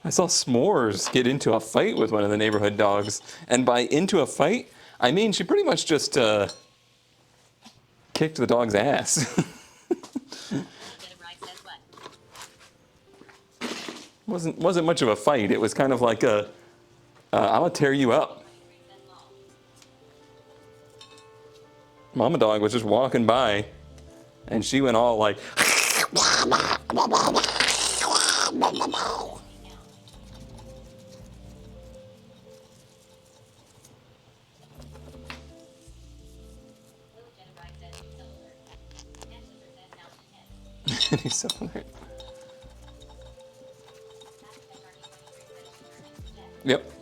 I saw S'mores get into a fight with one of the neighborhood dogs. And by into a fight, I mean she pretty much just kicked the dog's ass. wasn't much of a fight. It was kind of like a, I'm gonna tear you up. Mama dog was just walking by, and she went all like. He's so alert. Yep.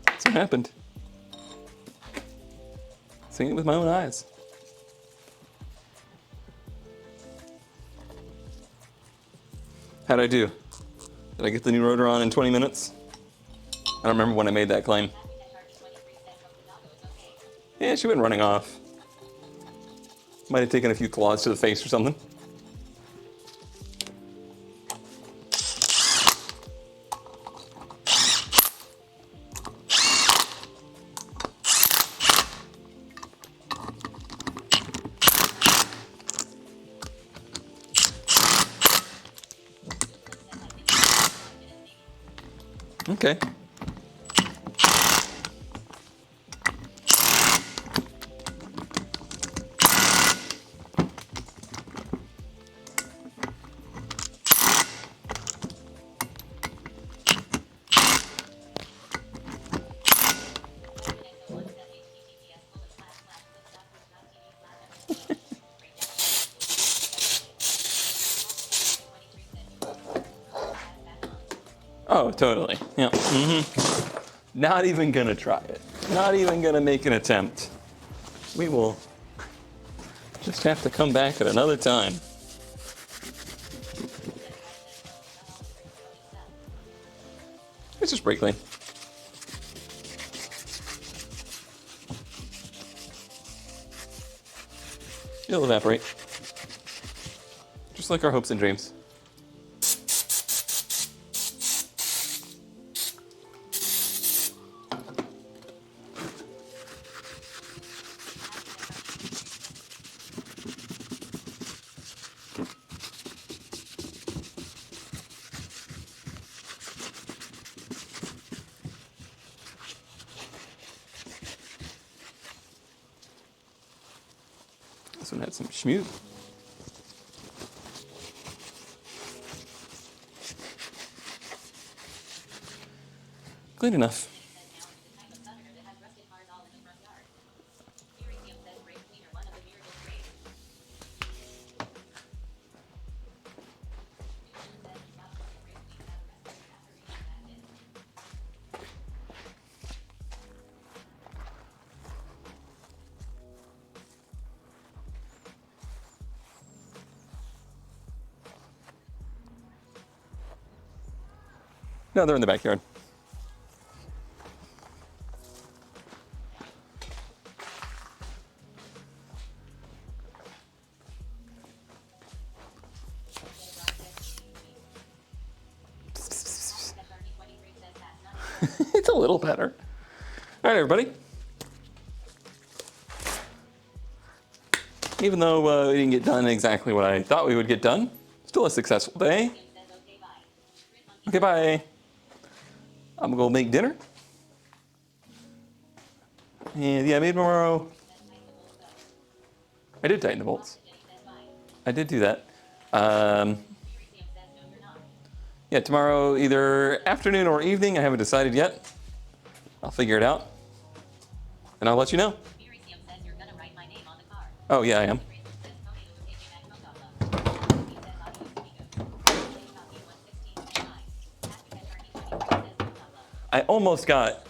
That's what happened. Seeing it with my own eyes. How'd I do? Did I get the new rotor on in 20 minutes? I don't remember when I made that claim. Yeah, she went running off. Might have taken a few claws to the face or something. Okay. Oh, totally. Yeah. Not even gonna try it. Not even gonna make an attempt. We will just have to come back at another time. It's just brake clean. It'll evaporate. Just like our hopes and dreams. This one had some schmute. Clean enough. No, they're in the backyard. It's a little better. All right, everybody. Even though we didn't get done exactly what I thought we would get done, still a successful day. Okay, bye. I'm gonna go make dinner. And yeah, maybe tomorrow. I did tighten the bolts. I did do that. Yeah, tomorrow either afternoon or evening. I haven't decided yet. I'll figure it out. And I'll let you know. Oh yeah, I am. I almost got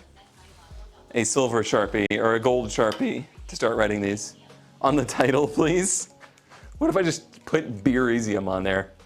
a silver Sharpie or a gold Sharpie to start writing these. On the title, please. What if I just put Beeresium on there?